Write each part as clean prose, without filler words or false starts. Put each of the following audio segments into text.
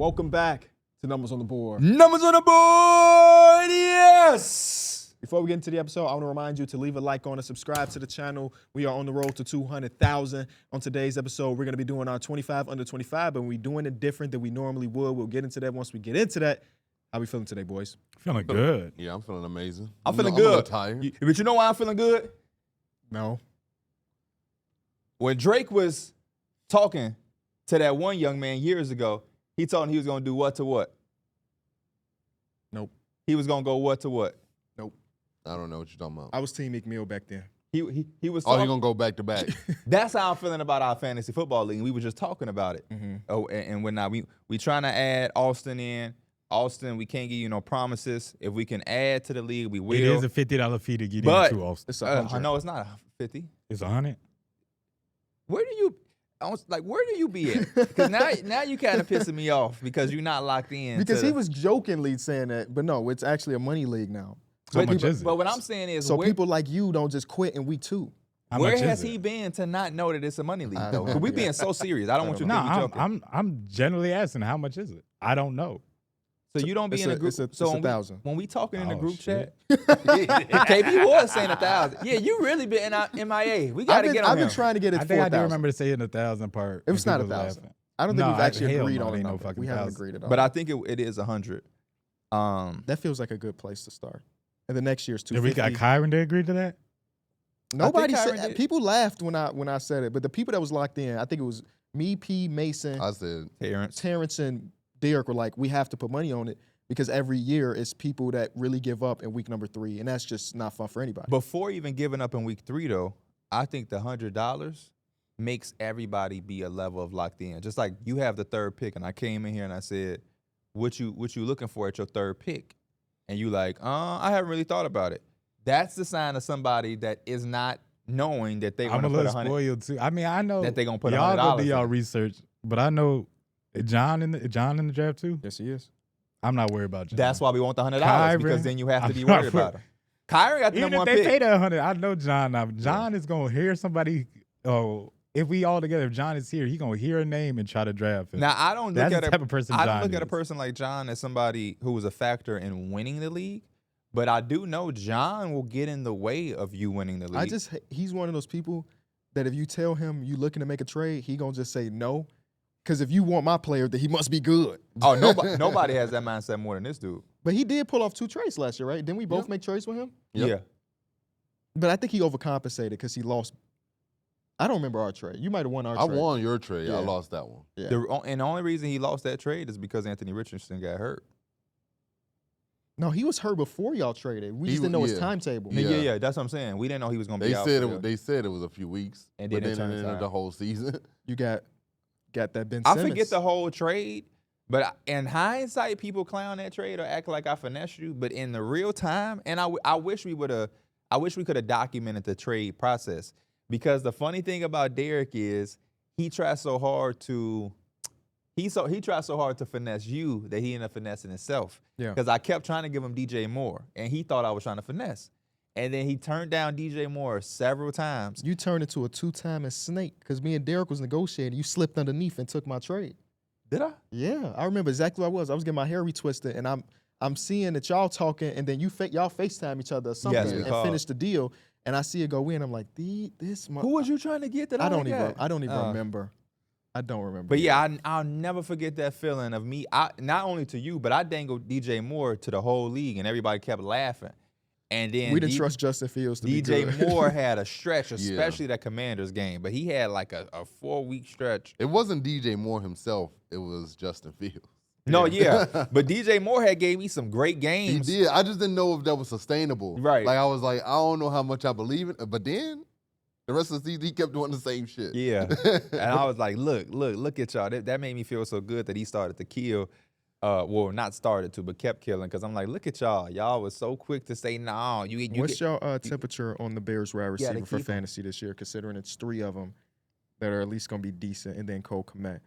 Welcome back to Numbers on the Board. Numbers on the board, yes! Before we get into the episode, I want to remind you to leave a like on it, subscribe to the channel. We are on the road to 200,000. On today's episode, we're going to be doing our 25 under 25, but we're doing it different than we normally would. We'll get into that once we get into that. How we feeling today, boys? Feeling good. Yeah, I'm feeling amazing. I'm feeling I'm a little good. tired. But you know why I'm feeling good? No. When Drake was talking to that one young man years ago, he told him he was going to do what to what? Nope. He was going to go what to what? Nope. I don't know what you're talking about. I was Team McMill back then. He was Oh, talking. you're going to go back to back. That's how I'm feeling about our fantasy football league. We were just talking about it. Mm-hmm. Oh, and whatnot. We trying to add Austin in. Austin, we can't give you no promises. If we can add to the league, we will. It is a $50 fee to get But- into Austin. It's 100. No, it's not 50. It's 100. Where do you be at? Because now you kind of pissing me off because you're not locked in. Because he was jokingly saying that, but no, it's actually a money league now. How much is it? But what I'm saying is, So where, people like you don't just quit in week 2. How where much has is it? he been to not know that it's a money league I though? don't 'Cause know. we being so serious. I don't want you to No, think we joking. I'm generally asking how much is it? I don't know. So you don't be in a group. It's so a when 1,000. when we talking in the Oh, group shit. chat, KB was saying 1,000. Yeah, you really been in MIA. We gotta get on I've been him. trying to get it I think I do 4,000. remember saying the 1,000 part. It was and not people 1,000. laughing. I don't think No, we've actually hell agreed no, on it a ain't no number. fucking We haven't 1,000. agreed at all. But I think it is 100. That feels like a good place to start. And the next year's Did we got 250. Kyron to agree to that? Nobody I think Kyron said. did. People laughed when I said it, but the people that was locked in, I think it was me, P, Mason, I said, Terrence, and Darrick were like, we have to put money on it because every year it's people that really give up in week number 3, and that's just not fun for anybody. Before even giving up in week 3, though, I think the $100 makes everybody be a level of locked in. Just like you have the third pick, and I came in here and I said, "What you looking for at your third pick?" And you like, I haven't really thought about it. That's the sign of somebody that is not knowing that they I'm want a to put little 100. spoiled too. I mean, I know That they gonna put y'all go do $100 y'all in. research, but I know John in the draft too. Yes, he is. I'm not worried about John. That's why we want the $100 because Kyron, then you have to I'm be not worried about him. Kyron got the Even number if one they pick. pay that 100, I know John. Now John is gonna hear somebody. Oh, if we all together, if John is here, he gonna hear a name and try to draft him. Now I don't look That's at the type of person I don't John look at a is. person like John as somebody who was a factor in winning the league, but I do know John will get in the way of you winning the league. He's one of those people that if you tell him you looking to make a trade, he gonna just say no. Because if you want my player, then he must be good. Oh, nobody has that mindset more than this dude. But he did pull off 2 trades last year, right? Didn't we both make trades with him? Yep. Yeah. But I think he overcompensated because he lost. I don't remember our trade. You might have won our I trade. won your trade. Yeah. I lost that one. Yeah. And the only reason he lost that trade is because Anthony Richardson got hurt. No, he was hurt before y'all traded. We He just didn't know his yeah. timetable. Yeah. That's what I'm saying. We didn't know he was going to They be out. said for the- they said it was a few weeks, And but then it then turns it ended out. the whole season. You got that Ben I Simmons. forget the whole trade, but in hindsight, people clown that trade or act like I finessed you. But in the real time, and I wish we could have documented the trade process, because the funny thing about Darrick is he tries so hard to finesse you that he ended up finessing himself. Yeah. Because I kept trying to give him DJ Moore, and he thought I was trying to finesse. And then he turned down DJ Moore several times. You turned into a 2-timing snake because me and Darrick was negotiating. You slipped underneath and took my trade. Did I? Yeah, I remember exactly what I was. I was getting my hair retwisted, and I'm seeing that y'all talking, and then y'all FaceTime each other or something Yes, we and called. finish the deal. And I see it go in. I'm like, this. Who was you trying to get that I I don't got? even remember. I don't remember. But yeah, I'll never forget that feeling of me. Not only to you, but I dangled DJ Moore to the whole league, and everybody kept laughing. And then we didn't trust Justin Fields to be DJ good. Moore had a stretch, especially that Commanders game. But he had like a 4-week stretch. It wasn't DJ Moore himself. It was Justin Fields. No, yeah, but DJ Moore had gave me some great He games. did. I just didn't know if that was sustainable. Right. Like I was like, I don't know how much I believe in it. But then the rest of the season, he kept doing the same shit. Yeah, and I was like, look at y'all. That made me feel so good that he started to kill. Well, not started to, but kept killing. Because I'm like, look at y'all. Y'all was so quick to say, no. What's your temperature on the Bears wide Yeah, receiver for keep 'em. fantasy this year, considering it's 3 of them that are at least going to be decent, and then Cole Kmet?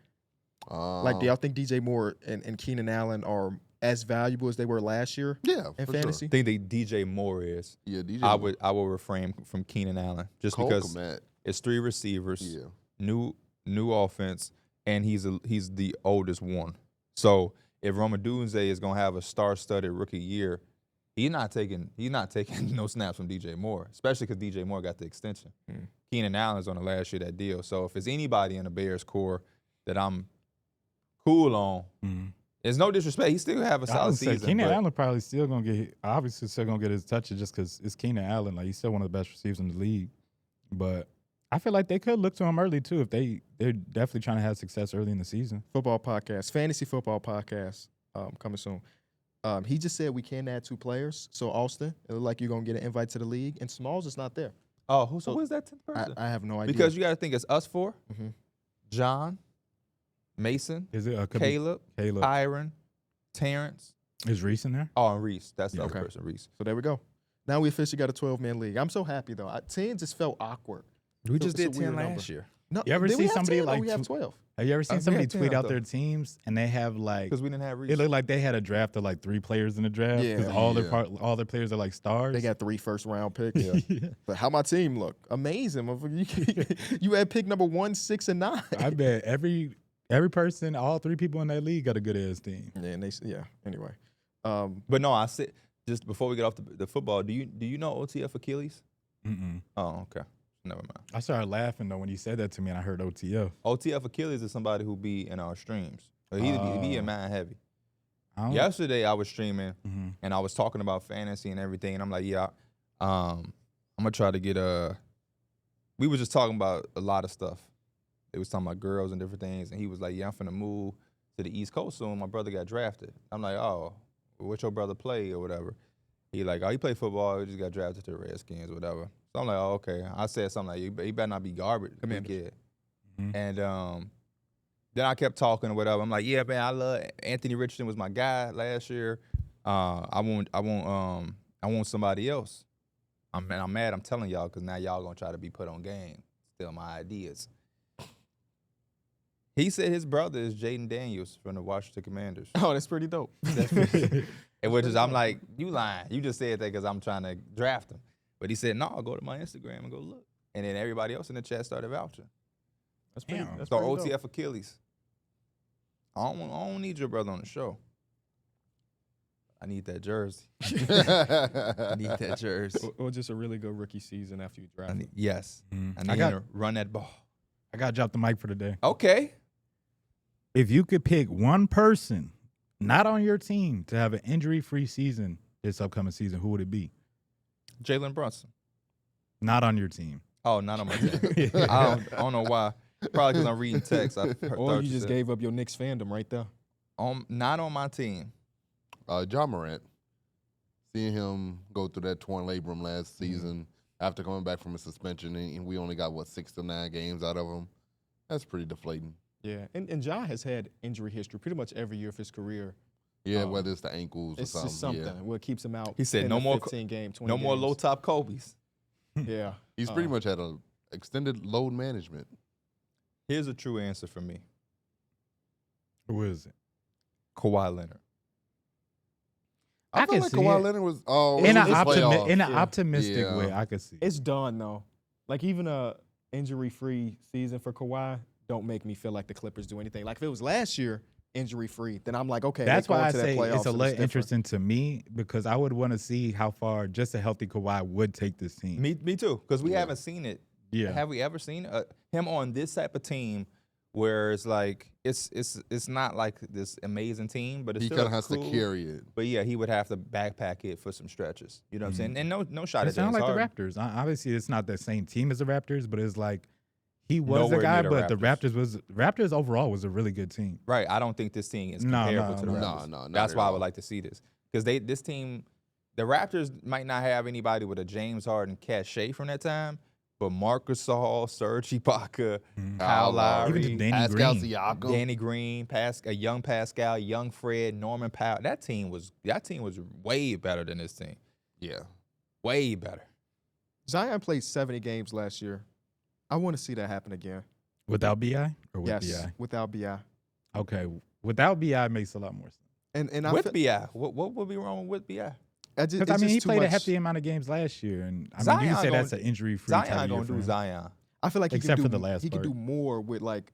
Like, do y'all think DJ Moore and Keenan Allen are as valuable as they were last year Yeah, in for fantasy? I think they DJ Moore is. Sure. Yeah, DJ. I will refrain from Keenan Allen just Cole because Kmet. it's 3 receivers, Yeah. new offense, and he's the oldest one. So if Romadunze is gonna have a star-studded rookie year, he's not taking no snaps from DJ Moore, especially because DJ Moore got the extension. Keenan Allen's on the last year of that deal. So if there's anybody in the Bears core that I'm cool on, there's no disrespect. He still have a solid season. Keenan Allen probably still gonna get his touches just because it's Keenan Allen. Like he's still one of the best receivers in the league. But I feel like they could look to him early too if they're definitely trying to have success early in the season. Football podcast, fantasy football podcast, coming soon. He just said we can add 2 players. So Austin, it look like you're gonna get an invite to the league, and Smalls is not there. Oh, who is that 10th person? I have no idea. Because you got to think it's us 4, John, Mason, Is it Caleb, Kyron, Terrence. Is Reese in there? Oh, and Reese. That's the other person, Reese. So there we go. Now we officially got a 12-man league. I'm so happy though. 10 just felt awkward. We just did it's a weird 10 number. last year. No, You ever did we see have somebody 10 or like we have 12? Have you ever seen we somebody had 10 tweet out out though. their teams and they have like Because we didn't have Reese. it looked like they had a draft of like 3 players in the draft because Yeah. all their players are like stars. They got 3 first-round picks. But how my team look? Amazing. Motherfucker. You had pick number 1, 6, and 9. I bet every person, all 3 people in that league got a good ass team. Yeah, and anyway. But no, I said, just before we get off the football, do you know OTF Achilles? Mm-mm. Oh, okay. Never mind. I started laughing though when you said that to me and I heard OTF. OTF Achilles is somebody who be in our streams. He be in Mad Heavy. I don't- Yesterday I was streaming Mhm. and I was talking about fantasy and everything, and I'm like, yeah, I'm gonna try to get we were just talking about a lot of stuff. They was talking about girls and different things, and he was like, yeah, I'm finna move to the East Coast soon. My brother got drafted. I'm like, oh, what your brother play or whatever? He like, oh, he played football. He just got drafted to the Redskins or whatever. So I'm like, oh, okay. I said something like, he better not be garbage. Commanders. Mhm. And then I kept talking or whatever. I'm like, yeah, man, I love Anthony Richardson was my guy last year. I want somebody else. I'm mad. I'm telling y'all because now y'all gonna try to be put on game. Steal my ideas. He said his brother is Jaden Daniels from the Washington Commanders. Oh, that's pretty dope. And which is, I'm like, you lying. You just said that because I'm trying to draft him. But he said, no, I'll go to my Instagram and go look. And then everybody else in the chat started vouching. That's pretty, Damn. that's So pretty dope. OTF Achilles. I don't need your brother on the show. I need that jersey. I need that jersey. Or just a really good rookie season after you draft him. Yes. Mhm. I need him to run that ball. I got to drop the mic for today. Okay. If you could pick one person not on your team to have an injury-free season this upcoming season, who would it be? Jalen Brunson. Not on your team. Oh, not on my team. I don't know why. Probably because I'm reading text. Or you just gave up your Knicks fandom right there. Not on my team. John Morant. Seeing him go through that torn labrum last season after coming back from a suspension, and we only got, 6 to 9 games out of him. That's pretty deflating. Yeah, and John has had injury history pretty much every year of his career. Yeah, whether it's the ankles It's or just something. something what keeps him out. He said 10 no to more 15 game, 20 No more games. low top Kobe's. Yeah. He's pretty much had a extended load management. Here's a true answer for me. Who is it? Kawhi Leonard. I feel can like see Kawhi it. Leonard was In it was an playoffs. optimistic Yeah. way, I could see. It's done though. Like even a injury-free season for Kawhi don't make me feel like the Clippers do anything. Like if it was last year injury-free, then I'm like, okay. That's they go why I into that say playoffs it's a and little different. interesting to me because I would want to see how far just a healthy Kawhi would take this team. Me too, because we Yeah. haven't seen it. Yeah. Have we ever seen him on this type of team where it's like it's not like this amazing team, but it's He still kind of has cool. to carry it. But yeah, he would have to backpack it for some stretches. You know what I'm saying? And no shot It at sounds James like Harden. the Raptors. Obviously, it's not the same team as the Raptors, but it's like he was the Nowhere guy, near but the the Raptors overall was a really good team. Right. I don't think this team is No, comparable no, to the no. Raptors. No, not That's at why I all. would like to see this. Because this team, the Raptors might not have anybody with a James Harden cachet from that time, but Marcus Gasol, Serge Ibaka, Kyle Lowry, Even Danny Pascal Green. Siakam. Danny Green, young Pascal, young Fred, Norman Powell. That team was way better than this team. Yeah. Way better. Zion played 70 games last year. I want to see that happen again. Without BI or with Yes, BI? without BI. Okay, without BI makes a lot more sense. And I With feel, BI, what would be wrong with BI? Because I mean, he played a hefty amount of games last year, and I mean, you Zion can say gonna- that's an injury-free Zion type of year gonna for do him. Zion. I feel like he Except can for do, the last he can part. do more with like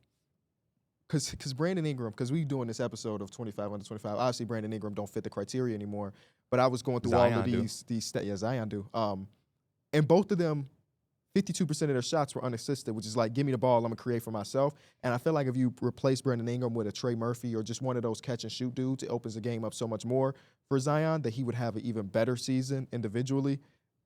because Brandon Ingram, because we doing this episode of 25 under 25. Obviously, Brandon Ingram don't fit the criteria anymore. But I was going through all of these yeah, Zion do. And both of them, 52% of their shots were unassisted, which is like, give me the ball, I'm gonna create for myself. And I feel like if you replace Brandon Ingram with a Trey Murphy or just one of those catch and shoot dudes, it opens the game up so much more for Zion that he would have an even better season individually.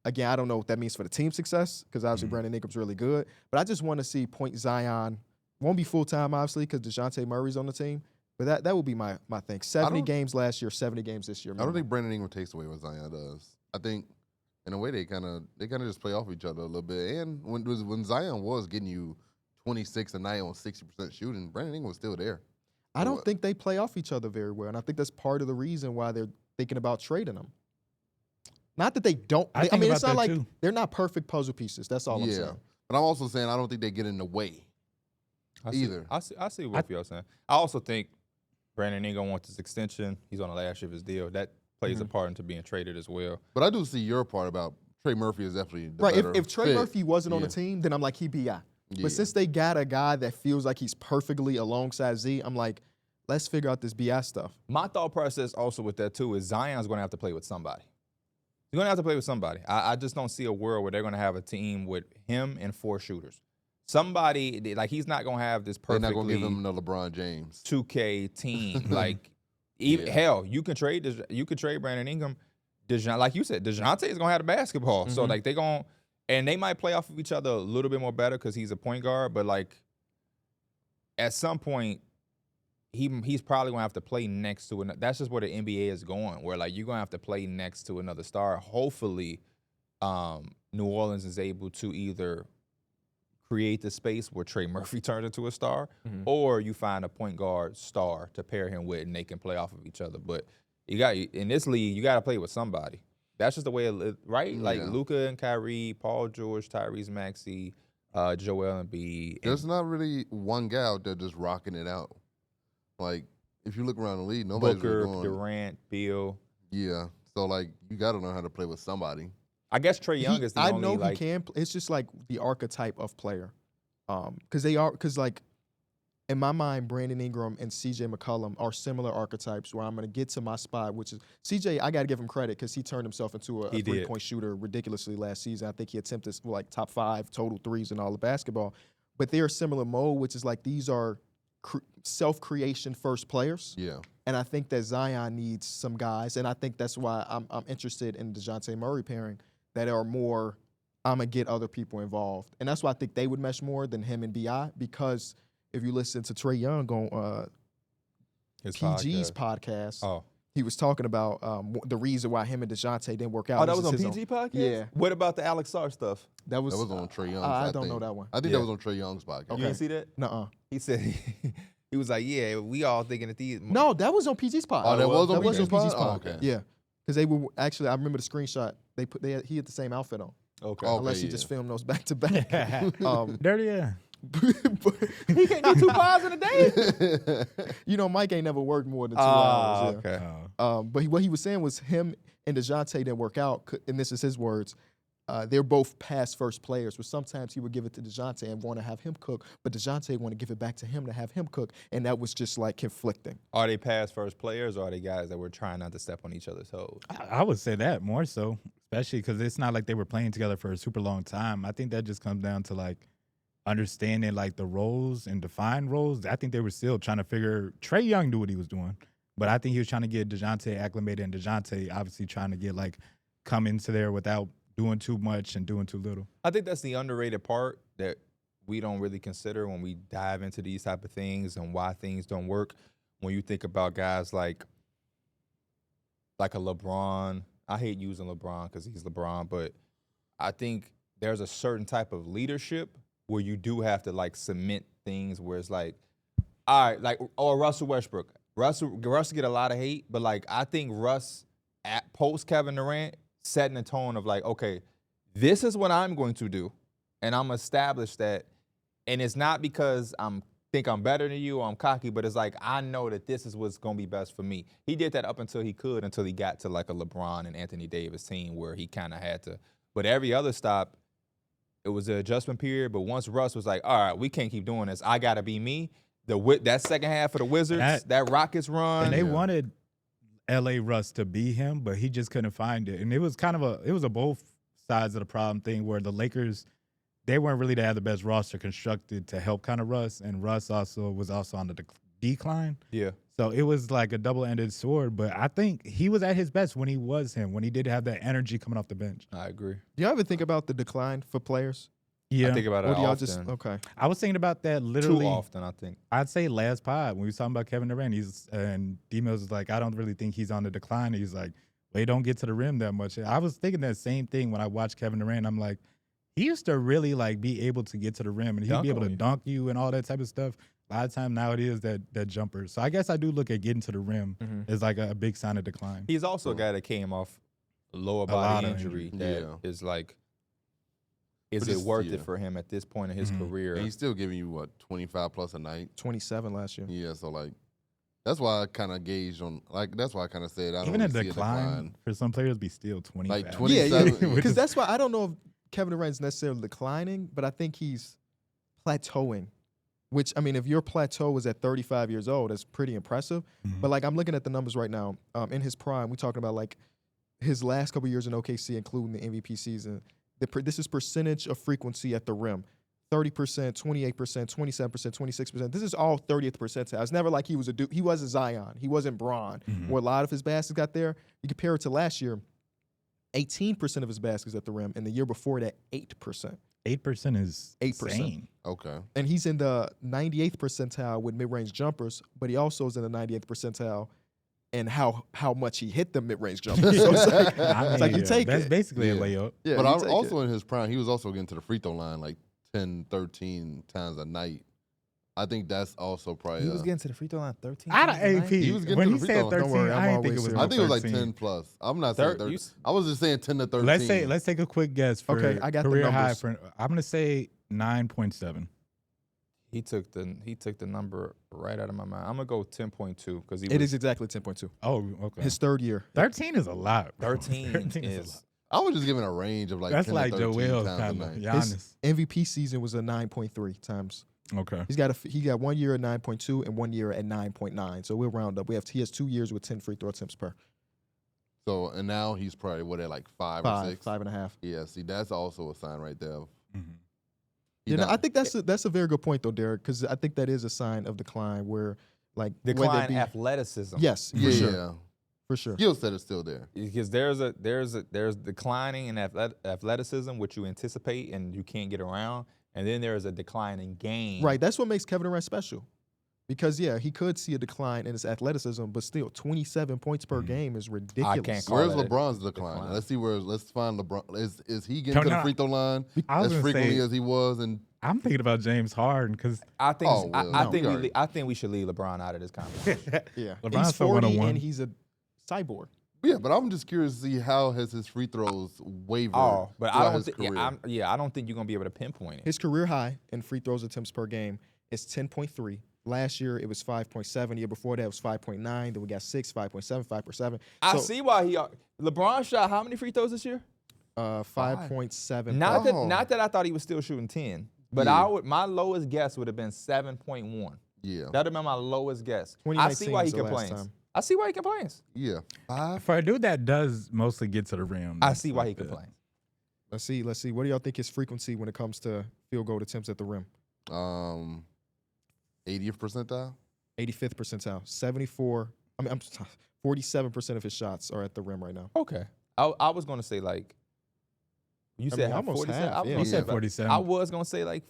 Again, I don't know what that means for the team success because obviously Brandon Ingram's really good. But I just want to see point Zion. Won't be full-time, obviously, because Dejounte Murray's on the team. But that would be my thing. 70 games last year, 70 games this year. I don't think Brandon Ingram takes away what Zion does. I think, in a way, they kind of just play off each other a little bit. And when Zion was getting you 26 a night on 60% shooting, Brandon Ingram was still there. I don't think they play off each other very well, and I think that's part of the reason why they're thinking about trading them. Not that they don't. I mean, it's not like they're not perfect puzzle pieces. That's all I'm saying. But I'm also saying I don't think they get in the way either. I see what y'all saying. I also think Brandon Ingram wants his extension. He's on the last year of his deal. That plays a part into being traded as well. But I do see your part about Trey Murphy is definitely the right. better If Trey fit. Murphy wasn't on the team, then I'm like, he BI. But since they got a guy that feels like he's perfectly alongside Z, I'm like, let's figure out this BI stuff. My thought process also with that too is Zion's going to have to play with somebody. He's going to have to play with somebody. I just don't see a world where they're going to have a team with him and 4 shooters. Somebody, like, he's not going to have this perfectly. They're not going to give him the LeBron James 2K team. Like, even hell, you can trade Brandon Ingram. Like you said, Dejounte is going to have the basketball. So, like, they're going – and they might play off of each other a little bit more better because he's a point guard. But, like, at some point – he's probably going to have to play next to another. That's just where the NBA is going, where, like, you're going to have to play next to another star. Hopefully, New Orleans is able to either create the space where Trey Murphy turns into a star, or you find a point guard star to pair him with, and they can play off of each other. But you got in this league, you got to play with somebody. That's just the way it is, right? Like Luka and Kyrie, Paul George, Tyrese Maxey, Joel Embiid. There's not really one guy out there just rocking it out. Like, if you look around the league, nobody's Booker, really going. Durant, Beal. Yeah. So, like, you got to learn how to play with somebody. I guess Trae Young is the only, I know like, he can. It's just, like, the archetype of player. Because, like, in my mind, Brandon Ingram and C.J. McCollum are similar archetypes where I'm going to get to my spot, which is C.J., I got to give him credit because he turned himself into a three-point shooter ridiculously last season. I think he attempted, like, top 5 total threes in all of basketball. But they're a similar mode, which is, like, these are self-creation first players. Yeah. And I think that Zion needs some guys, and I think that's why I'm interested in Dejounte Murray pairing that are more, I'm going to get other people involved. And that's why I think they would mesh more than him and B.I. because if you listen to Trae Young on his PG's podcast, he was talking about the reason why him and Dejounte didn't work out. Oh, that was on PG podcast? Yeah. What about the Alex Sarr stuff? That was on Trae Young's. I don't know that one. I think that was on Trae Young's podcast. You didn't see that? Nuh-uh. He said he was like, yeah, we all thinking that these. No, that was on PG's pod. Oh, that was on PG's pod? pod? Oh, okay. Yeah. Because they were actually, I remember the screenshot. He had the same outfit on. Okay. Unless he just filmed those back to back. Dirty, yeah. He can't do 2 pods in a day. You know, Mike ain't never worked more than 2 hours. Okay. But what he was saying was him and Dejounte didn't work out, and this is his words. They're both pass first players, but sometimes he would give it to Dejounte and want to have him cook, but Dejounte want to give it back to him to have him cook, and that was just like conflicting. Are they pass first players, or are they guys that were trying not to step on each other's toes? I would say that more so, especially because it's not like they were playing together for a super long time. I think that just comes down to, like, understanding, like, the roles and defined roles. I think they were still trying to figure. Trae Young knew what he was doing, but I think he was trying to get Dejounte acclimated, and Dejounte obviously trying to get, like, come into there without doing too much and doing too little. I think that's the underrated part that we don't really consider when we dive into these type of things and why things don't work. When you think about guys like a LeBron, I hate using LeBron because he's LeBron, but I think there's a certain type of leadership where you do have to, like, cement things where it's like, all right, like, or Russell Westbrook. Russ get a lot of hate, but, like, I think Russ at post Kevin Durant setting a tone of, like, okay, this is what I'm going to do, and I'm establish that. And it's not because think I'm better than you or I'm cocky, but it's like, I know that this is what's going to be best for me. He did that up until he got to, like, a LeBron and Anthony Davis team where he kind of had to. But every other stop, it was an adjustment period. But once Russ was like, all right, we can't keep doing this. I got to be me. that second half of the Wizards, that Rockets run. And they wanted L.A. Russ to be him, but he just couldn't find it. And it was kind of a both sides of the problem thing where the Lakers, they weren't really to have the best roster constructed to help kind of Russ, and Russ was also on the decline. Yeah. So it was like a double-ended sword, but I think he was at his best when he was him, when he did have that energy coming off the bench. I agree. Do y'all ever think about the decline for players? Yeah. I think about it Or do y'all often. just okay? I was thinking about that literally. Too often, I think. I'd say last pod when we was talking about Kevin Durant, and D-Mills was like, I don't really think he's on the decline. He's like, well, he don't get to the rim that much. I was thinking that same thing when I watched Kevin Durant. I'm like, he used to really like be able to get to the rim, and he'd be able to dunk you and all that type of stuff. A lot of time now it is that jumper. So I guess I do look at getting to the rim as like a big sign of decline. He's also a guy that came off a lower body injury that is like, is it worth it for him at this point in his career? And he's still giving you, what, 25 plus a night? 27 last year. Yeah, so, like, that's why I kind of gauged on, like, that's why I kind of said I don't Even a really see decline for some players be still 20. Like fast. 27. Yeah, because that's why I don't know if Kevin Durant's necessarily declining, but I think he's plateauing. Which, I mean, if your plateau is at 35 years old, that's pretty impressive. But, like, I'm looking at the numbers right now. In his prime, we're talking about, like, his last couple years in OKC, including the MVP season. This is percentage of frequency at the rim. 30%, 28%, 27%, 26%. This is all 30th percentile. It's never like he was he wasn't Zion. He wasn't Bron, where a lot of his baskets got there. You compare it to last year, 18% of his baskets at the rim, and the year before that, 8%. 8% is 8%. insane. Okay. And he's in the 98th percentile with mid-range jumpers, but he also is in the 98th percentile and how much he hit the mid-range jumpers. So it's like, you take that's it. basically a layup. Yeah, But you I'm take also it. in his prime, he was also getting to the free throw line like 10, 13 times a night. I think that's also probably. He was getting to the free throw line 13 I times don't, a AP, night? He was getting when to he the free said throw. 13, Don't worry, I'm I didn't always think it was serious. no I think it was like 13. 10 plus. I'm not saying 13. I was just saying 10 to 13. Let's take a quick guess for Okay, I got the career high. numbers. For, I'm going to say 9.7. He took the number right out of my mind. I'm gonna go 10.2 because It is exactly 10.2. Oh, okay. His third year. 13 is a lot. bro. 13 is a is lot. I was just giving a range of like That's 10 like to 13 Joel's times a kind night. of. His Giannis. MVP season was a 9.3 times. Okay. He got 1 year at 9.2 and 1 year at 9.9. So we'll round up. He has 2 years with 10 free throw attempts per. So, and now he's probably, at like 5 or 6? 5.5. Yeah, see, that's also a sign right there. You know, I think that's a very good point though, Darrick, because I think that is a sign of decline where, like, decline athleticism. Yes, Yeah, for sure, yeah. for sure. Skill set is still there. Because there's declining in athleticism, which you anticipate and you can't get around, and then there's a decline in game. Right, that's what makes Kevin Durant special, because he could see a decline in his athleticism, but still 27 points per game is ridiculous. I can't call Where's that LeBron's a decline? Let's find LeBron. Is he getting No, to the no. free throw line I was as gonna frequently say- as he was? And I'm thinking about James Harden because I think Oh, well, I no. think We we already- I think we should leave LeBron out of this conversation. Yeah, LeBron's he's still 40 101. and he's a cyborg. yeah, but I'm just curious to see how has his free throws wavered. Oh, but I throughout don't his think career. I don't think you're gonna be able to pinpoint it. His career high in free throws attempts per game is 10.3. Last year it was 5.7. The year before that it was 5.9. Then we got 6, 5.7, 5.7. I So, see why LeBron shot how many free throws this year? 5.7. Not that I thought he was still shooting 10, but Yeah. my lowest guess would have been 7.1. Yeah, That'd have been my lowest guess. I 2019 see why he was the last complains. time. I see why he complains. yeah. 5. for a dude that does mostly get to the rim. I that's see why he like that. complains. Let's see. What do y'all think his frequency when it comes to field goal attempts at the rim? 80th percentile. 85th percentile. 47% of his shots are at the rim right now. Okay. I was gonna say like you I said mean, almost 47. half, I was yeah. gonna He say said about- 47. I was gonna say like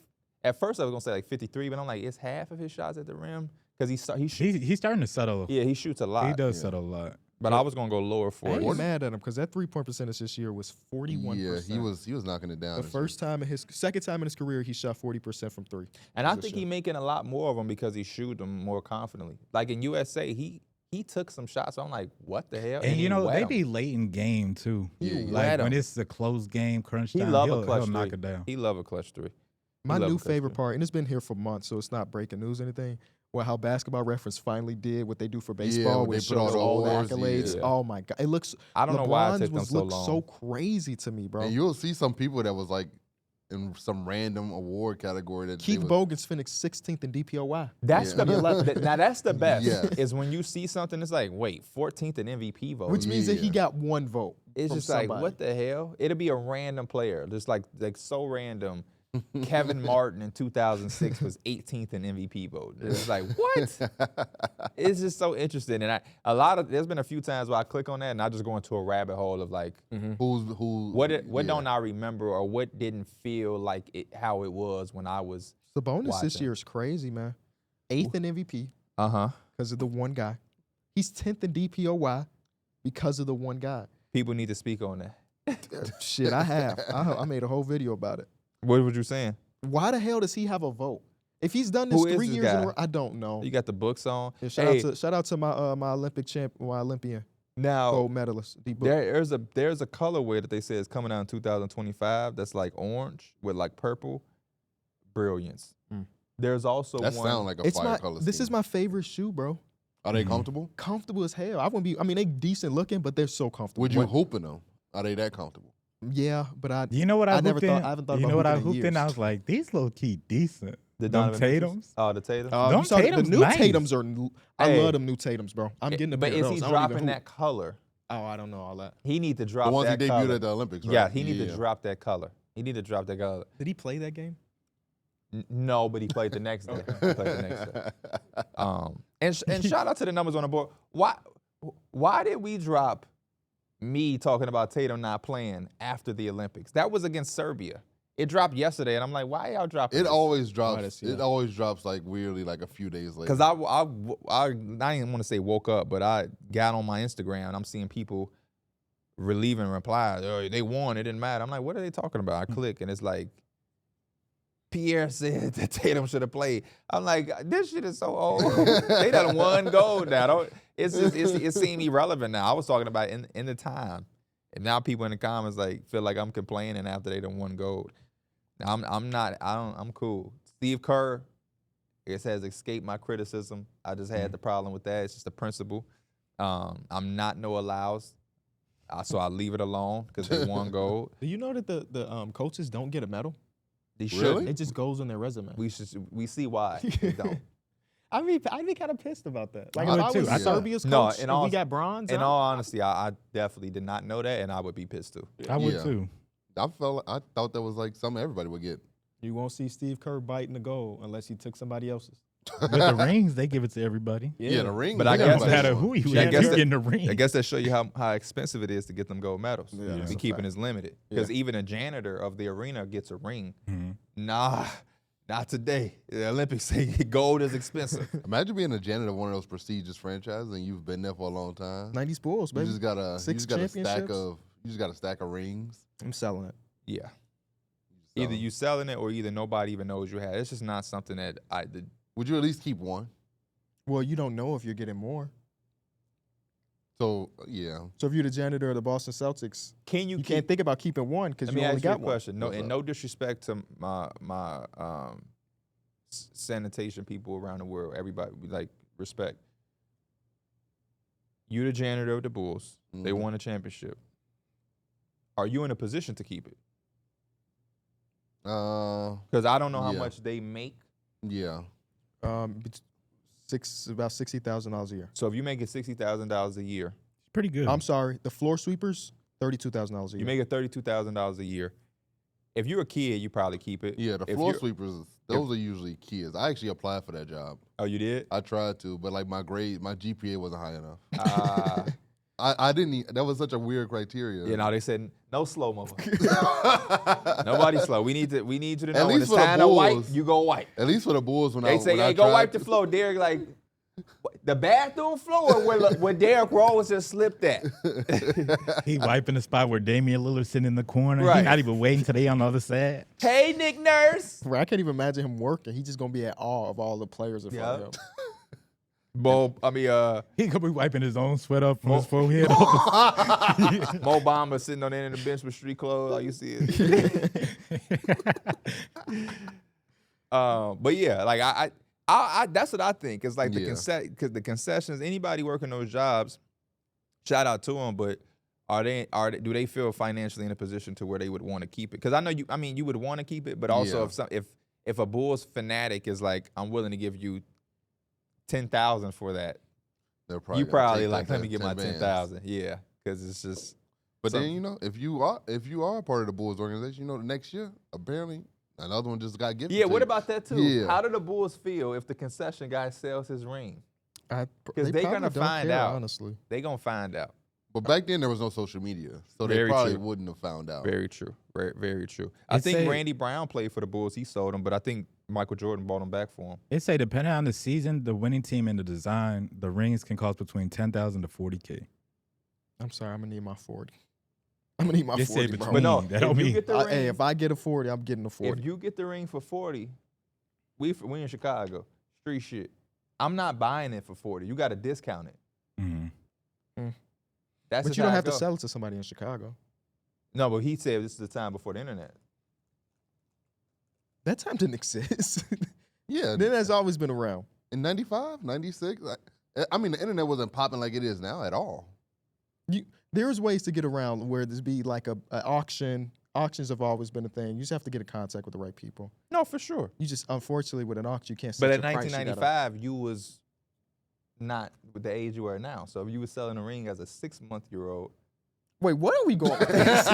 at first I was gonna say like 53, but I'm like it's half of his shots at the rim because he shoots. He's starting to settle. Yeah, he shoots a lot. He does settle a lot. But I was gonna go lower I for ain't it. mad at him because that 3-point percentage this year was 41%. Yeah, he was knocking it down. The this year. first time second time in his career, he shot 40% from three. And I This think year. he's making a lot more of them because he shoots them more confidently. Like in USA, he took some shots. So I'm like, what the hell? And he you know, wet they 'em. be late in game too. He Like wet 'em. when it's a close game, crunch He time, love he'll a clutch knock three. it down. He love a clutch three. My love new a clutch favorite three. part, and it's been here for months, so it's not breaking news or anything. Well, how Basketball Reference finally did what they do for baseball, when where they it put all shows the all the awards, accolades. yeah. Oh my god, it looks. I don't know why it LeBron's took them was so looked long. so crazy to me, bro. And you'll see some people that was like in some random award category that Keith Bogan's finished 16th in DPOY. That's Yeah. now that's the best. Yeah. Is when you see something that's like, wait, 14th in MVP vote. Which means that he Yeah. got one vote. It's from just somebody. like, what the hell? It'll be a random player, just like so random. Kevin Martin in 2006 was 18th in MVP vote. It's like, what? It's just so interesting. And there's been a few times where I click on that and I just go into a rabbit hole of like, what yeah. don't I remember or what didn't feel like how it was when I was Sabonis this watching. year is crazy, man. 8th in MVP Uh-huh. because of the one guy. He's 10th in DPOY because of the one guy. People need to speak on that. Shit, I have. I made a whole video about it. What were you saying? Why the hell does he have a vote? If he's done this Who is 3 this years in guy? a row, I don't know. You got the books on. Yeah, Hey, shout out to my Olympic champ, my Olympian now gold medalist. D-Book. there's a colorway that they say is coming out in 2025 that's like orange with like purple. Brilliance. Mm. There's also That one. sounds like a fire color This scheme. is my favorite shoe, bro. Are they comfortable? Comfortable as hell. I wouldn't be. I mean, they decent looking, but they're so comfortable. Would you hoop in them? Are they that comfortable? Yeah, but I. You know what I never hooped thought. in? I haven't thought You about know what I hooping in hooped in? years. I was like, these low key decent. The Them Donovan Mitchell's? Tatums. Oh, the Tatum. Them you saw the Tatum's new nice. Tatums are. I Hey. love them new Tatums, bro. I'm getting a But pair is of he those. I don't even dropping hoop. that color? Oh, I don't know all that. He need to drop The ones that he debuted color. at the Olympics, right? Yeah, he need to Yeah. drop that color. He need to drop that color. Did he play that game? No, but he played the next day. He played the next day. And shout out to the numbers on the board. Why did we drop me talking about Tatum not playing after the Olympics? That was against Serbia. It dropped yesterday, and I'm like, why y'all dropping It this? always Might drops. have seen It that. always drops like weirdly, like a few days later. Because I didn't want to say woke up, but I got on my Instagram and I'm seeing people relieving replies. Oh, they won. It didn't matter. I'm like, what are they talking about? I click and it's like, Pierre said that Tatum should have played. I'm like, this shit is so old. They done won gold now. It seemed irrelevant now. I was talking about in the time, and now people in the comments like feel like I'm complaining after they done won gold. Now, I'm not. I'm cool. Steve Kerr, it has escaped my criticism. I just had the problem with that. It's just a principle. I'm not no allows, so I leave it alone because they won gold. Do you know that the coaches don't get a medal? They Really? shouldn't. It just goes on their resume. We see why they don't. I mean, I'd be kind of pissed about that. Like I if would I too. was I thought- Serbia's No, coach in and all- we got bronze. In out, all honesty, I definitely did not know that, and I would be pissed too. I would Yeah. too. I thought that was like something everybody would get. you won't see Steve Kerr biting the goal unless he took somebody else's. With the rings, they give it to everybody. Yeah, the ring. But I It guess doesn't that's- matter who you I is, guess you're that- getting the ring. I guess that show you how expensive it is to get them gold medals. Yeah, Be that's a keeping fact. is limited because even a janitor of the arena gets a ring. Mhm. Nah, not today. The Olympics say gold is expensive. Imagine being a janitor of one of those prestigious franchises and you've been there for a long time. 90s Bulls, You baby. just got a Six stack championships. of rings. I'm selling it. Yeah. So, Either you selling it or either nobody even knows you had. It's just not something that I did. would you at least keep one? Well, you don't know if you're getting more. So yeah, So if you're the janitor of the Boston Celtics, Can you keep, can't think about keeping one because Let you me only ask you a got one. question. No, What's and up? no disrespect to my sanitation people around the world. Everybody, like, respect. You the janitor of the Bulls. They Mhm. won a championship. Are you in a position to keep it? Because I don't know how Yeah. much they make. Yeah. About $60,000 a year. So if you make it $60,000 a year, Pretty good. I'm sorry, the floor sweepers, $32,000 a year. you make it $32,000 a year. If you're a kid, you probably keep it. Yeah, the If floor you're- sweepers, those are usually kids. I actually applied for that job. Oh, you did? I tried to, but like my GPA wasn't high enough. Uh, I didn't. That was such a weird criteria. you know, they said no slow mo. Nobody slow. We need you to know At when least it's for the time to wipe, Bulls. you go wipe. At least for the Bulls, when They say, hey, go wipe the floor. Derrick, like, the bathroom floor where Derrick Rose just slipped at. He wiping the spot where Damian Lillard sitting in the corner. Right. He's not even waiting till they on the other side. Hey, Nick Nurse. Bro, I can't even imagine him working. He's just gonna be at awe of all the players in front of him. Mo He could be wiping his own sweat up from his Oh. forehead. Bamba sitting on the end of the bench with street clothes. All you see is. But yeah, like I that's what I think. It's like Yeah. because the concessions. Anybody working those jobs, shout out to them. But Do they feel financially in a position to where they would want to keep it? Because I know you would want to keep it, but also if a Bulls fanatic is like, I'm willing to give you 10,000 for that, you probably like, let me get my 10,000. Yeah, because it's just. But then if you are a part of the Bulls organization, the next year apparently another one just got given. Yeah, to what you. about that too? Yeah. How do the Bulls feel if the concession guy sells his ring? Because they they're gonna probably don't find care, out. honestly. They gonna find out. But back then there was no social media, so they Very probably true. wouldn't have found out. Very true. Very, very true. I think Randy Brown played for the Bulls. He sold him, but I think Michael Jordan bought him back for him. It say depending on the season, the winning team and the design, the rings can cost between $10,000 to $40K. I'm sorry, I'm gonna need my 40. I'm gonna need my They 40, say bro. between. But no, that don't if you mean get the ring, Hey, if I get a 40, I'm getting a 40. if you get the ring for 40, we in Chicago, street shit. I'm not buying it for 40. You got to discount it. Mhm. That's But just you don't how have it to go. sell it to somebody in Chicago. No, but he said this is the time before the internet. That time didn't exist. Yeah, Then has always been around. in 95, 96, I mean the internet wasn't popping like it is now at all. There's ways to get around where there's be like a auction. Auctions have always been a thing. You just have to get in contact with the right people. No, for sure. You just, unfortunately, with an auction, you can't set But your at price. You gotta- 1995, you was not with the age you are now. So if you were selling a ring as a 6-month-old, Wait, what are we going with this?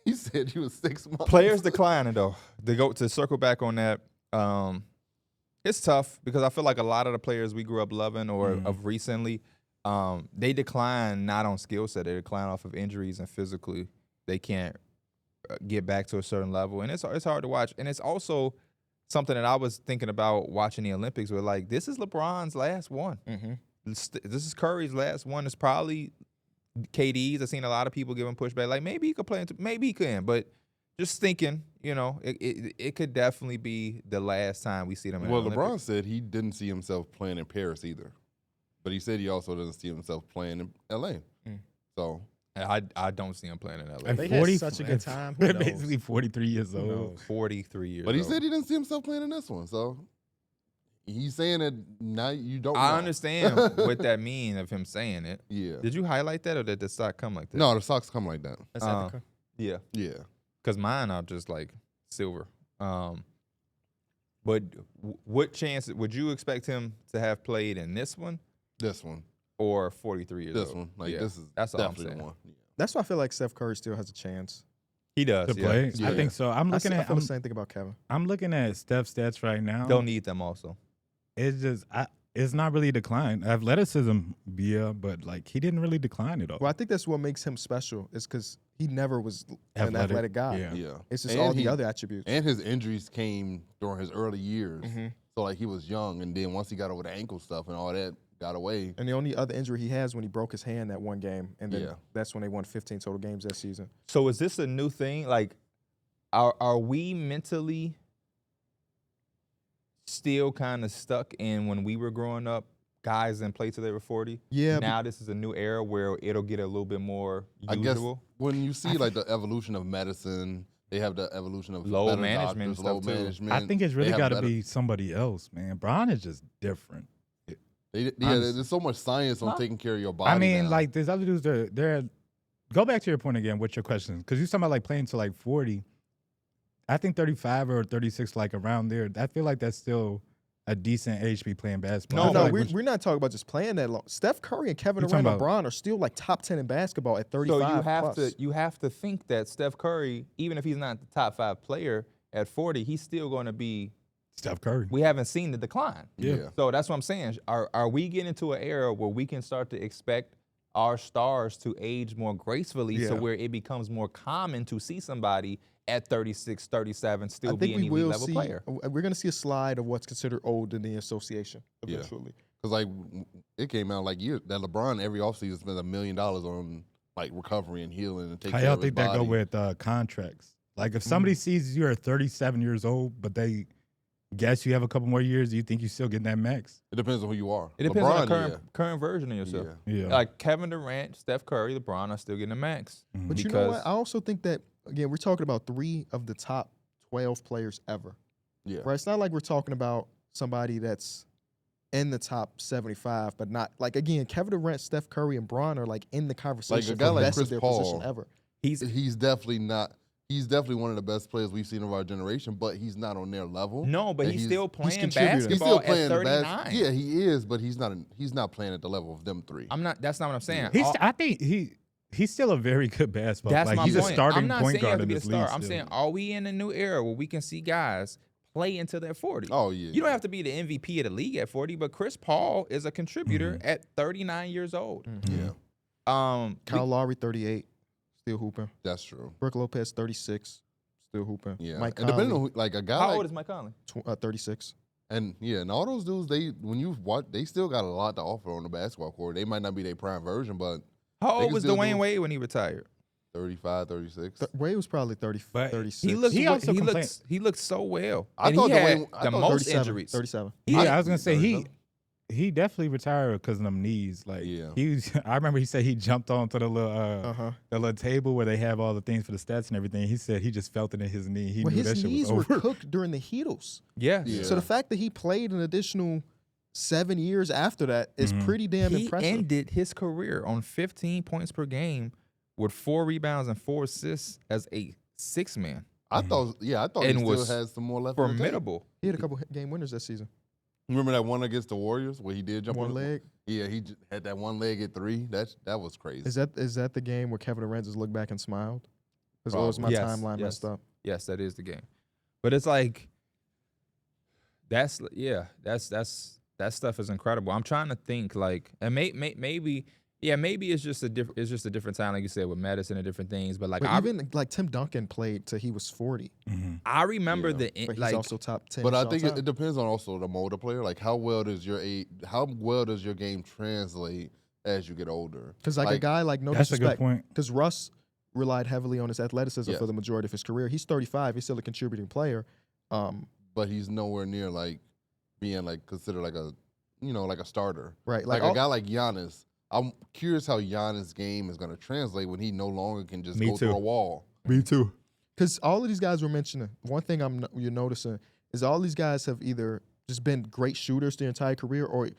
He said he was 6 months. players declining though. To circle back on that, it's tough because I feel like a lot of the players we grew up loving or of recently, they decline not on skill set. They decline off of injuries and physically they can't get back to a certain level, and it's hard to watch. And it's also something that I was thinking about watching the Olympics. Where like this is LeBron's last one. Mm-hmm. This is Curry's last one. It's probably KD's. I've seen a lot of people giving pushback. Like maybe he could play. Maybe he couldn't. But just thinking, it could definitely be the last time we see them. Well, in the LeBron Olympics. said he didn't see himself playing in Paris either, but he said he also doesn't see himself playing in LA. So I don't see him playing in LA. At They had such a good time. Who They're knows? basically 43 years old. knows? 43 years. but he old. said he didn't see himself playing in this one. So he's saying that now you don't. I know. understand what that means of him saying it. Yeah. Did you highlight that or did the stock come like that? No, the socks come like that. That's Uh, Africa. Yeah. Yeah. Because mine are just like silver. But what chance would you expect him to have played in this one This one. or 43 years This old? one. Like Yeah, this is that's all I'm definitely saying. one. Yeah. That's why I feel like Steph Curry still has a chance. He does. To play, Yeah. I think so. I'm I looking feel at the same thing about Kevin. I'm looking at Steph's stats right now. Don't need them also. It's just it's not really a decline. Athleticism, yeah, but like he didn't really decline at all. Well, I think that's what makes him special is because he never was an athletic guy. Yeah. Yeah. It's just And all the he- other attributes. And his injuries came during his early years. Mhm. So like he was young, and then once he got over the ankle stuff and all that got away. And the only other injury he has when he broke his hand that one game, and then Yeah. that's when they won 15 total games that season. So is this a new thing? Like, are we mentally still kind of stuck in when we were growing up, guys didn't play till they were 40? Yeah, Now this is a new era where it'll get a little bit more I guess usual. when you see like the evolution of medicine, they have the evolution of Load better management and doctors, load stuff, too. management. I think it's They really have got to better- be somebody else, man. Bron is just different. there's so much science on taking care of your body. I mean, now. like there's other dudes. They're go back to your point again. What's your question? Because you're talking about like playing to like 40. I think 35 or 36, like around there. I feel like that's still a decent age to be playing basketball. I No, feel like we're not talking about just playing that long. Steph Curry and Kevin You're Durant and talking LeBron are still like top 10 in basketball at 35 So plus. you have to think that Steph Curry, even if he's not the top 5 player at 40, he's still going to be. Steph Curry. We haven't seen the decline. yeah. So that's what I'm saying. Are we getting into an era where we can start to expect our stars to age more gracefully, so Yeah. where it becomes more common to see somebody at 36, 37 I still think be an we elite will level see. player? We're going to see a slide of what's considered old in the association Yeah. eventually. Because like it came out like years that LeBron every offseason spends $1 million on like recovery and healing and taking How care y'all of his think that body. go with contracts? Like if somebody sees you're 37 years old, but they guess you have a couple more years, do you think you still getting that max? It depends on who you are. It depends on the LeBron, current version of yeah. yourself. Yeah. Yeah. Like Kevin Durant, Steph Curry, LeBron are still getting a max. But you know what? I also think that, again, we're talking about 3 of the top 12 players ever. Yeah. Right? It's not like we're talking about somebody that's in the top 75, but not like again. Kevin Durant, Steph Curry, and Bron are like in the conversation guy for like best Chris of their Paul, position ever. He's definitely not. He's definitely one of the best players we've seen of our generation, but he's not on their level. No, but And he's still playing contributing. He's basketball still playing at the 39. best. Yeah, he is, but he's not playing at the level of them three. That's not what I'm saying. I think he's still a very good basketball. That's like my he's point. a starting I'm not point saying you have guard to in be a this star. league. I'm still. saying, are we in a new era where we can see guys play until they're 40? Oh yeah. You don't have to be the MVP of the league at 40, but Chris Paul is a contributor Mm-hmm. at 39 years old. Yeah, Kyle Lowry, 38, still hooping. that's true. Brooke Lopez, 36, still hooping. Yeah, Mike and depending Conley, on like a guy How like, old is Mike Conley? 36. and all those dudes, when you watch, they still got a lot to offer on the basketball court. They might not be their prime version, but How They old can was still Dwayne do it. Wade when he retired? 35, 36. Wade was probably 30, But 36. He looked so well. I And thought he had Dwayne- I the thought most 37, injuries. 37. Yeah, I was gonna say 37. he definitely retired because of them knees. Like Yeah. I remember he said he jumped onto the little Uh-huh. the little table where they have all the things for the stats and everything. He said he just felt it in his knee. He Well, knew that his shit knees was were over. cooked during the Heatles. Yes. Yeah. So the fact that he played an additional 7 years after that is pretty damn He impressive. ended his career on 15 points per game with 4 rebounds and 4 assists as a 6-man. I thought he And still was had some more left. in the tank. Formidable. He had a couple game winners that season. Remember that one against the Warriors where he did jump One on the- leg. Yeah, he had that one leg at 3. That was crazy. Is that the game where Kevin Durant just looked back and smiled? Because was my Yes, timeline yes. messed up? Yes, that is the game. But it's like that stuff is incredible. I'm trying to think like, and maybe it's just a different time, like you said, with medicine and different things. But like But even like Tim Duncan played till he was 40, I remember Yeah. but he's like also top 10. But I all think time. it depends on also the mold of player. Like how well does your game translate as you get older? Because like a guy like no That's a good disrespect, point. because Russ relied heavily on his athleticism Yeah. for the majority of his career. He's 35. He's still a contributing player. But he's nowhere near like being like considered like a like a starter. Right. Like Like a guy like Giannis. I'm curious how Giannis' game is going to translate when he no longer can just Me go too. through a wall. Me too. because all of these guys we're mentioning, one thing you're noticing is all these guys have either just been great shooters their entire career, or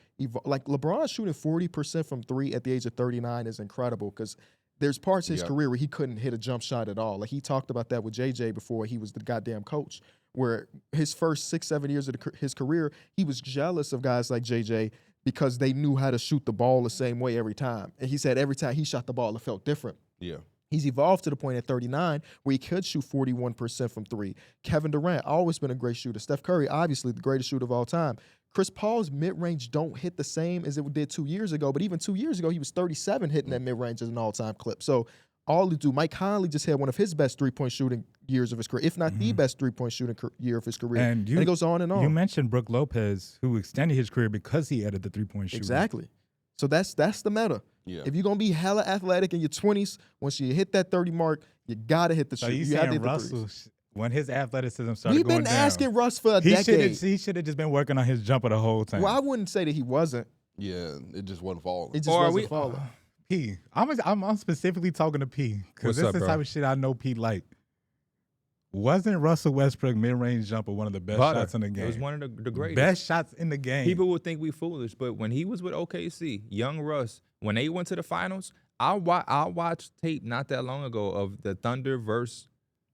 like LeBron shooting 40% from 3 at the age of 39 is incredible because there's parts of his Yep. career where he couldn't hit a jump shot at all. Like he talked about that with JJ before he was the goddamn coach, where his first 6-7 years of his career, he was jealous of guys like JJ because they knew how to shoot the ball the same way every time. And he said every time he shot the ball, it felt different. Yeah. He's evolved to the point at 39 where he could shoot 41% from 3. Kevin Durant, always been a great shooter. Steph Curry, obviously the greatest shooter of all time. Chris Paul's mid-range don't hit the same as it did 2 years ago, but even 2 years ago, he was 37 hitting that mid-range as an all-time clip. So all they do, Mike Conley just had one of his best three-point shooting years of his career, if not the best three-point shooting year of his career. And And it goes on and on. You mentioned Brooke Lopez, who extended his career because he added the 3-point shooting. Exactly. So that's the meta. Yeah. If you're going to be hella athletic in your 20s, once you hit that 30 mark, you got to hit the So shoot. you You have to saying hit the Russell, threes. when his athleticism started We've going been down, asking Russ for a he decade. should have just been working on his jumper the whole time. Well, I wouldn't say that he wasn't. Yeah, it just wasn't falling. It just Or are wasn't we- falling. P. I'm specifically talking to P What's because this up, is the bro? type of shit I know P like. Wasn't Russell Westbrook mid-range jumper one of the best Butter. shots in the game? It was one of the greatest. Best shots in the game. People would think we foolish, but when he was with OKC, young Russ, when they went to the finals, I watched tape not that long ago of the Thunder versus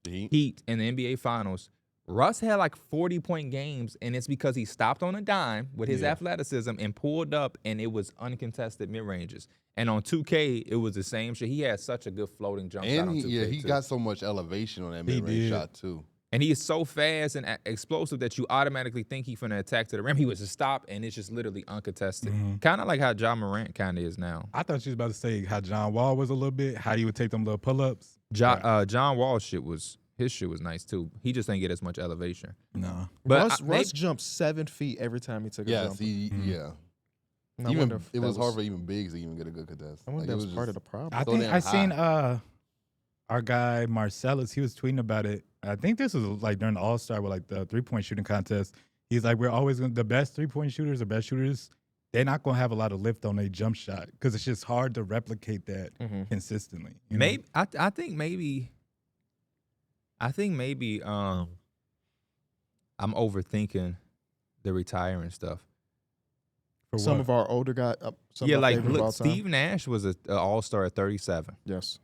The Heat. Heat in the NBA Finals. Russ had like 40-point games, and it's because he stopped on a dime with his athleticism and pulled up, and it was uncontested mid-ranges. And on 2K, it was the same shit. He had such a good floating jump shot on And 2K, he too. got so much elevation on that He mid-range did. shot too. And he is so fast and explosive that you automatically think he's finna attack to the rim. He was a stop, and it's just literally uncontested. Kind of like how Ja Morant kind of is now. I thought you was about to say how John Wall was a little bit, how he would take them little pull-ups. John Wall's his shit was nice too. He just didn't get as much elevation. No. But Russ jumped 7 feet every time he took a Yes, jump. yeah. And I Even wonder if it that was hard for even bigs to even get a good contest. I wonder if Like, that it was was part of just- the problem. I So think damn I seen high. our guy Marcellus, he was tweeting about it. I think this was like during the All-Star with like the 3-point shooting contest. He's like, we're always the best 3-point shooters, the best shooters, they're not gonna have a lot of lift on their jump shot because it's just hard to replicate that consistently. You know? maybe I think maybe I'm overthinking the retiring stuff. For Some what? of our older guys. Some Yeah, of our like favorite of all look, time. Steve Nash was an all-star at 37. Yes.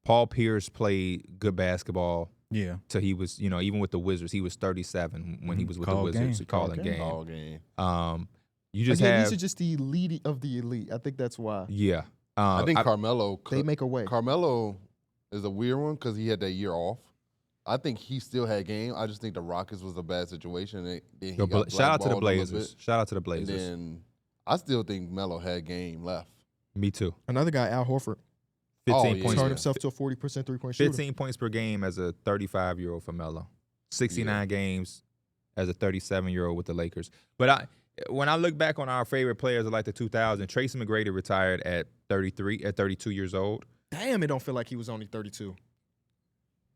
Paul Pierce played good basketball Yeah. till he was, even with the Wizards, he was 37 when he was with the Called Wizards, game. calling Called game. All game. You just Again, have, these are just the elite of the elite. I think that's why yeah. I think Carmelo. they make a way. Carmelo is a weird one because he had that year off. I think he still had game. I just think the Rockets was a bad situation. And then he got Shout out to the blackballed a little Blazers. bit. Shout out to the And Blazers. then I still think Melo had game left. Me too. Another guy, Al Horford, 15 Oh, yeah. points. turned Yeah. himself to a 40% 3-point shooter. 15 points per game as a 35-year-old for Melo. 69 games as a 37-year-old with the Lakers. But when I look back on our favorite players of like the 2000s, Tracy McGrady retired at 32 years old. Damn, it don't feel like he was only 32.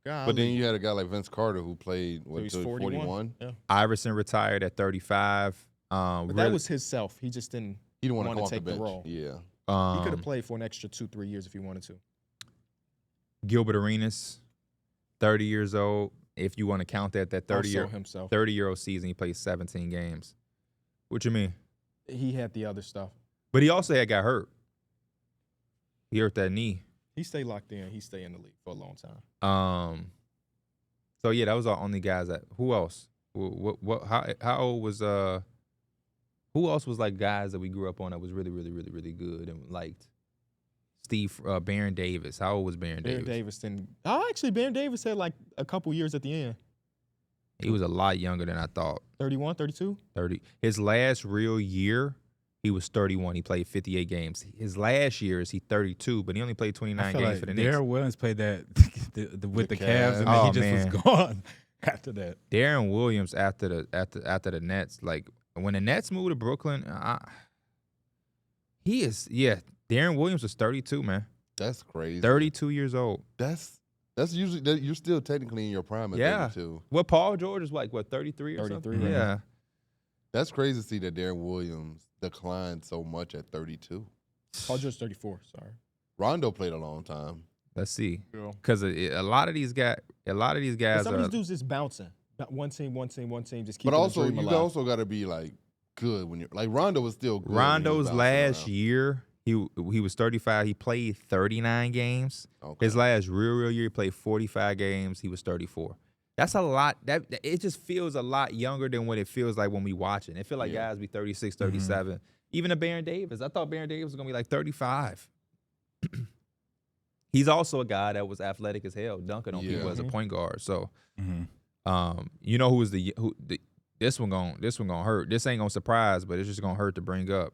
God, But then you had a guy like Vince Carter who played so he's till 41. Yeah. Iverson retired at 35. But that was his self. He just didn't. He didn't want to wanna come off the take the bench. role. Yeah. He could have played for an extra 2-3 years if he wanted to. Gilbert Arenas, 30 years old. If you want to count that Also himself. 30-year-old season, he played 17 games. What you mean? He had the other stuff. But he also got hurt. He hurt that knee. He stayed locked in. He stayed in the league for a long time. So yeah, that was our only guys. That who else? How old was who else was like guys that we grew up on that was really good and liked? Baron Davis. How old was Baron Davis? Baron Davis didn't. Oh, actually, Baron Davis had like a couple years at the end. He was a lot younger than I thought. 31, 32? 30. His last real year, he was 31. He played 58 games. His last year is he 32, but he only played 29 games for the Knicks. Darren Williams played that with the Cavs, Cavs. and then Oh, he just man. was gone after that. Darren Williams after the Nets, like when the Nets moved to Brooklyn, Darren Williams was 32, man. That's crazy. 32 years old. That's usually you're still technically in your prime at Yeah. 32. Well, Paul George is like, 33 or 33, something? right. Yeah. That's crazy to see that Darren Williams declined so much at 32. Paul George 34. Sorry. Rondo played a long time. Let's see. Yeah. Because a lot of these guys Some of are these dudes just bouncing. One team, just keep But also, you also got to be like good when you're like Rondo was still good. when he was Rondo's bouncing last around. year, he was 35. He played 39 games. Okay. His last real year, he played 45 games. He was 34. That's a lot. That it just feels a lot younger than what it feels like when we watch it. It feels like Yeah. guys be 36, 37. Even a Baron Davis. I thought Baron Davis was gonna be like 35. He's also a guy that was athletic as hell, dunking on people as a point guard. So, you know this one gonna hurt. This ain't gonna surprise, but it's just gonna hurt to bring up.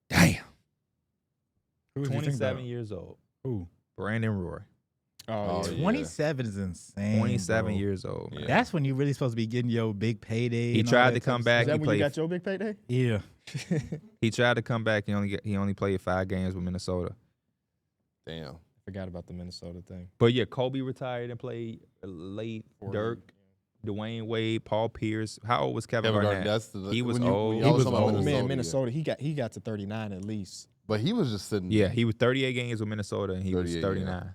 Damn. Who did you think 27 about? years old. Who? Brandon Roy. Oh, yeah. 27 is insane. 27 bro. years old, man. Yeah. That's when you really supposed to be getting your big payday. He and all tried that to come type of back. Is that He when you played. got your big payday? stuff. Yeah. He tried to come back. He only played 5 games with Minnesota. Damn. Forgot about the Minnesota thing. But yeah, Kobe retired and played late. 40. Dirk, Dwayne Wade, Paul Pierce. How old was Kevin Kevin Garnett? Garnett, that's He was when you- old. when He y'all was talking about old. Man, yeah. Minnesota, he got to 39 at least. But he was just sitting. Yeah, he was 38 games with Minnesota, and he was 38, 39.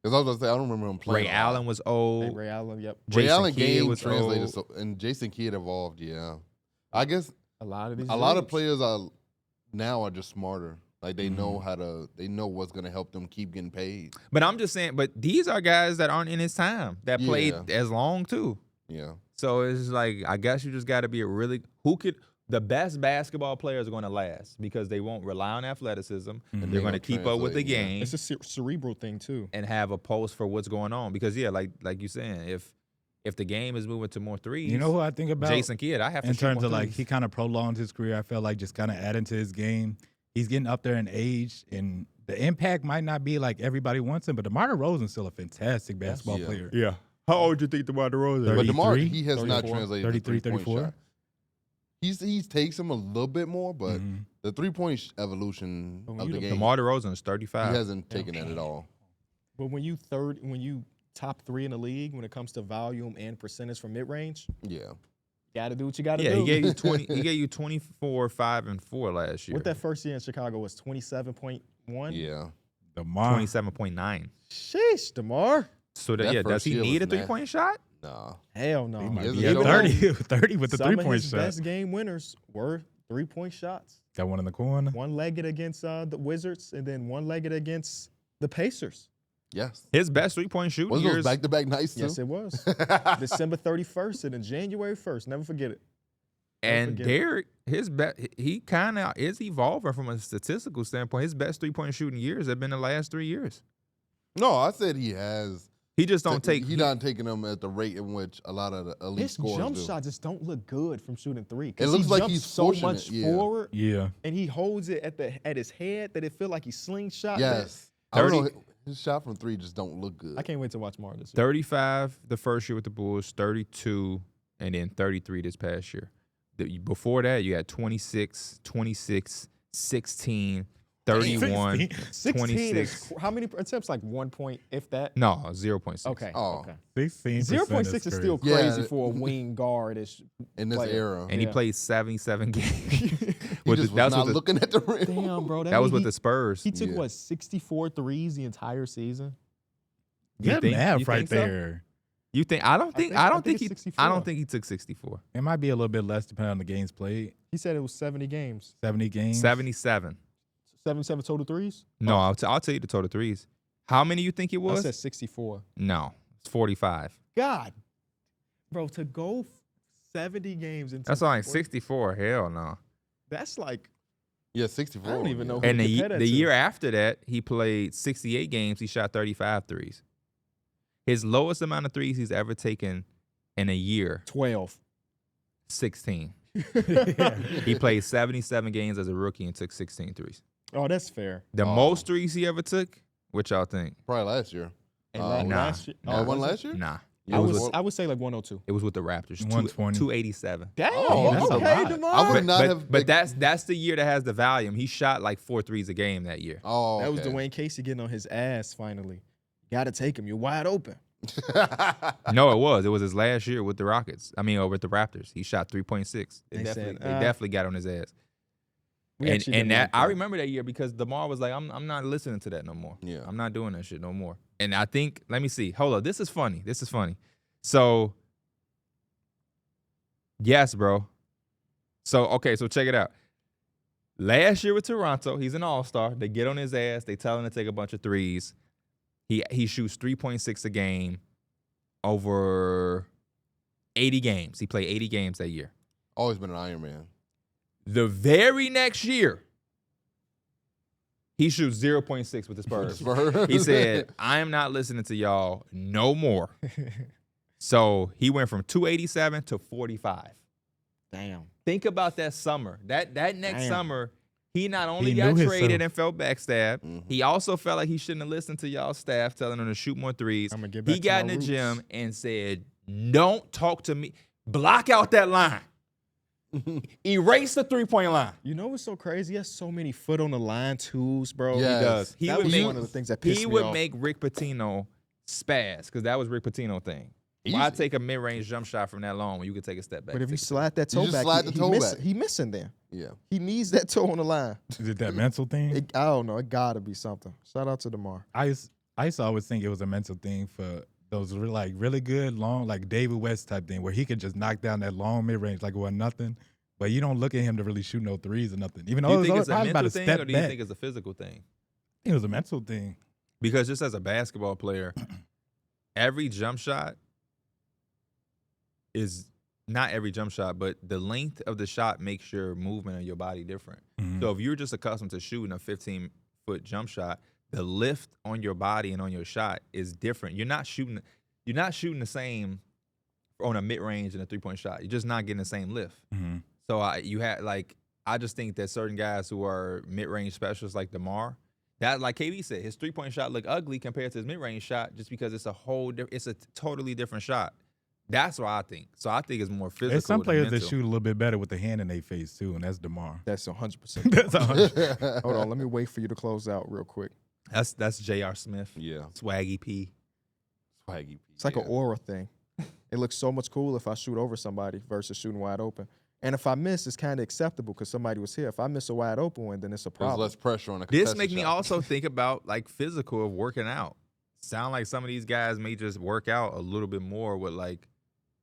Because I was gonna say I don't remember him playing. Ray a lot. Allen was old. Ray Allen, yep. Ray Jason Allen Kidd game was translated, old. so, and Jason Kidd evolved. Yeah, I guess A lot of these. a lot of dudes. players now are just smarter. Like they know they know what's gonna help them keep getting paid. But I'm just saying, but these are guys that aren't in his time that played Yeah. as long too. Yeah, So it's like, I guess you just got to be the best basketball players are going to last because they won't rely on athleticism. They're going to keep up with the translate, yeah. game It's a cerebral thing too. and have a pulse for what's going on. Because yeah, like you saying, if the game is moving to more threes, You know who I think about? Jason Kidd, I have to in shoot terms more of like threes. he kind of prolonged his career. I felt like just kind of adding to his game. He's getting up there in age, and the impact might not be like everybody wants him. But DeMar DeRozan's still a fantastic basketball Yeah. player. Yeah. How old do you think DeMar DeRozan is? but DeMar 33, he has not 34, translated 33, the 3-point 34. shot. He takes him a little bit more, but Mhm. the 3-point evolution But when of you the the- game, DeMar DeRozan is he 35. hasn't taken that at all. But when you top 3 in the league when it comes to volume and percentage from mid range, Yeah, got to do what you got to Yeah, do. he gave you 20. He gave you 24, 5, and 4 last year. What that first year in Chicago was 27.1. yeah. DeMar. 27.9. Sheesh, DeMar. So That does first he year need a was nasty. 3-point shot? Nah. Hell no. He might Yes, be he at don't. 30 with the Some of 3-point his shot. best game winners were 3-point shots. Got one in the corner. One-legged against the Wizards, and then one-legged against the Pacers. Yes. His best 3-point shooting Was those years. back-to-back nights too? Yes, it was. December 31st and then January 1st. Never forget it. And forget it. Darrick, his best, he kind of is evolving from a statistical standpoint. His best 3-point shooting years have been the last 3 years. No, I said he has. He just don't take. He's not taking them at the rate in which a lot of the elite His scorers jump do. shot just don't look good from shooting three. It looks he like jumps he's so pushing much it, yeah. forward, Yeah. and he holds it at his head that it feel like he slingshot. Yes. I don't 30 know. His shot from three just don't look good. I can't wait to watch more of this. year. 35 the first year with the Bulls, 32, and then 33 this past year. Before that, you had 26, 26, 16, 31, 16 26. is how many attempts? Like 1 point, if that. No, 0.6. Okay. Oh. Okay. 16%. 0.6 is still Yeah. crazy for a wing guard. in this player. era. And he Yeah. played 77 games. He with just that was not with the, looking at the rim. Damn, bro. that was with mean the Spurs. he took Yeah. what 64 threes the entire season. Good think- math you right think so? there. You think? I don't think. I don't think it's he. 64. I don't think he took 64. It might be a little bit less depending on the games played. He said it was 70 games. 70 games. 77. 77 total threes? No, I'll tell you the total threes. How many you think it I was? said 64. No, it's 45. God. Bro, to go 70 games into That's like 64. Hell no. That's like Yeah, 64. I don't even know who And to the compare that the to. year after that, he played 68 games. He shot 35 threes. His lowest amount of threes he's ever taken in a year, 12. 16. He played 77 games as a rookie and took 16 threes. Oh, that's fair. The Oh. most threes he ever took, what y'all think? Probably last year. And nah, last year, nah. Oh, one was it? last year? Nah. I It was was I would say like 102. It was with the Raptors. 120. 287. Damn, Oh, that's a okay, lot. DeMar. I would not have. But that's the year that has the volume. He shot like 4 threes a game that year. Oh, That was okay. Dwayne Casey getting on his ass finally. Got to take him. You're wide open. No, it was. It was his last year with the Rockets. I mean, with the Raptors. He shot 3.6. They They definitely, said, they definitely got on his ass. We actually And didn't that like I remember that year because DeMar was like, I'm not listening to that no more. Yeah. I'm not doing that shit no more. And I think, let me see. Hold up. This is funny. So, yes, bro. So, okay, so check it out. Last year with Toronto, he's an all-star. They get on his ass. They tell him to take a bunch of threes. He shoots 3.6 a game over 80 games. He played 80 games that year. Always been an Iron Man. The very next year, he shoots 0.6 with the Spurs. Spurs. He said, I am not listening to y'all no more. So he went from 287 to 45. Damn. Think about that summer. That next Damn. summer, he not only He got knew traded himself. and felt backstabbed, Mhm. he also felt like he shouldn't have listened to y'all staff telling him to shoot more threes. I'm gonna get back He to got in my the roots. gym and said, don't talk to me. Block out that line. Erase the three-point line. You know what's so crazy? He has so many foot on the line twos, bro. Yes. He does. He That would was make one of the things that pissed he me would off. make Rick Pitino spaz because that was Rick Pitino thing. Why Easy. take a mid-range jump shot from that long when you could take a step back? But if you Take a- slide that You toe just back, slide the toe back. he missing there. Yeah. He needs that toe on the line. Is it that mental thing? I don't know. It gotta be something. Shout out to DeMar. I used to always think it was a mental thing for those really good long, like David West type thing, where he could just knock down that long mid range like it was nothing. But you don't look at him to really shoot no threes or nothing. Even do though you it think was it's a probably about mental a thing step or do you back. think it's a physical thing? It was a mental thing. Because just as a basketball player, every jump shot is not every jump shot, but the length of the shot makes your movement of your body different. Mhm. So if you're just accustomed to shooting a 15-foot jump shot, the lift on your body and on your shot is different. You're not shooting the same on a mid-range and a three-point shot. You're just not getting the same lift. Mhm. So I just think that certain guys who are mid-range specialists like DeMar, that like KB said, his three-point shot look ugly compared to his mid-range shot just because it's a totally different shot. That's what I think. So I think it's more physical. There's some than players that mental. shoot a little bit better with the hand in their face too, and that's DeMar. That's 100%. That's 100. Hold on. Let me wait for you to close out real quick. That's J.R. Smith, Yeah. Swaggy P. Swaggy. It's like yeah. an aura thing. It looks so much cool if I shoot over somebody versus shooting wide open. And if I miss, it's kind of acceptable because somebody was here. If I miss a wide open one, then it's a There's problem. less pressure on a This contested make me shot. also think about like physical of working out. Sound like some of these guys may just work out a little bit more with like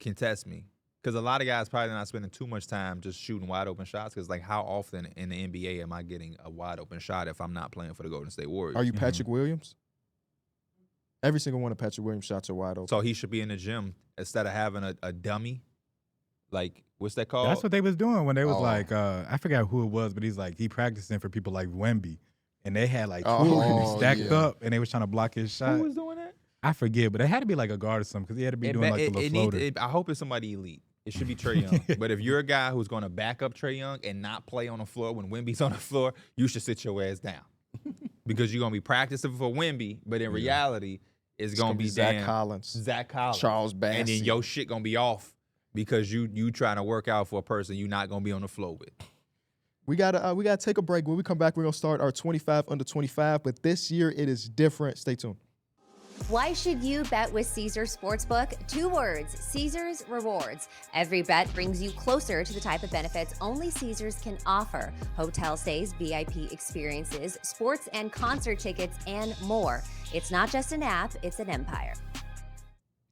contest me. Because a lot of guys probably not spending too much time just shooting wide open shots. Because like, how often in the NBA am I getting a wide open shot if I'm not playing for the Golden State Warriors? Are you Patrick Williams? Every single one of Patrick Williams' shots are wide open. So he should be in the gym instead of having a dummy. Like, what's that called? That's what they was doing when they was like, I forgot who it was, but he's like, he practicing for people like Wemby. And they had like two of them stacked up, and they was trying to block his shot. Who was doing that? I forget, but it had to be like a guard or something because he had to be doing like a little floater. I hope it's somebody elite. It should be Trae Young. But if you're a guy who's going to back up Trae Young and not play on the floor when Wemby's on the floor, you should sit your ass down. Because you're going to be practicing for Wemby, but in reality, it's going to be Zach Collins, Charles Bassey. And then your shit going to be off because you trying to work out for a person you're not going to be on the floor with. We gotta take a break. When we come back, we're gonna start our 25 under 25. But this year it is different. Stay tuned. Why should you bet with Caesars Sportsbook? 2 words, Caesars Rewards. Every bet brings you closer to the type of benefits only Caesars can offer. Hotel stays, VIP experiences, sports and concert tickets, and more. It's not just an app, it's an empire.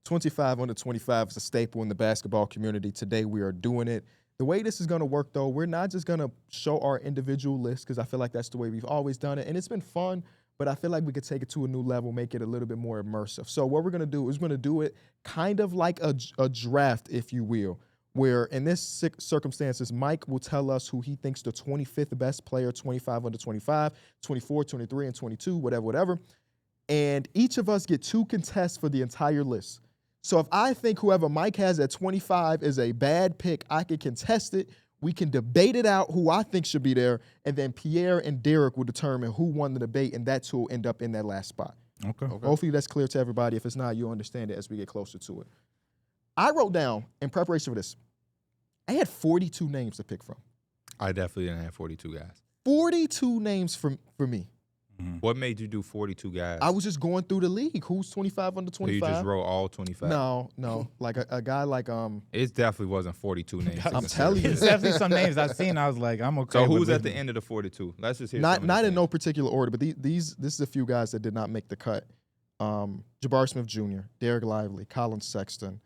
25 under 25 is a staple in the basketball community. Today we are doing it. The way this is going to work, though, we're not just going to show our individual list because I feel like that's the way we've always done it. And it's been fun, but I feel like we could take it to a new level, make it a little bit more immersive. So what we're going to do is we're going to do it kind of like a draft, if you will, where in this circumstances, Mike will tell us who he thinks the 25th best player, 25 under 25, 24, 23, and 22, whatever. And each of us get 2 contests for the entire list. So if I think whoever Mike has at 25 is a bad pick, I can contest it. We can debate it out who I think should be there, and then Pierre and Darrick will determine who won the debate, and that's who will end up in that last spot. Okay. Hopefully that's clear to everybody. If it's not, you'll understand it as we get closer to it. I wrote down, in preparation for this, I had 42 names to pick from. I definitely didn't have 42 guys. 42 names for me. What made you do 42 guys? I was just going through the league. Who's 25 under 25? So you just wrote all 25? No. Like a guy like It definitely wasn't 42 names. I'm telling you. There's definitely some names I've seen. I was like, I'm okay. So who's with at this. the end of the 42? Let's just hear. Not in no particular order, but this is a few guys that did not make the cut. Jabari Smith Jr., Derek Lively, Colin Sexton,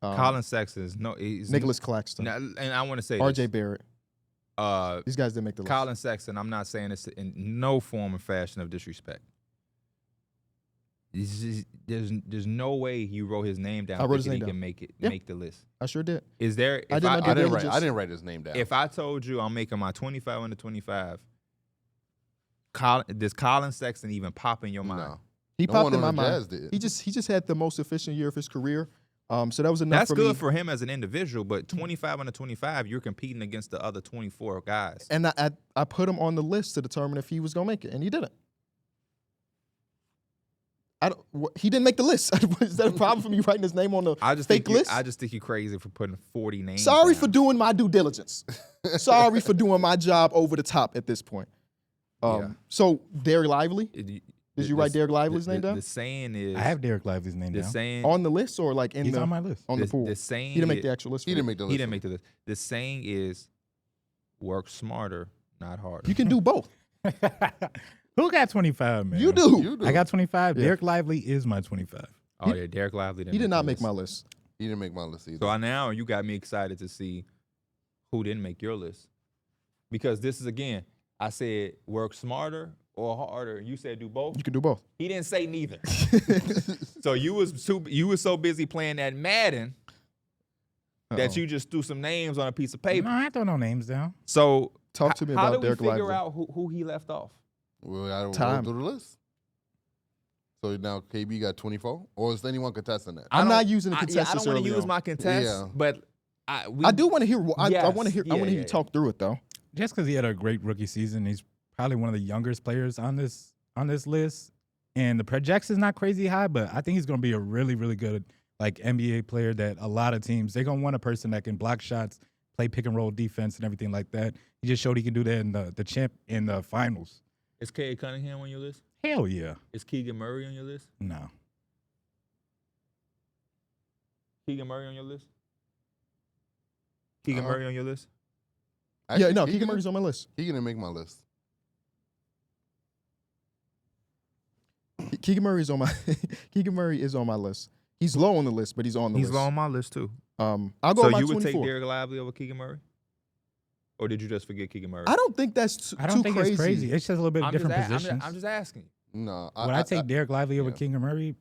Colin Sexton is Nicholas Claxton, and I want to say R.J. Barrett. this. These guys didn't make the list. Colin Sexton. I'm not saying this in no form or fashion of disrespect. There's no way he wrote his name down. I wrote his thinking name he down. can Yeah. make the list. I sure did. Is there? I did my due diligence. I didn't write his name down. If I told you I'm making my 25 under 25, does Colin Sexton even pop in your mind? No. He No popped one in my on the mind. Jazz did. He just had the most efficient year of his career. So that was enough That's for good me. for him as an individual, but 25 under 25, you're competing against the other 24 guys. And I put him on the list to determine if he was going to make it, and he didn't. He didn't make the list. Is that a problem for me writing his name on the fake list? I just think you're crazy for putting 40 names. Sorry down. for doing my due diligence. Sorry for doing my job over the top at this point. Yeah. So Derek Lively, Did you write Derek Lively's name down? The saying is I have Derek Lively's name the down. saying on the list or like in He's the on my list. on the pool. The saying He didn't make is- the actual list. He for didn't me. make the list. He didn't make the list. The saying is work smarter, not harder. You can do both. Who got 25, man? You do. You do. I got 25. Yeah. Derek Lively is my 25. Oh yeah, Derek Lively. He did not make the my list. list. He didn't make my list either. So now you got me excited to see who didn't make your list, because this is again. I said work smarter or harder. You said do both. You can do both. He didn't say neither. So you was so busy playing that Madden that Uh-oh. you just threw some names on a piece of paper. No, I ain't throw no names down. So Talk to me how about do we Derek figure Lively. out who he left off? Well, I don't Time. go through the list. So now KB got 24, or is anyone contesting that? I'm I not don't- using the I contestants don't want to early use on. my contest, Yeah. but I do want to hear. I want to hear. I want to hear yeah. you talk through it though. Just because he had a great rookie season, he's probably one of the youngest players on this list. And the projection's not crazy high, but I think he's going to be a really, really good like NBA player that a lot of teams, they're going to want a person that can block shots, play pick and roll defense and everything like that. He just showed he can do that in the champ in the finals. Is Cade Cunningham on your list? Hell yeah. Is Keegan Murray on your list? No. Keegan Murray on your list? Keegan Murray on your list? Yeah, no, Keegan Murray's on my list. He didn't make my list. Keegan Murray is on my Keegan Murray is on my list. He's low on the list, but he's on the He's list. low on my list too. I'll go So about you would 24. take Darrick Lively over Keegan Murray? Or did you just forget Keegan Murray? I don't think that's I don't too think crazy. it's crazy. It's just a little bit different positions. I'm just asking you. No, Would I take Darrick Lively over yeah. Keegan Murray?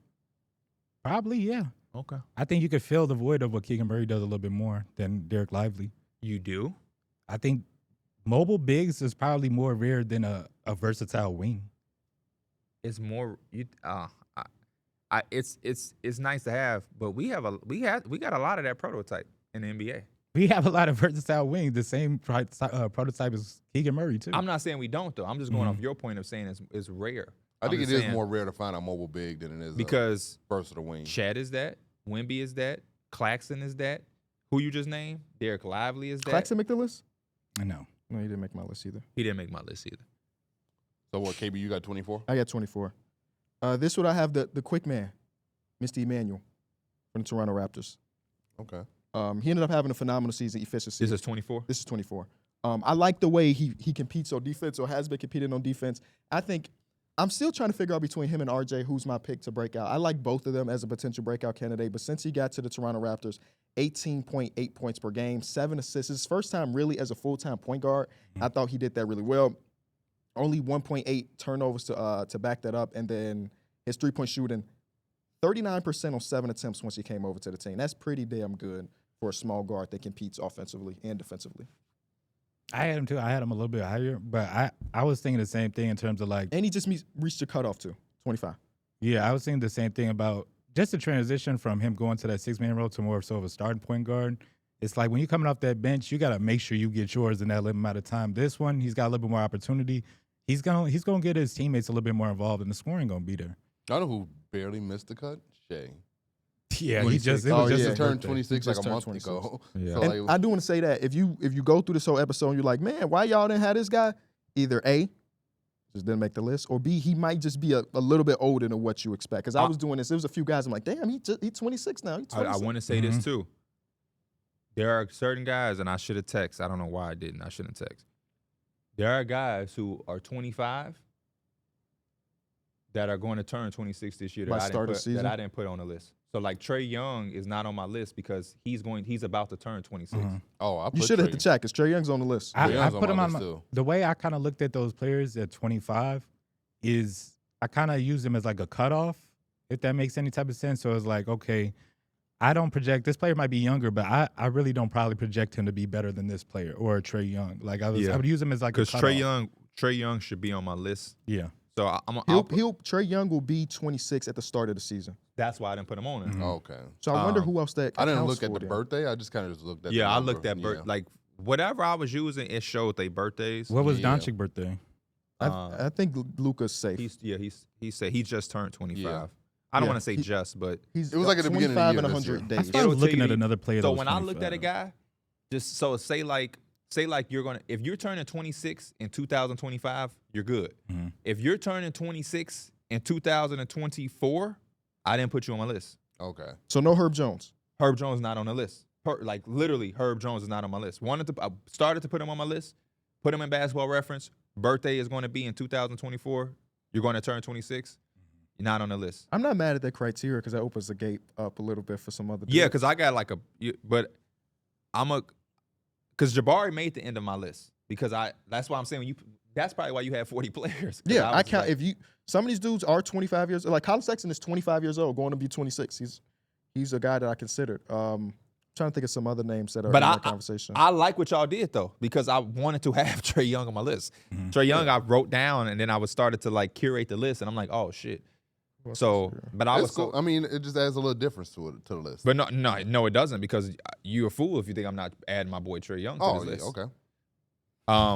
Probably, yeah. Okay. I think you could fill the void of what Keegan Murray does a little bit more than Darrick Lively. You do? I think mobile bigs is probably more rare than a versatile wing. It's more it's nice to have, but we got a lot of that prototype in the NBA. We have a lot of versatile wings, the same prototype as Keegan Murray, too. I'm not saying we don't though. I'm just going off your point of saying it's rare. I think I'm it just is saying, more rare to find a mobile big than it is because a versatile wing. Chad is that, Wemby is that, Claxton is that. Who you just named? Darrick Lively is that. Claxton make the list? I know. No, he didn't make my list either. He didn't make my list either. So what, KB, you got 24? I got 24. This would I have the quick man, Mr. Emmanuel from the Toronto Raptors. Okay. He ended up having a phenomenal season efficiency. This is 24? This is 24. I like the way he competes on defense or has been competing on defense. I think I'm still trying to figure out between him and RJ who's my pick to break out. I like both of them as a potential breakout candidate, but since he got to the Toronto Raptors, 18.8 points per game, 7 assists. His first time really as a full-time point guard. I thought he did that really well. Only 1.8 turnovers to back that up, and then his three-point shooting, 39% on 7 attempts once he came over to the team. That's pretty damn good for a small guard that competes offensively and defensively. I had him, too. I had him a little bit higher, but I was thinking the same thing in terms of like. And he just reached the cutoff, too, 25. Yeah, I was thinking the same thing about just the transition from him going to that 6-man role to more so of a starting point guard. It's like when you're coming off that bench, you got to make sure you get yours in that limited amount of time. This one, he's got a little bit more opportunity. He's gonna get his teammates a little bit more involved, and the scoring gonna be there. I know who barely missed the cut? Shea. Yeah, He he just his turned birthday. 26 like just a turned month 26. ago. Yeah. So And like, I do want to say that if you go through this whole episode and you're like, man, why y'all didn't have this guy? Either A, just didn't make the list, or B, he might just be a little bit older than what you expect. Because I was doing this, there was a few guys, I'm like, damn, he's 26 now. He's 26. I want to say this too. There are certain guys, and I should have texted. I don't know why I didn't. I shouldn't text. There are guys who are 25 that are going to turn 26 this year By that start of season? I didn't put on the list. So like Trae Young is not on my list because he's about to turn 26. oh, I put You should have Trae. hit the check, because Trae Young's on the list. I Young's on put him my on list, my, too. the way I kind of looked at those players at 25 is I kind of use them as like a cutoff, if that makes any type of sense. So it's like, okay, I don't project this player might be younger, but I really don't probably project him to be better than this player or Trae Young. Like I would use him as like a Because cutoff. Trae Young should be on my list. Yeah. So Trae Young will be 26 at the start of the season. that's why I didn't put him on there. Okay. So I wonder who else that I didn't accounts look at for the then. birthday. I just kind of just looked at Yeah, the I number. looked at Yeah. like whatever I was using, it showed their birthdays. What was Yeah. Doncic's birthday? I think Luka's safe. He said he just turned 25. Yeah. I don't Yeah, want to say just, but He's It was like at the beginning of the 25 and year this 100 year. days. I was It'll looking tell at you- another player. so that was when I looked at a 25. guy, just so say like if you're turning 26 in 2025, you're good. Mhm. If you're turning 26 in 2024, I didn't put you on my list. Okay. So no Herb Jones. Herb Jones not on the list. Like literally, Herb Jones is not on my list. I started to put him on my list, put him in Basketball Reference. Birthday is going to be in 2024. You're going to turn 26. You're not on the list. I'm not mad at that criteria because that opens the gate up a little bit for some other. Yeah, dudes. because I got like because Jabari made the end of my list because that's why I'm saying that's probably why you have 40 players. Yeah, I was count. like- If you some of these dudes are 25 years. Like Colin Sexton is 25 years old, going to be 26. He's a guy that I considered. Trying to think of some other names that are But in that conversation. I like what y'all did though because I wanted to have Trae Young on my list. Trae Young I wrote down and then I started to like curate the list and I'm like, oh shit. So, but I That's was cool. I mean, it just adds a little difference to the list. but no, it doesn't because you're a fool if you think I'm not adding my boy Trae Young to oh, this yeah, list. okay.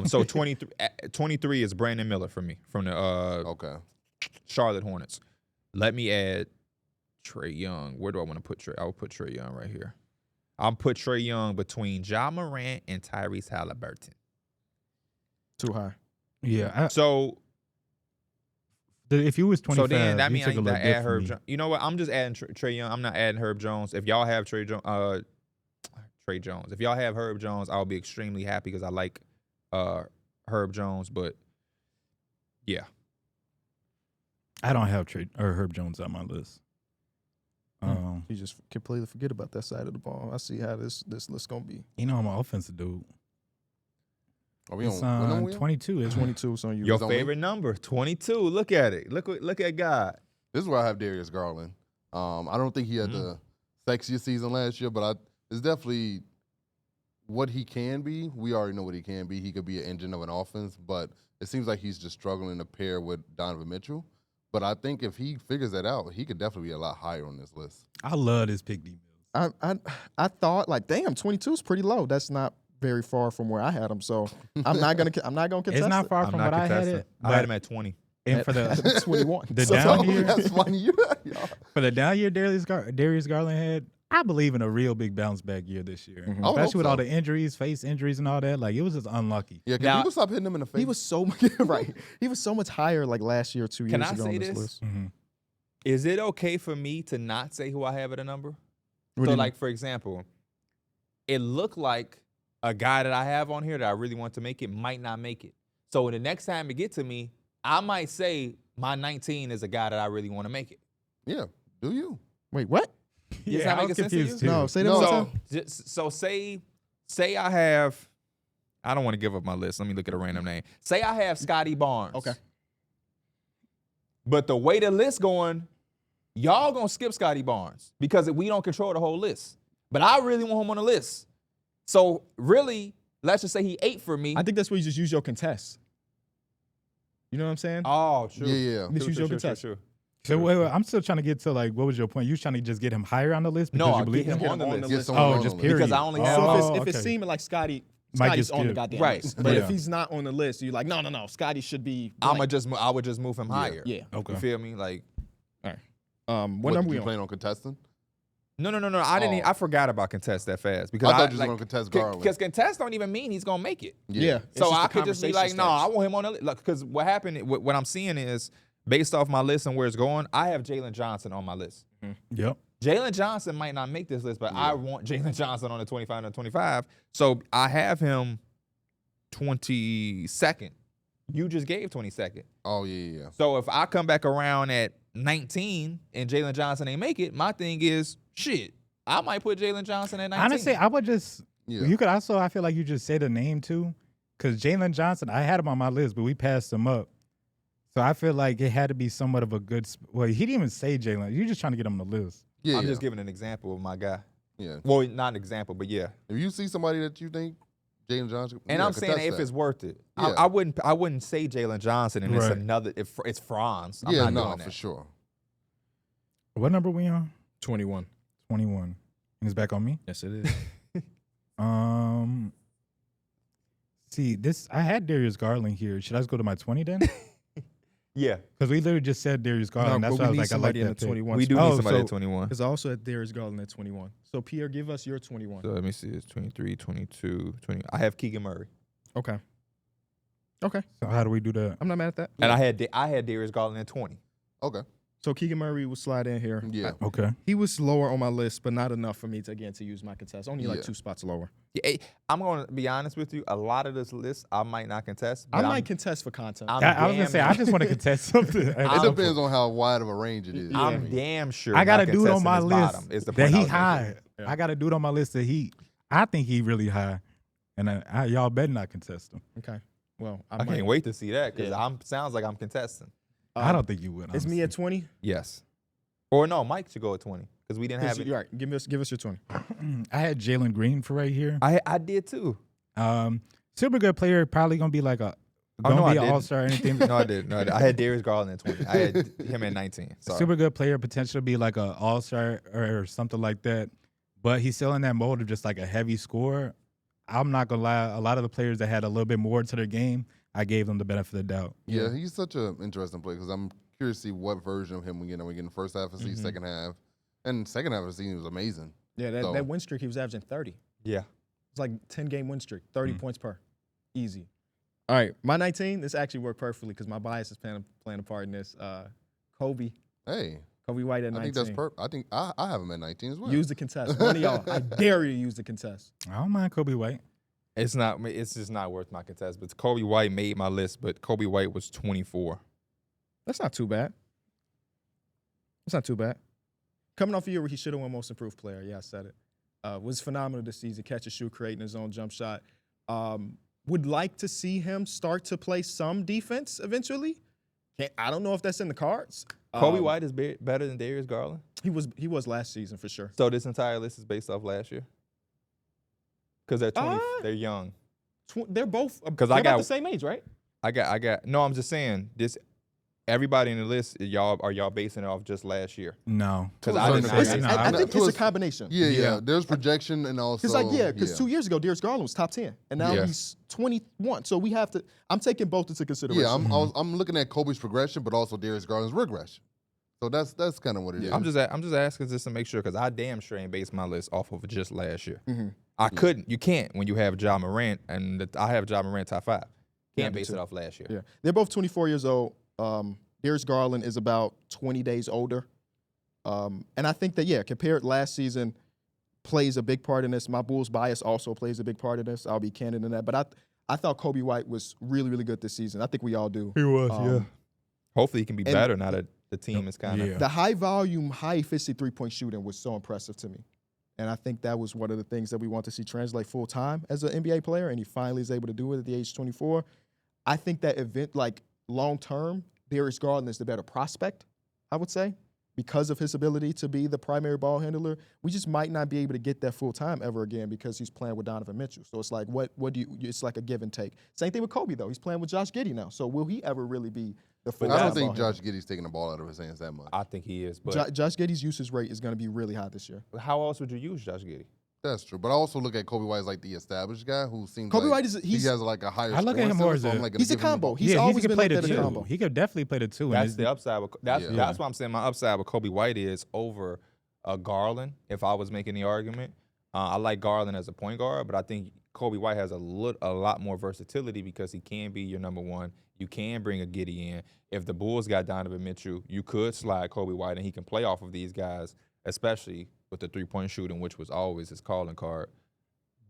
So 23 is Brandon Miller for me from the Okay. Charlotte Hornets. Let me add Trae Young. Where do I want to put Trae? I will put Trae Young right here. I'll put Trae Young between Ja Morant and Tyrese Halliburton. Too high. Yeah. So If you was 25, so then that you means I took a need to little dip add from Herb me. Jones. You know what? I'm just adding Trae Young. I'm not adding Herb Jones. If y'all have Trae Jones, if y'all have Herb Jones, I'll be extremely happy because I like Herb Jones. But yeah, I don't have Herb Jones on my list. You just completely forget about that side of the ball. I see how this list gonna be. You know, I'm an offensive dude. Are we It's on? What number we on? 22. It's 22. So you. Your It's on me? favorite number, 22. Look at it. Look at God. This is where I have Darius Garland. I don't think he had the sexiest season last year, but it's definitely what he can be. We already know what he can be. He could be an engine of an offense, but it seems like he's just struggling to pair with Donovan Mitchell. But I think if he figures that out, he could definitely be a lot higher on this list. I love this pick, D Mills. I thought like, damn, 22 is pretty low. That's not very far from where I had him. So I'm not gonna contest. It's not it. far I'm from not what I had contesting. it. I had but- him at 20. And for the 21. the So- down year, That's funny. for the down year Darius Garland had, I believe in a real big bounce back year this year, Mhm. I would hope especially with all so. the injuries, face injuries, and all that. Like it was just unlucky. Yeah, can Now- people stop hitting him in the face? He was so right. He was so much higher like last year, 2 years Can I ago say on this this? list. Mm-hmm. Is it okay for me to not say who I have at a number? What do So, you like, for example, it looked like a guy that I have on here that I really want to make it might not make it. So the next time it get to me, I might say my 19 is a guy that I really want to make it. Yeah, do you? Wait, what? Does that I make was sense to you? confused too. No, say that No. one more So, time. so say I have, I don't want to give up my list. Let me look at a random name. Say I have Scotty Barnes. Okay. But the way the list going, y'all gonna skip Scotty Barnes because we don't control the whole list. But I really want him on the list. So really, let's just say he 8 for me. I think that's where you just use your contest. You know what I'm saying? Oh, true. Yeah. Just use your contest. So wait, I'm still trying to get to like, what was your point? You was trying to just get him higher on the list because No, you I believe get him him? on the list. Get someone Oh, on just the list. period. Because I only have- So Oh, if it's okay. seeming like Might Scotty's get on the skipped. goddamn Right. list, but Yeah. if he's not on the list, you're like, no, Scotty should be. I blank. would just move him higher. Yeah. Okay. You feel me? Like, What What, number did we you on? plan on contesting? no. I didn't. Oh. I forgot about contest that fast because I thought you was like, gonna contest Garland. Because contest don't even mean he's gonna make it. Yeah. It's So just I the could just be like, conversation no, I starts. want him on the list. Because what happened, what I'm seeing is, based off my list and where it's going, I have Jalen Johnson on my list. Yep. Jalen Johnson might not make this list, but I want Jalen Johnson on the 25 and 25. So I have him 22nd. You just gave 22nd. Oh yeah. So if I come back around at 19 and Jalen Johnson ain't make it, my thing is, shit, I might put Jalen Johnson at 19. Honestly, I would just. Yeah. You could also. I feel like you just say the name too, because Jalen Johnson. I had him on my list, but we passed him up. So I feel like it had to be somewhat of a good. Well, he didn't even say Jalen. You're just trying to get him on the list. Yeah. I'm just giving an example of my guy. Yeah. Well, not an example, but yeah. If you see somebody that you think Jalen Johnson, And yeah, I'm saying contest if that. it's worth it. Yeah. I wouldn't say Jalen Johnson and it's Right. another. It's Franz. I'm Yeah, not no, doing that. for sure. What number we on? 21. 21. He's back on me. Yes, it is. See this. I had Darius Garland here. Should I just go to my 20 then? Yeah, Because we literally just said Darius Garland. No, That's but why I we was need like, I like somebody in that the pick. 21. we do Oh, need somebody so- at 21. Because I also had Darius Garland at 21. So Pierre, give us your 21. So let me see. It's 23, 22, 20. I have Keegan Murray. Okay. So how do we do that? I'm not mad at that. And I had Darius Garland at 20. Okay. So Keegan Murray will slide in here. Yeah. Okay. He was lower on my list, but not enough for me to again to use my contest. Only like Yeah. 2 spots lower. Yeah, I'm going to be honest with you. A lot of this list I might not contest. But I might contest for content. I'm I was gonna damn say I just want to contest something. It depends on how wide of a range it is. I'm damn sure. I got not a dude on contesting my his list bottom is the that point I he was making. high. Yeah. I got a dude on my list that I think he really high, and y'all better not contest him. Okay. Well, I might. can't wait to see that because Yeah. sounds like I'm contesting. I don't think you would. It's me at 20. Yes. Or no, Mike should go at 20 because we didn't have it. You're right. Give us your 20. I had Jalen Green for right here. I did too. Super good player, probably gonna be like a Oh, no, I be an didn't. all star or anything. No, I did. No, I did. I had Darius Garland at 20. I had him at 19. Sorry. Super good player, potentially be like a all star or something like that. But he's still in that mode of just like a heavy scorer. I'm not gonna lie. A lot of the players that had a little bit more to their game, I gave them the benefit of the doubt. Yeah, he's such an interesting player because I'm curious to see what version of him we get. Are we getting the first half of the season, second half? And second half of the season was amazing. Yeah, that, So- that win streak, he was averaging 30. Yeah. It's like 10-game win streak, 30 points per. Easy. All right, my 19, this actually worked perfectly because my bias is playing a part in this. Kobe Hey, White at 19. I think that's perfect. I think I have him at 19 as well. Use the contest. One of y'all. I dare you to use the contest. I don't mind Kobe White. It's just not worth my contest. But Kobe White made my list, but Kobe White was 24. That's not too bad. That's not too bad. coming off a year where he should have won Most Improved Player. Yeah, I said it. Was phenomenal this season. Catch a shoe, creating his own jump shot. Would like to see him start to play some defense eventually. I don't know if that's in the cards. Kobe White is better than Darius Garland? He was last season for sure. So this entire list is based off last year? Because they're 20, they're young. They're both Because about the same age, right? No, I'm just saying, everybody in the list, are y'all basing it off just last year? No. Because To a I certain didn't extent. see I think it's a combination. Yeah. There's projection and also. Because 2 years ago, Darius Garland was top 10, and now Yeah. he's 21. So we have to. I'm taking both into consideration. Yeah, I'm looking at Kobe's progression, but also Darius Garland's regression. So that's kind of what it is. I'm just asking just to make sure, because I damn sure ain't based my list off of just last year. Mm-hmm. You can't when you have Ja Morant, and I have Ja Morant top 5. Can't base it off last year. Yeah, they're both 24 years old. Darius Garland is about 20 days older, and I think that compared last season, plays a big part in this. My Bulls bias also plays a big part in this. I'll be candid in that. But I thought Kobe White was really, really good this season. I think we all do. He was, Hopefully he can be better now that the team is kind of. Yeah. The high volume, high efficiency 3-point shooting was so impressive to me. And I think that was one of the things that we want to see translate full time as an NBA player. And he finally is able to do it at the age of 24. I think that event, like long term, Darius Garland is the better prospect, I would say, because of his ability to be the primary ball handler. We just might not be able to get that full time ever again because he's playing with Donovan Mitchell. So it's like, what do you? It's like a give and take. Same thing with Kobe though. He's playing with Josh Giddey now. So will he ever really be the full? I don't think Josh Giddey's taking the ball out of his hands that much. I think he is. But Josh Giddey's usage rate is going to be really high this year. how else would you use Josh Giddey? That's true, but I also look at Kobe White as like the established guy who seems Kobe like White is he has like a higher. I look at scoring him more ceiling, as so I'm like gonna He's a give him the combo. ball. He's he always could been play looked the at as a two. combo. He could definitely play the two. That's the upside. That's Yeah. why I'm saying my upside with Kobe White is over Garland. If I was making the argument, I like Garland as a point guard, but I think Kobe White has a lot more versatility because he can be your number one. You can bring a Giddey in. If the Bulls got Donovan Mitchell, you could slide Kobe White, and he can play off of these guys, especially with the 3-point shooting, which was always his calling card.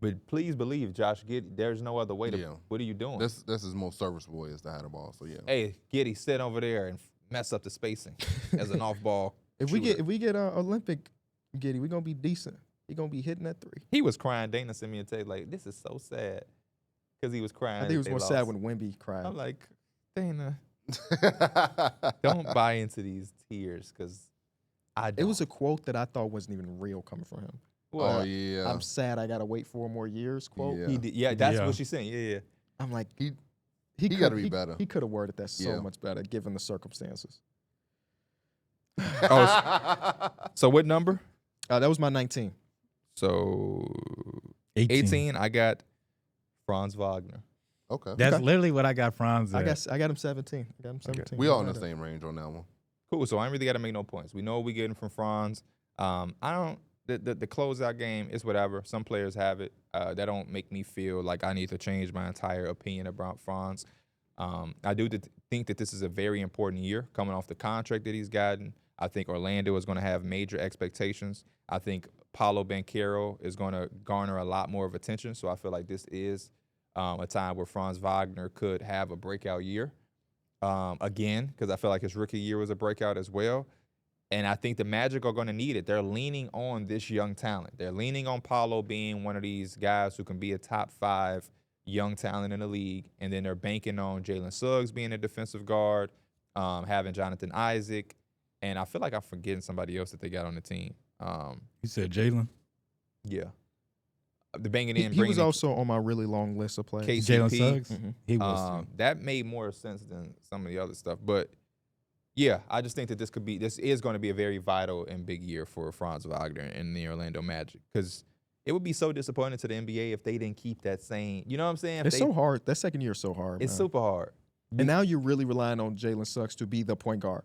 But please believe, Josh Giddey, there's no other way to. Yeah. What are you doing? That's his most serviceable is to have the ball. So yeah. Hey, Giddey, sit over there and mess up the spacing as an off-ball. If we get Olympic Giddey, we're gonna be decent. He's gonna be hitting that 3. He was crying. Dana sent me a text like, "This is so sad," because he was crying. I think he was they more lost. sad when Wemby cried. I'm like, Dana, don't buy into these tears because I don't. It was a quote that I thought wasn't even real coming from him. Oh yeah. I'm sad I gotta wait 4 more years. Quote. Yeah. He did, yeah, that's Yeah. what she's saying. Yeah. I'm like, He could- gotta be better. He could have worded that so Yeah. much better given the circumstances. So what number? That was my 19. So 18. I got Franz Wagner. Okay. That's Okay. literally what I got Franz at. I got him 17. I got him 17. We all in the same range on that one. Cool. So I ain't really got to make no points. We know what we getting from Franz. I don't. The closeout game is whatever. Some players have it. That don't make me feel like I need to change my entire opinion about Franz. I do think that this is a very important year coming off the contract that he's gotten. I think Orlando is going to have major expectations. I think Paolo Banchero is going to garner a lot more of attention. So I feel like this is a time where Franz Wagner could have a breakout year again, because I feel like his rookie year was a breakout as well. And I think the Magic are going to need it. They're leaning on this young talent. They're leaning on Paolo being one of these guys who can be a top 5 young talent in the league. And then they're banking on Jalen Suggs being a defensive guard, having Jonathan Isaac. And I feel like I'm forgetting somebody else that they got on the team. You said Jalen? Yeah. The banging in. He was also on my really long list of players. KCP. Jalen Suggs? Mhm. He was. too. That made more sense than some of the other stuff. But yeah, I just think that this is going to be a very vital and big year for Franz Wagner and the Orlando Magic, because it would be so disappointing to the NBA if they didn't keep that same. You know what I'm saying? It's so hard. That second year is so hard. It's man. super hard. And now you're really relying on Jalen Suggs to be the point guard.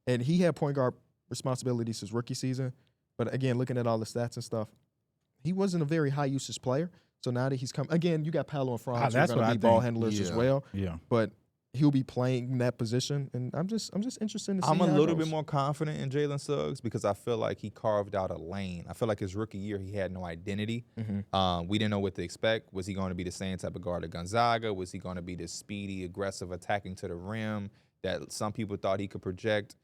And he had point guard responsibilities his rookie season. But again, looking at all the stats and stuff, he wasn't a very high usage player. So now that he's come, again, you got Paolo and Franz who are that's going what to I be ball think. handlers as Yeah. well. Yeah. But he'll be playing in that position. And I'm just interested to see I'm a how it little goes. bit more confident in Jalen Suggs because I feel like he carved out a lane. I feel like his rookie year, he had no identity. Mhm. We didn't know what to expect. Was he going to be the same type of guard at Gonzaga? Was he going to be this speedy, aggressive, attacking to the rim that some people thought he could project?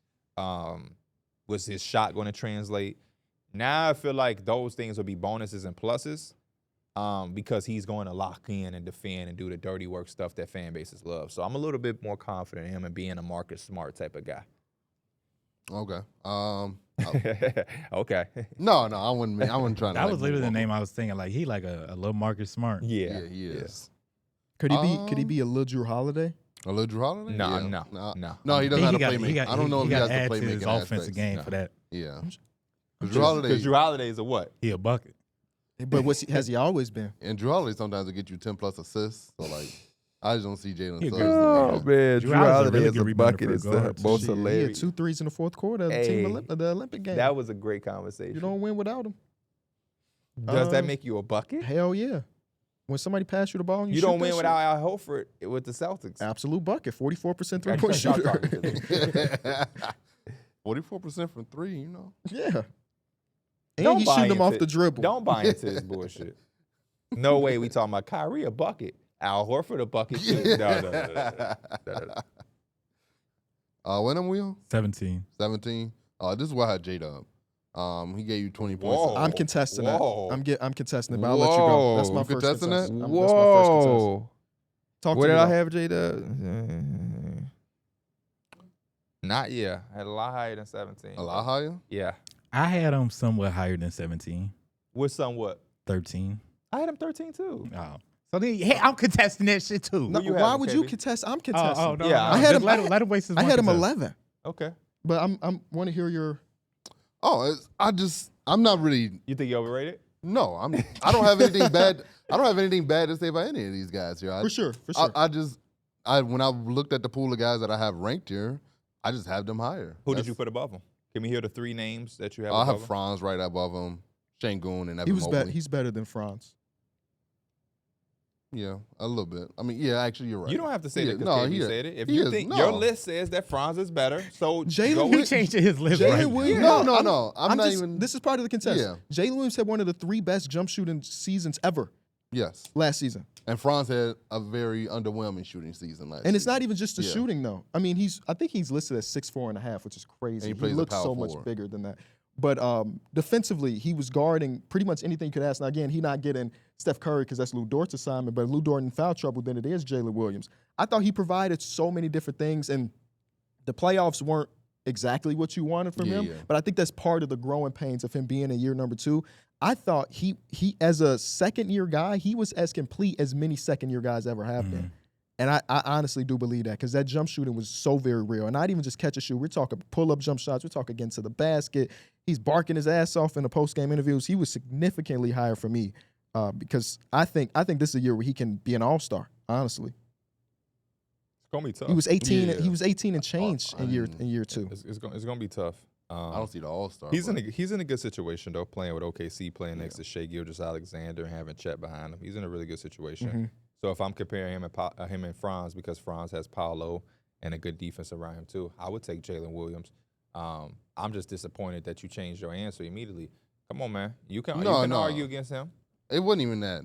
Was his shot going to translate? Now I feel like those things will be bonuses and pluses because he's going to lock in and defend and do the dirty work stuff that fan bases love. So I'm a little bit more confident in him and being a Marcus Smart type of guy. Okay. Okay. No, I wouldn't try to. That was literally the name I was thinking. Like he like a little Marcus Smart. Yeah. Yeah, he is. Could he be a little Drew Holiday? A little Drew Holiday? No. No, he doesn't have to play he make. I don't know if he has to play his making offensive aspects. game for that. Yeah. Because Drew Drew Holiday is a what? He a bucket. But has he always been? And Drew Holiday sometimes will get you 10 plus assists. So like, I just don't see Jalen He a Suggs. good- Oh, man. Drew Holiday is a bucket. It's the the most Shit, he had hilarious. 2 threes in the fourth quarter of the the Olympic game. That was a great conversation. You don't win without him. Does that make you a bucket? Hell yeah. When somebody pass you the ball and you You shoot don't that win shit, without Al Horford with the Celtics. absolute bucket. 44% Okay, 3-point stop shooter. talking to me. 44% from 3, you know. Yeah. And Don't he's buy shooting them off into- the dribble. Don't buy into this bullshit. No way we talking about Kyrie a bucket. Al Horford a bucket too. No. When am we on? 17. 17. This is why I had J-Dub. He gave you 20 Whoa. points. I'm contesting Whoa. that. I'm contesting it, but I'll let you go. That's my You first contesting that? contestant. That's my first contestant. Talk Where to did me I though. have J-Dub? Not yeah. I had a lot higher than 17. A lot higher? Yeah. I had him somewhat higher than 17. With somewhat. 13. I had him 13 too. Oh. So then, hey, I'm contesting that shit too. No, Who you why having, would you KB? contest? I'm contesting. No, Yeah, no, I had just him- Let him waste his I one had him contest. 11, Okay. but I'm want to hear your. I'm not really. You think you overrated? No, I don't have anything bad. I don't have anything bad to say about any of these guys here. For sure. When I looked at the pool of guys that I have ranked here, I just have them higher. Who did you put above him? Can we hear the 3 names that you have I above have him? Franz right above him, Şengün, and Evan He was Mobley. He's better than Franz. Yeah, a little bit. I mean, yeah, actually, you're right. You don't have to say that No, because he KB is. said it. If He you is. think No. your list says that Franz is better, so Jalen go He with- changed his list Jalen right. Williams. No. I'm not even. This is part of the contest. Yeah. Jalen Williams had one of the 3 best jump shooting seasons ever Yes. last season, And Franz had a very underwhelming shooting season last and it's season. not even just the Yeah. shooting though. I mean, I think he's listed as 6'4.5", which is crazy. And he plays a looks power so much forward. bigger than that. But defensively, he was guarding pretty much anything you could ask. Now again, he's not getting Steph Curry because that's Lou Dort's assignment. But if Lou Dort in foul trouble, then it is Jalen Williams. I thought he provided so many different things, and the playoffs weren't exactly what you wanted from him. Yeah. But I think that's part of the growing pains of him being in year number 2. I thought he as a second-year guy, he was as complete as many second-year guys ever have been. And I honestly do believe that because that jump shooting was so very real. And not even just catch a shoot. We're talking pull-up jump shots. We're talking getting to the basket. He's barking his ass off in the post-game interviews. He was significantly higher for me because I think this is a year where he can be an all-star, honestly. It's gonna be tough. He was 18. Yeah. He was 18 and change in year 2. It's gonna be tough. I don't see the All-Star. He's but- in a good situation though, playing with OKC, playing next to Shai Gilgeous-Alexander, and having Chet behind him. He's in a really good situation. Mm-hmm. So if I'm comparing him and Franz, because Franz has Paolo and a good defense around him too, I would take Jalen Williams. I'm just disappointed that you changed your answer immediately. Come on, man. You can argue against him. It wasn't even that.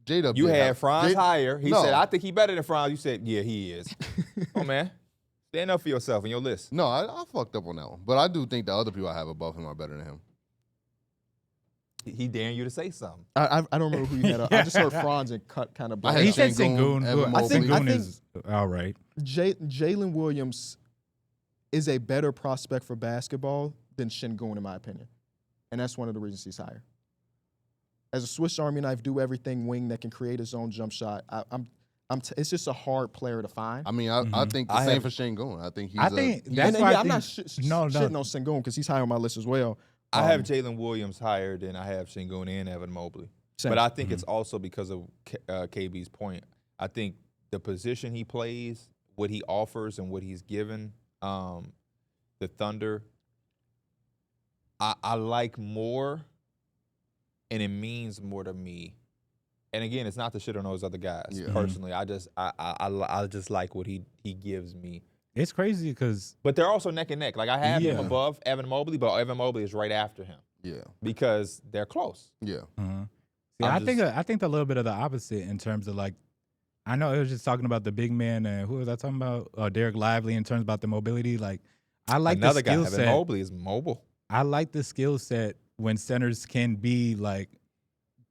J-Dub. You did had have- Franz J- higher. He No. said, I think he better than Franz. You said, yeah, he is. Come on, man. Stand up for yourself in your list. No, I fucked up on that one. But I do think the other people I have above him are better than him. He daring you to say something. I don't remember who you had. I just heard Franz and cut kind of. I had He said Şengün, Şengün. Evan I Mobley. think I Şengün think- is all right. Jalen Williams is a better prospect for basketball than Şengün, in my opinion. And that's one of the reasons he's higher. As a Swiss Army knife, do everything wing that can create his own jump shot. It's just a hard player to find. I mean, I think the I same have- for Şengün. I think he's. I think And that's then, why yeah, I I'm not think- shitting on Şengün because he's high on my list as well. I have Jalen Williams higher than I have Şengün and Evan Mobley. Same. But I think it's also because of KB's point. I think the position he plays, what he offers, and what he's given the Thunder, I like more, and it means more to me. And again, it's not to shit on those other guys. Yeah. Personally, I just like what he gives me. It's crazy because But they're also neck and neck. Like I have him Yeah. above Evan Mobley, but Evan Mobley is right after him Yeah. because they're close. Yeah. I I'm think a little bit of the opposite in terms of like, I know it was just talking about the big man and who was I talking about? Derek Lively in terms about the mobility. Like, I like Another the guy, skill Evan set. Mobley, is mobile. I like the skill set when centers can be like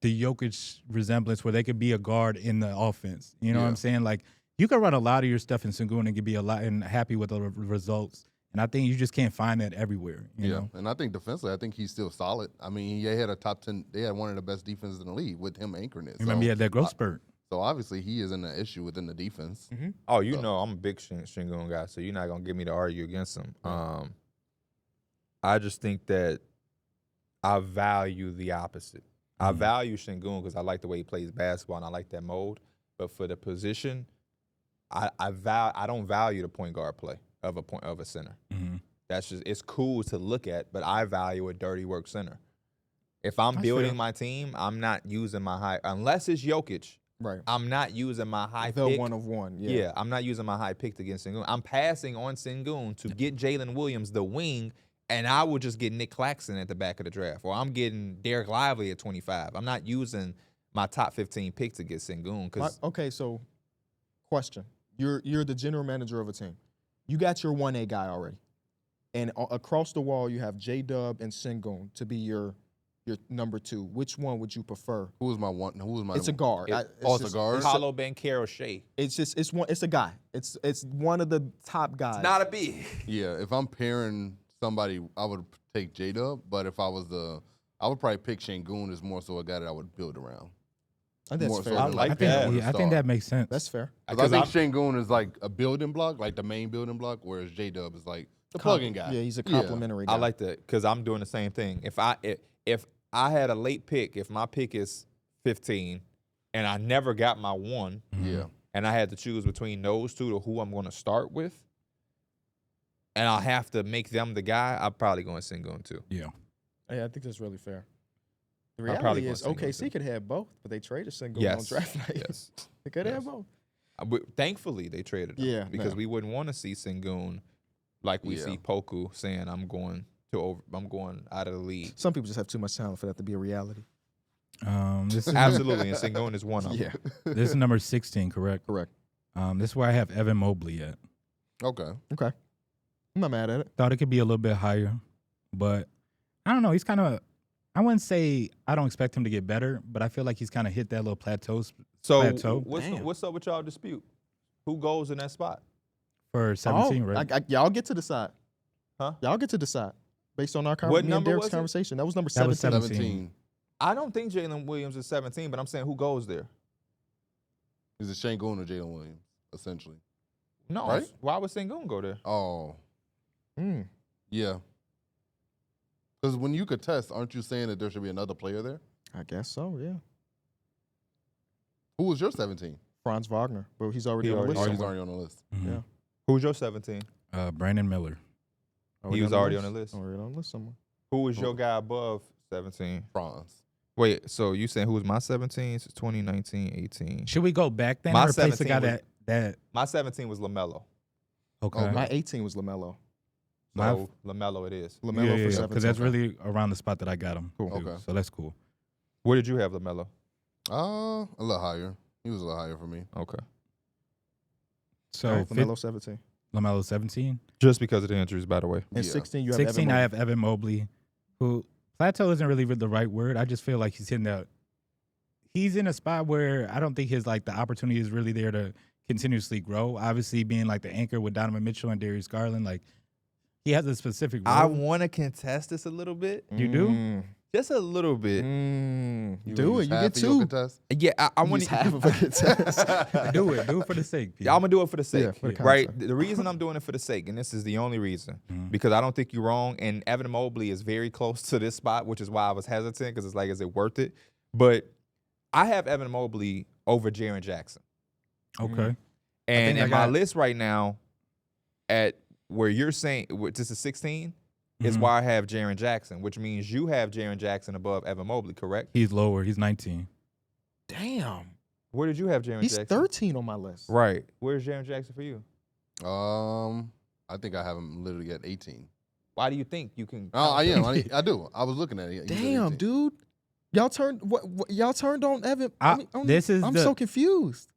the Jokic resemblance, where they could be a guard in the offense. You know what I'm saying? Like you can run a lot of your stuff in Sengun and can be a lot and happy with the results. And I think you just can't find that everywhere. You know? And I think defensively, I think he's still solid. I mean, they had a top 10. They had one of the best defenses in the league with him anchoring it. Remember, he had that growth spurt. So obviously, he isn't an issue within the defense. Oh, you know, I'm a big Sengun guy, so you're not gonna get me to argue against him. I just think that I value the opposite. I value Sengun because I like the way he plays basketball and I like that mode. But for the position, I don't value the point guard play of a center. That's just, it's cool to look at, but I value a dirty work center. If I'm building my team, I'm not using my high, unless it's Jokic. Right. I'm not using my high The pick. 1 of 1. Yeah, I'm not using my high pick against Sengun. I'm passing on Sengun to get Jalen Williams, the wing, and I will just get Nick Claxton at the back of the draft, or I'm getting Derek Lively at 25. I'm not using my top 15 pick to get Sengun. Okay, so question. You're the general manager of a team. You got your 1A guy already. And across the wall, you have J-Dub and Sengun to be your number 2. Which one would you prefer? Who was my one? Who was my? It's a guard. It's a guard. Paulo Banchero Shea. It's a guy. It's one of the top guys. It's not a big. Yeah, if I'm pairing somebody, I would take J-Dub. But if I was I would probably pick Sengun as more so a guy that I would build around. I think that's fair. I like that. I think that makes sense. That's fair. Because I think Sengun is like a building block, like the main building block, whereas J-Dub is like the plug-in guy. Yeah, he's a complimentary guy. I like that because I'm doing the same thing. If I had a late pick, if my pick is 15 and I never got my 1, and I had to choose between those two to who I'm going to start with, and I'll have to make them the guy, I'm probably going Sengun too. Yeah. Yeah, I think that's really fair. The I'll probably reality go is Sengun OKC too. could have both, but they traded Sengun on Yes. draft night. Yes. They could have both. Thankfully, they traded him. Yeah, because no. we wouldn't want to see Sengun like we see Poku saying, I'm going out of the league. Some people just have too much talent for that to be a reality. This is Absolutely, and Sengun is one of them. Yeah, this is number 16, correct? correct. This is where I have Evan Mobley at. Okay. Okay. I'm not mad at it. Thought it could be a little bit higher, but I don't know. He's kind of, I wouldn't say I don't expect him to get better, but I feel like he's kind of hit that little plateau So Damn. what's up with y'all dispute? Who goes in that spot? for 17, right? Y'all get to decide. Huh? Y'all get to decide based on our What me and number Derek's was it? conversation. That was number That 17. was 17. I don't think Jalen Williams is 17, but I'm saying who goes there? Is it Sengun or Jalen Williams, essentially? No, Right? why would Sengun go there? Oh, Mm. yeah. Because when you contest, aren't you saying that there should be another player there? I guess so. Yeah. Who was your 17? Franz Wagner, but he's already He on the already- list. Oh, he's somewhere. already on the list. Mhm. Yeah. Who's your 17? Brandon Miller. He was already on the list. Already on the list somewhere. Who was your guy above 17? Franz. Wait, so you saying who was my 17? It's 2019, 18. Should we go back then My and replace the 17 guy was- that My 17 was LaMelo. okay. Oh, my 18 was LaMelo. So LaMelo it is. LaMelo for 17. because that's really around the spot that I got him. Cool. too. Okay. So that's cool. Where did you have LaMelo? A little higher. He was a little higher for me. Okay. So All right, LaMelo 17. LaMelo 17. Just because of the injuries, by the way. And Yeah. 16, you have 16, Evan I Mobley. have Evan Mobley, who plateau isn't really the right word. I just feel like he's hitting that. He's in a spot where I don't think his the opportunity is really there to continuously grow. Obviously, being like the anchor with Donovan Mitchell and Darius Garland, he has a specific role. I want to contest this a little bit. You do? Mm. Just a little bit. Do it. You get half of your 2. contest? Yeah, I want Use half of a contest. do it for the sake. P. Yeah, I'm gonna do it for the sake, Yeah, for the right? concept. The reason I'm doing it for the sake, and this is the only reason, Mhm. because I don't think you're wrong. And Evan Mobley is very close to this spot, which is why I was hesitant, because it's like, is it worth it? But I have Evan Mobley over Jaren Jackson, Okay. and think I in my got- list right now, at where you're saying this is 16, is Mhm. why I have Jaren Jackson, which means you have Jaren Jackson above Evan Mobley, correct? He's lower. He's 19. Damn. Where did you have Jaren He's Jackson? 13 on my list. Right. Where's Jaren Jackson for you? I think I have him literally at 18. Why do you think you can? Oh, I am. I do. I was looking at it. He's at Damn, 18. dude. Y'all turned what y'all turned on Evan. This is I'm the- so confused.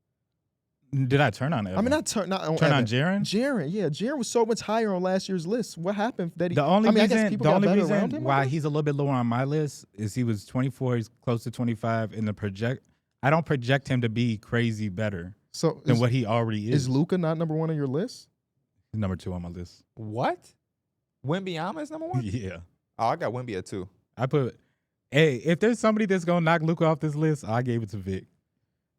Did I turn on Evan? I mean, not on Turn on Evan. Jaren? Jaren, yeah. Jaren was so much higher on last year's list. What happened? That he, The only I guess reason, people got better around him, I why guess? he's a little bit lower on my list is he was 24. He's close to 25 in the project. I don't project him to be crazy better So than what he already is is. Luka not number 1 on your list? He's number 2 on my list. What? Wembanyama is number 1? Yeah. Oh, I got Wemby at 2. I put, hey, if there's somebody that's going to knock Luka off this list, I gave it to Vic.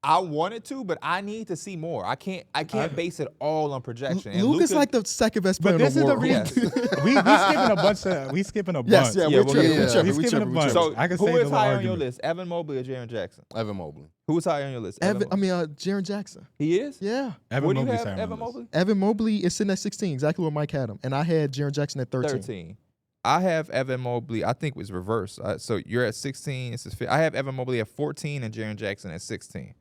I wanted to, but I need to see more. I can't base it all on projection. And Luka's Luka- like the second best player But in this the is the world. reason. we skipping a bunch. We skipping a bunch. Yes, yeah, we're we'll tripping. get We're it. tripping. We We're skipping a tripping. We're bunch. tripping. So I can who save is the little higher on your argument. list? Evan Mobley or Jaren Jackson? Evan Mobley. Who is higher on your list? Evan Jaren Jackson. He is? Yeah. Evan What do you Mobley's have, higher on Evan my list. Mobley? Evan Mobley is sitting at 16, exactly where Mike had him. And I had Jaren Jackson at 13. 13. I have Evan Mobley. I think it was reversed. So you're at 16. This is I have Evan Mobley at 14 and Jaren Jackson at 16.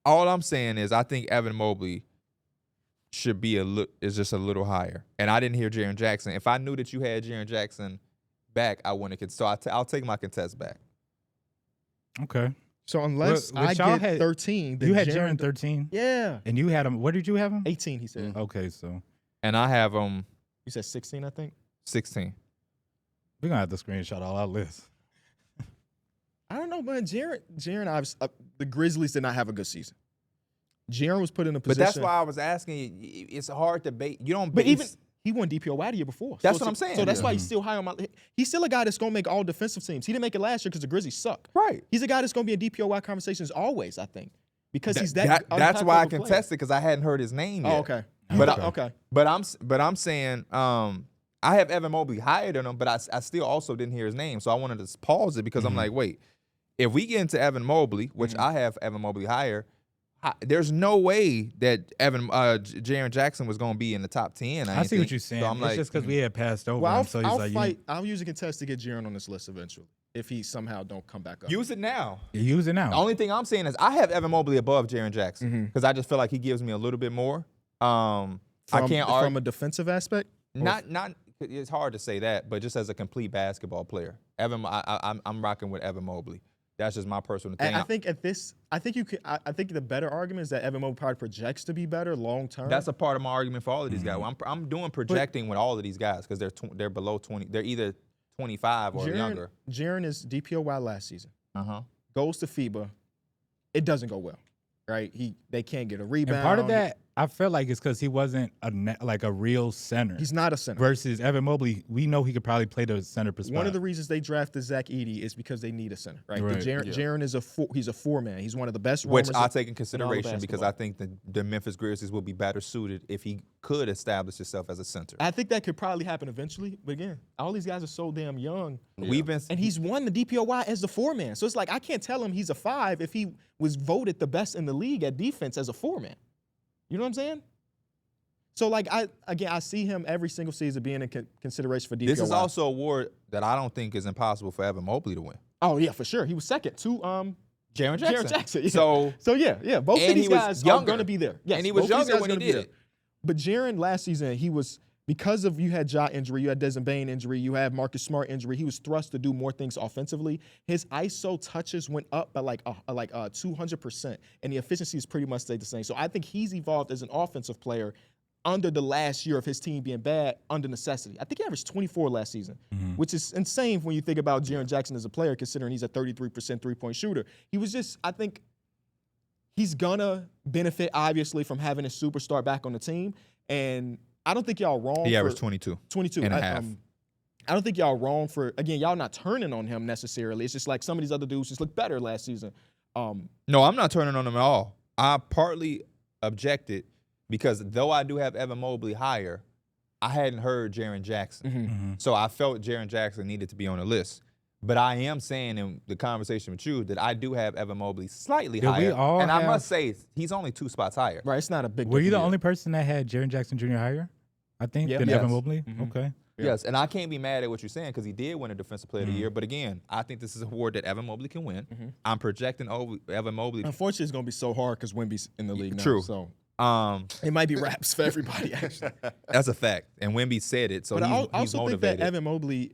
All I'm saying is I think Evan Mobley should be is just a little higher. And I didn't hear Jaren Jackson. If I knew that you had Jaren Jackson back, I wouldn't have. So I'll take my contest back. Okay. So unless But I y'all get had- 13, then You had Jaren 13, Yeah. and you had him. What did you have him? 18, he said. Okay, so And I have him You said 16, I think. 16. we're gonna have to screenshot all our lists. I don't know, man. Jaren, obviously, the Grizzlies did not have a good season. Jaren was put in a But position. that's why I was asking you. It's hard to base. You don't But base. even he won DPOY the year before. That's what I'm saying. So that's Yeah. why he's still high on my. He's still a guy that's gonna make all defensive teams. He didn't make it last year because the Grizzlies suck. Right. He's a guy that's gonna be in DPOY conversations always. I think because he's that. That's why I impactful of a player. contested because I hadn't heard his name yet. Oh, okay. But Okay. But I'm saying I have Evan Mobley higher than him, but I still also didn't hear his name, so I wanted to pause it because I'm like, wait, if we get into Evan Mobley, which I have Evan Mobley higher, there's no way that Jaren Jackson was going to be in the top 10. I see what you're saying. So I'm It's like, just because we had passed over Well, him, so he's I'll like, fight. I'll use a contest to get Jaren on this list eventually if he somehow don't come back up. use it now. you use it now. The only thing I'm saying is I have Evan Mobley above Jaren Jackson because I just feel like he gives me a little bit more. I can't argue. From a defensive aspect. Not. It's hard to say that, but just as a complete basketball player, I'm rocking with Evan Mobley. That's just my personal thing. And I think you could. I think the better argument is that Evan Mobley probably projects to be better long term. That's a part of my argument for all of these guys. I'm doing projecting with all of these guys because they're below 20. They're either 25 or younger. Jaren is DPOY last season. Uh-huh. Goes to FIBA. It doesn't go well, right? They can't get a rebound. And part of that, I felt like it's because he wasn't like a real center. He's not a center. Versus Evan Mobley, we know he could probably play the center spot. One of the reasons they drafted Zach Edey is because they need a center, right? Right. Jaren is he's a 4-man. He's one of the best Which roamers I in- take in in all consideration of because basketball. I think the Memphis Grizzlies will be better suited if he could establish himself as a center. I think that could probably happen eventually. But again, all these guys are so damn young. We've been And he's won the DPOY as the 4-man. So it's like I can't tell him he's a 5 if he was voted the best in the league at defense as a 4-man. You know what I'm saying? So like I see him every single season being in consideration for DPOY. This is also a award that I don't think is impossible for Evan Mobley to win. Oh yeah, for sure. He was second to Jaren Jackson. Jaren Jackson. Yeah. So yeah, both and of these he was guys are younger. going to be there. Yes, And he was both of these younger guys when are he gonna be did there. it. But Jaren last season, he was because of you had Ja injury, you had Desmond Bane injury, you had Marcus Smart injury. He was thrust to do more things offensively. His ISO touches went up by like 200%, and the efficiency has pretty much stayed the same. So I think he's evolved as an offensive player under the last year of his team being bad under necessity. I think he averaged 24 last season, which is insane when you think about Jaren Jackson as a player, considering he's a 33% three-point shooter. He was just, I think, he's gonna benefit obviously from having a superstar back on the team, and I don't think y'all wrong. He for averaged 22 22 and a half. I don't think y'all wrong for again. Y'all not turning on him necessarily. It's just like some of these other dudes just look better last season. No, I'm not turning on him at all. I partly objected because though I do have Evan Mobley higher, I hadn't heard Jaren Jackson. So I felt Jaren Jackson needed to be on the list. But I am saying in the conversation with you that I do have Evan Mobley slightly Did we higher. all and I have- must say, he's only 2 spots higher. Right, it's not a big. Were you the deal. only person that had Jaren Jackson Jr. higher? I think Yeah. than Yes. Evan Mobley. Okay. Yeah. Yes, and I can't be mad at what you're saying because he did win a Defensive Player of the Year. But again, I think this is a award that Evan Mobley can win. I'm projecting Evan Mobley. Unfortunately, it's gonna be so hard because Wemby's in the league now. True. So Um, it might be raps for everybody. Actually, that's a fact, and Wemby said it, so but I he's also think motivated. that Evan Mobley,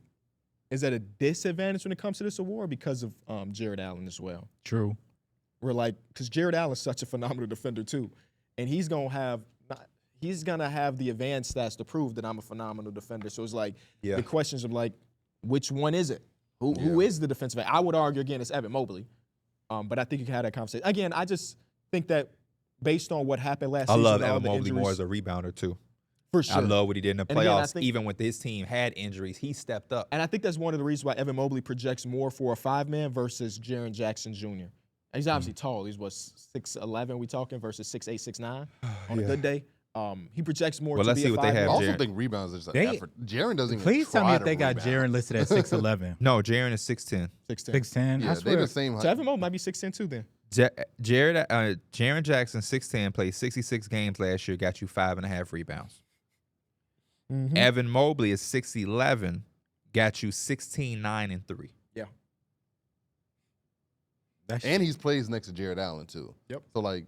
is at a disadvantage when it comes to this award because of Jared Allen as well. True. We're like, because Jared Allen's such a phenomenal defender too, and he's gonna have the advanced stats to prove that I'm a phenomenal defender. So it's like the questions of like, which one is it? Who is the defensive end? I would argue again it's Evan Mobley, but I think you can have that conversation again. I just think that based on what happened last season, I love all Evan the Mobley more injuries, as a rebounder too. for sure. I love what he did in the And again, I playoffs. think- Even when his team had injuries, he stepped up. And I think that's one of the reasons why Evan Mobley projects more for a 5-man versus Jaren Jackson Jr. And he's obviously tall. He's 6'11" we talking versus 6'8", 6'9" on a good day. He projects more Well, to let's be see a what they 5-man. have. I also Jaren. think rebounds is an They- effort. Jaren doesn't even Please tell try me if to they got rebound. Jaren listed at 6'11". No, Jaren is 6'10". 6'10". 6'10". Yeah, I they swear. the same height. So Evan Mobley might be 6'10" too then. Jaren Jackson, 6'10", played 66 games last year, got you 5.5 rebounds. Mm-hmm. Evan Mobley is 6'11", got you 16, 9, and 3. Yeah. And he's plays next to Jared Allen too. Yep. So like,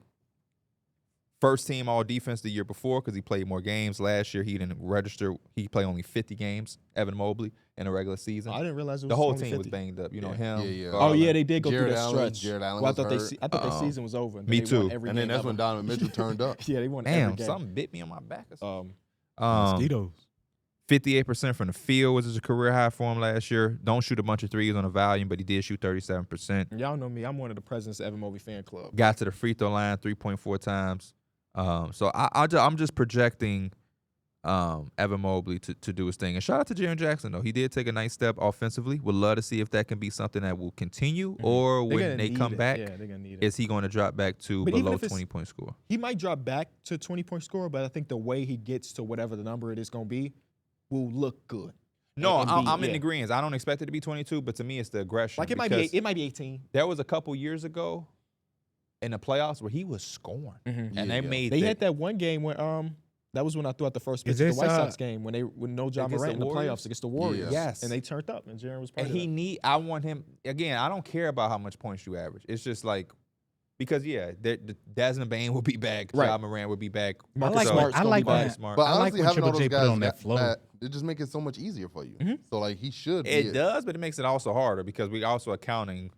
First team all defense the year before because he played more games. Last year he didn't register. He played only 50 games, Evan Mobley, in a regular season. I didn't realize it was The whole only team was 50. banged up. You know, Yeah. him. Yeah. Oh Garland. yeah, they did go Jared through that Allen- stretch. Jared Allen Well, I was thought hurt. I thought their season was over. Me They won too. every and then game that's ever. when Donovan Mitchell turned up. Yeah, they won every Damn, game. something bit me on my back or something. 58% Mosquitoes. from the field was a career high for him last year. Don't shoot a bunch of threes on a volume, but he did shoot 37%. Y'all know me. I'm one of the presidents of Evan Mobley fan club. Got to the free throw line 3.4 times. So I'm just projecting Evan Mobley to do his thing. And shout out to Jaren Jackson, though. He did take a nice step offensively. Would love to see if that can be something that will continue, or They're when gonna they need come it. back, Yeah, they're gonna need it. is he going to drop back to But even below if it's- 20-point score? He might drop back to 20-point scorer, but I think the way he gets to whatever the number it is going to be will look good. No, And be- I'm in yeah. agreement. I don't expect it to be 22, but to me, it's the aggression. Like it might be 18. There was a couple years ago in the playoffs where he was scoring, Mhm. and they made They had that one game when that was when I threw out the first pitch Is of the this, White Sox game when no John against Morant in the the Warriors? playoffs against the Warriors. Yes. And they turned up, and Jaren was part And of that. I want him again. I don't care about how much points you average. It's just like because Desmond Bain will be back, Right. John Morant will be back. Marcus like- Smart's I gonna like be when- back. Smart. But I like honestly, when having Triple all J those put guys on that flow. it just makes it so much easier for you. Mhm. So like he should It be does, but it makes it also harder because we also accounting.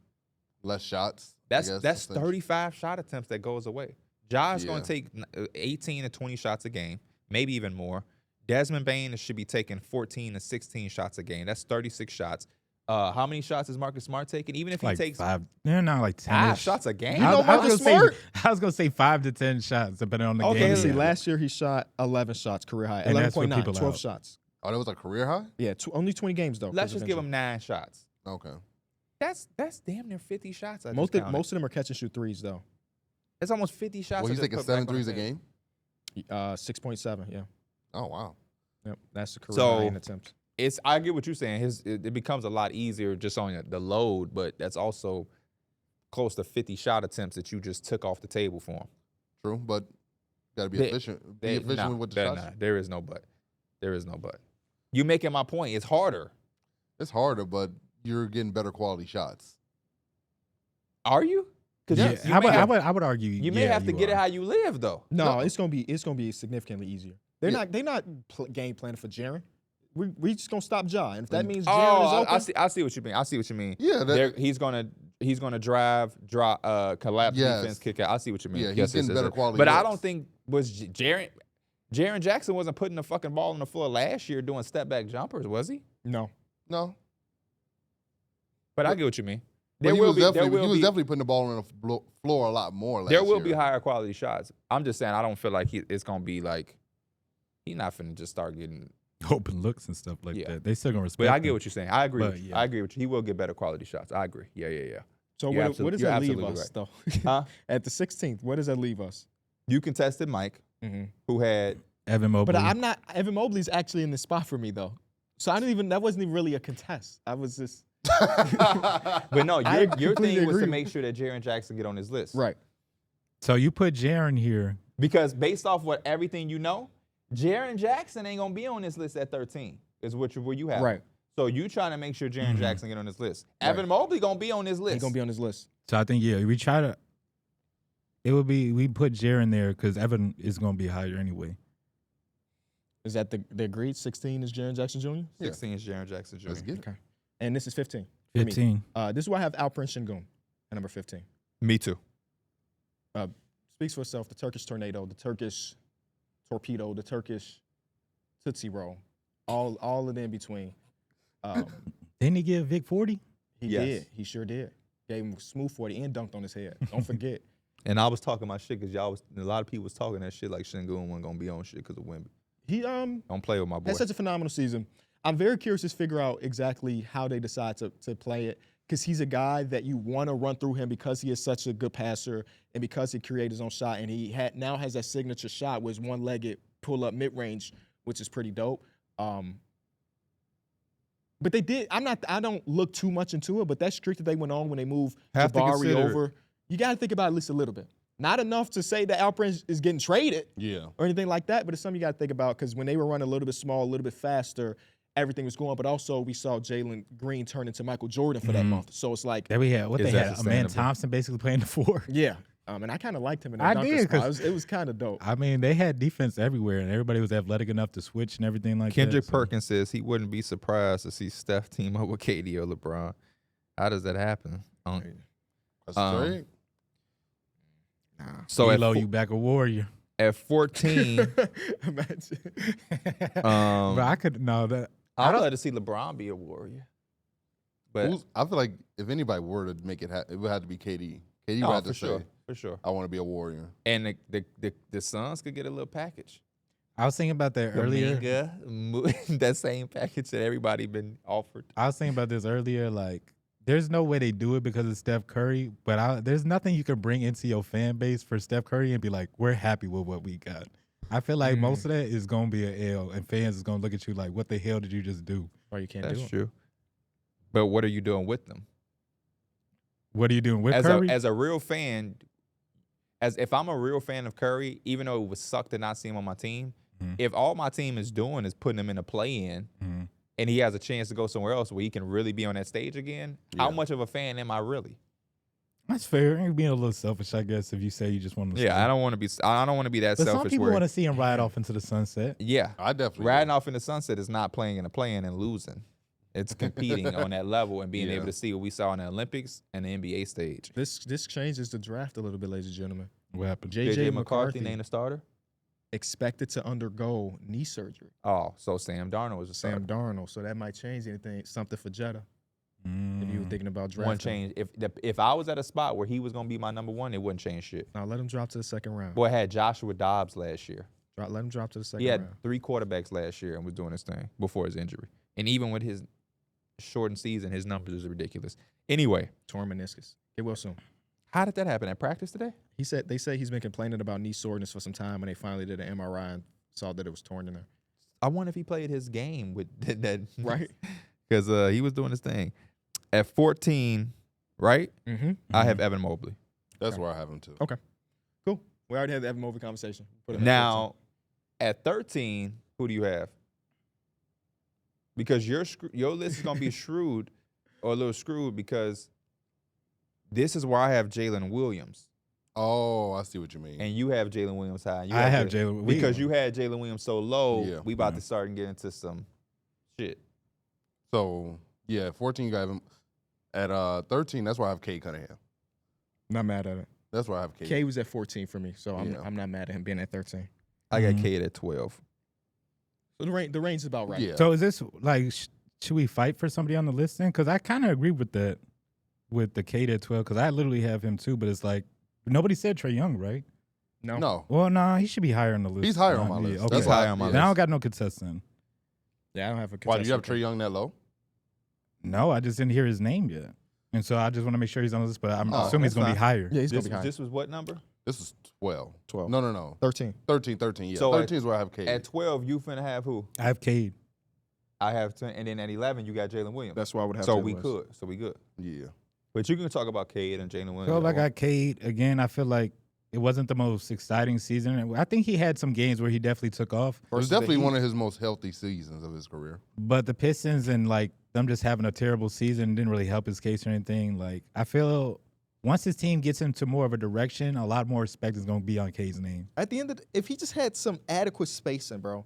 less shots. I That's guess, that's essentially. 35 shot attempts that goes away. John's going Yeah. to take 18 to 20 shots a game, maybe even more. Desmond Bain should be taking 14 to 16 shots a game. That's 36 shots. How many shots is Marcus Smart taking? Even if he Like takes 5. They're not like 10. 5 shots a game. You know Marcus Smart? I was gonna say 5 to 10 shots depending on the Okay, game. let's see. Yeah. Last year he shot 11 shots, career high. And that's what 11.9, people 12 out. shots. Oh, that was a career high. Yeah, only 20 games though. Let's 'cause just of give injury. him 9 shots. Okay. That's damn near 50 shots. Most of them are catch and shoot threes though. It's almost 50 shots. Well, I he's just taking put 7 back on threes the a bench. game. 6.7. Yeah. Oh wow. Yep. That's the career So- high in attempts. I get what you're saying. It becomes a lot easier just on the load, but that's also close to 50 shot attempts that you just took off the table for him. True, but gotta be They- efficient. Be efficient with the shots. There is no but. There is no but. You making my point. It's harder. It's harder, but you're getting better quality shots. Are you? Because Yeah, I would argue you may have to get it how you live, though. No, it's gonna be significantly easier. They're not game planning for Jaren. We just gonna stop Ja, and if that means Jaren is open, I see what you mean. I see what you mean. Yeah, He's gonna drive, drop, collapse Yes. defense, kick out. I see what you mean. Yeah, he's Yes, getting better yes. quality But I looks. don't think Jaren Jackson wasn't putting the fucking ball on the floor last year doing step back jumpers, was he? no. no. But I get what you mean. But he was definitely putting the ball on the floor a lot more last There will year. be higher quality shots. I'm just saying I don't feel like it's gonna be like he's not finna just start getting. open looks and stuff like Yeah. that. They still gonna respect. But I get him. what you're saying. I agree. But, With you. yeah. I agree with you. He will get better quality shots. I agree. Yeah. So You're what does you're that leave absolutely us right. though? Huh? At the 16th, what does that leave us? You contested Mike, Mm-hmm. who had Evan Mobley. But I'm not. Evan Mobley's actually in this spot for me though. So that wasn't even really a contest. I was just But no, I your completely thing was to agree. make sure that Jaren Jackson get on his list. right. So you put Jaren here. Because based off what everything you know, Jaren Jackson ain't gonna be on this list at 13. Is where you have. Right. him. So you trying to make sure Jaren Jackson get on this list. Evan Mobley gonna be on this list. He's gonna be on his list. So I think we try to. It would be we put Jaren there because Evan is gonna be higher anyway. Is that the agreed? 16 is Jaren Jackson Jr. 16 is Jaren Jackson Jr. Let's get it. Okay. And this is 15. for me. 15. This is why I have Alperen Şengün at number 15. Me too. Speaks for itself. The Turkish tornado, the Turkish torpedo, the Turkish Tootsie Roll, all of them in between. Didn't he give Vic 40? He Yes. did. He sure did. Gave him a smooth 40 and dunked on his head. Don't forget. And I was talking my shit because a lot of people was talking that shit like Şengün wasn't gonna be on shit because of Wemby. He Don't play with my boy. had such a phenomenal season. I'm very curious to figure out exactly how they decide to play it, because he's a guy that you want to run through him because he is such a good passer and because he created his own shot, and he now has that signature shot with his one-legged pull-up mid-range, which is pretty dope. But they did. I don't look too much into it, but that streak that they went on when they moved Have to Jabari consider- over, you got to think about it at least a little bit. Not enough to say that Alperen is getting traded Yeah. or anything like that, but it's something you got to think about, because when they were running a little bit small, a little bit faster, everything was going. But also we saw Jalen Green turn into Michael Jordan for that month. So it's like, That we had. What Is they that had? Aman sustainable? Thompson basically playing the 4. yeah. And I kind of liked him in the I dunker did, spot. 'cause- It was kind of dope. I mean, they had defense everywhere, and everybody was athletic enough to switch and everything like Kendrick that. Perkins says he wouldn't be surprised to see Steph team up with KD or LeBron. How does that happen? That's Um, straight. So at, Elo, you back a warrior. at 14, Imagine. But I could no that. I'd love to see LeBron be a Warrior. But I feel like if anybody were to make it, it would have to be KD. KD would oh, have to for say, sure, for sure. "I want to be a warrior." And the Suns could get a little package. I was thinking about that earlier. That same package that everybody been offered. I was thinking about this earlier. Like, there's no way they do it because of Steph Curry, but there's nothing you can bring into your fan base for Steph Curry and be like, we're happy with what we got. I feel like most of that is going to be an L, and fans is going to look at you like, what the hell did you just do? Or you can't That's do it. true. But what are you doing with them? What are you doing with As Curry? as a real fan, as if I'm a real fan of Curry, even though it would suck to not see him on my team, if all my team is doing is putting him in a play-in, and he has a chance to go somewhere else where he can really be on that stage again, how much of a fan am I really? That's fair. You're being a little selfish, I guess, if you say you just want to stay. Yeah, I don't want to be. I don't want to be that But some selfish. people Where, want to see him ride off into the sunset. yeah, I definitely riding do. off in the sunset is not playing in a play-in and losing. It's competing on that level and being Yeah. able to see what we saw in the Olympics and the NBA stage. This changes the draft a little bit, ladies and gentlemen. What happened? J.J. JJ McCarthy named a starter. expected to undergo knee surgery. Oh, so Sam Darnold was a starter. Sam Darnold. So that might change something for Jetta. If you were thinking about drafting. One change. If I was at a spot where he was gonna be my number one, it wouldn't change shit. Now let him drop to the second round. Boy had Joshua Dobbs last year. Let him drop to the second He had round. 3 quarterbacks last year and was doing his thing before his injury. And even with his shortened season, his numbers are ridiculous. Anyway, Torn meniscus. Get well soon. how did that happen at practice today? They say he's been complaining about knee soreness for some time, and they finally did an MRI and saw that it was torn in there. I wonder if he played his game with that. Right. Because he was doing his thing. At 14, right? Mm-hmm. I have Evan Mobley. That's where I have him too. Okay. Cool. We already had the Evan Mobley conversation. Put him at Now, at 13, who do you have? Because your list is going to be shrewd or a little screwed, because this is where I have Jalen Williams. Oh, I see what you mean. And you have Jalen Williams high. You I have Jalen Because Williams. you had Jalen Williams so low, Yeah. we about to start and get into some shit. So yeah, 14 you got him. At 13, that's where I have Kay Cunningham. Not mad at it. That's where I have Kay. K was at 14 for me, so Yeah. I'm not mad at him being at 13. I got Cade at 12. So the range is about right. Yeah. So is this like, should we fight for somebody on the list then? Because I kind of agree with that, with the Kate at 12, because I literally have him too, but it's like, nobody said Trae Young, right? No. Well, nah, he should be higher on the list. He's higher on my Yeah, list. Okay. He's higher on my Then I list. don't got no contest then. Yeah, I don't have a Why do you have contestant. Trae Young that low? No, I just didn't hear his name yet. And so I just want to make sure he's on the list, but I'm Oh, assuming he's that's going to be fine. higher. Yeah, he's going This, to be high. this was what number? This is 12. 12. No. 13. 13, yeah. So 13 is where I have Kay. At 12, you finna have who? I have Cade. I have 10, and then at 11, you got Jalen Williams. That's why I would have so Jalen we Williams. could. So we good. Yeah. But you can talk about Cade and Jalen Williams. So I got Cade. Again, I feel like it wasn't the most exciting season. I think he had some games where he definitely took off. It was Versus the definitely Heat. one of his most healthy seasons of his career. But the Pistons and like them just having a terrible season didn't really help his case or anything. Like I feel once his team gets into more of a direction, a lot more respect is going to be on Cade's name. At the end of if he just had some adequate spacing, bro,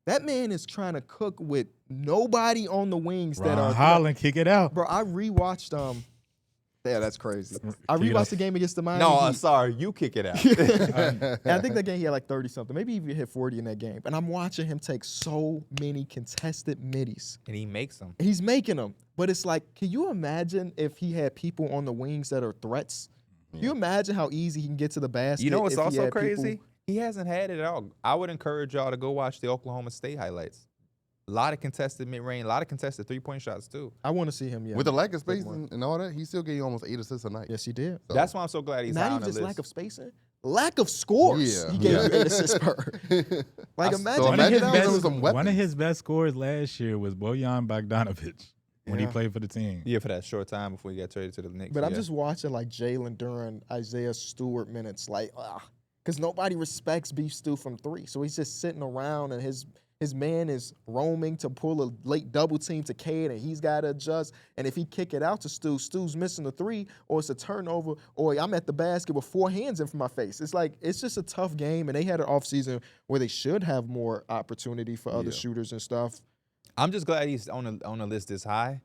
That man is trying to cook with nobody on the wings that Ron are. Holland, kick it out. Bro, I rewatched. Yeah, that's crazy. I Kick it rewatched out. the game against the Miami No, Heat. I'm sorry. You kick it out. And I think that game he had like 30 something. Maybe even hit 40 in that game. And I'm watching him take so many contested middies. And he makes them. He's making them. But it's like, can you imagine if he had people on the wings that are threats? Can you imagine how easy he can get to the basket? You know what's if he also had crazy? people- He hasn't had it at all. I would encourage y'all to go watch the Oklahoma State highlights. A lot of contested mid-range, a lot of contested three-point shots too. I want to see him, yeah. With the lack of Take space one. and all that, he still gave you almost 8 assists a night. Yes, he did. So- That's why I'm so glad he's high Not on even the just list. lack of spacing, lack of scores. Yeah. He gave Yeah. you 8 assists per. Like, So imagine. imagine One of his that best- was some One of weapons. his best scores last year was Bojan Bogdanovic when he Yeah. played for the team. Yeah, for that short time before he got traded to the Knicks. But I'm yeah. just watching like Jalen Duran, Isaiah Stewart minutes, like, because nobody respects Beef Stew from 3. So he's just sitting around and his man is roaming to pull a late double team to Cade and he's got to adjust. And if he kick it out to Stu, Stu's missing the 3 or it's a turnover or I'm at the basket with 4 hands in front of my face. It's like, it's just a tough game. And they had an offseason where they should have more opportunity for other shooters and stuff. I'm just glad he's on the list this high,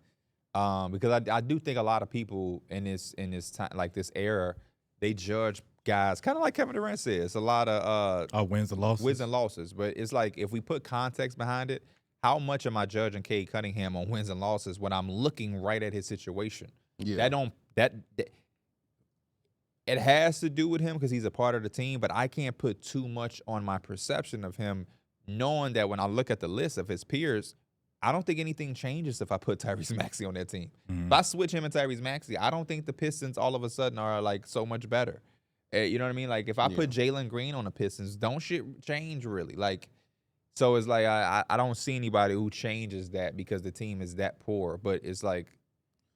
because I do think a lot of people in this time, like this era, they judge guys kind of like Kevin Durant said. It's a lot of Wins and losses. wins and losses, but it's like if we put context behind it, how much am I judging Cade Cunningham on wins and losses when I'm looking right at his situation? Yeah. That it has to do with him because he's a part of the team, but I can't put too much on my perception of him, knowing that when I look at the list of his peers, I don't think anything changes if I put Tyrese Maxey on that team. If I switch him and Tyrese Maxey, I don't think the Pistons all of a sudden are like so much better. You know what I mean? Like if I put Jalen Green on the Pistons, don't shit change really. Like, so it's like I don't see anybody who changes that because the team is that poor. But it's like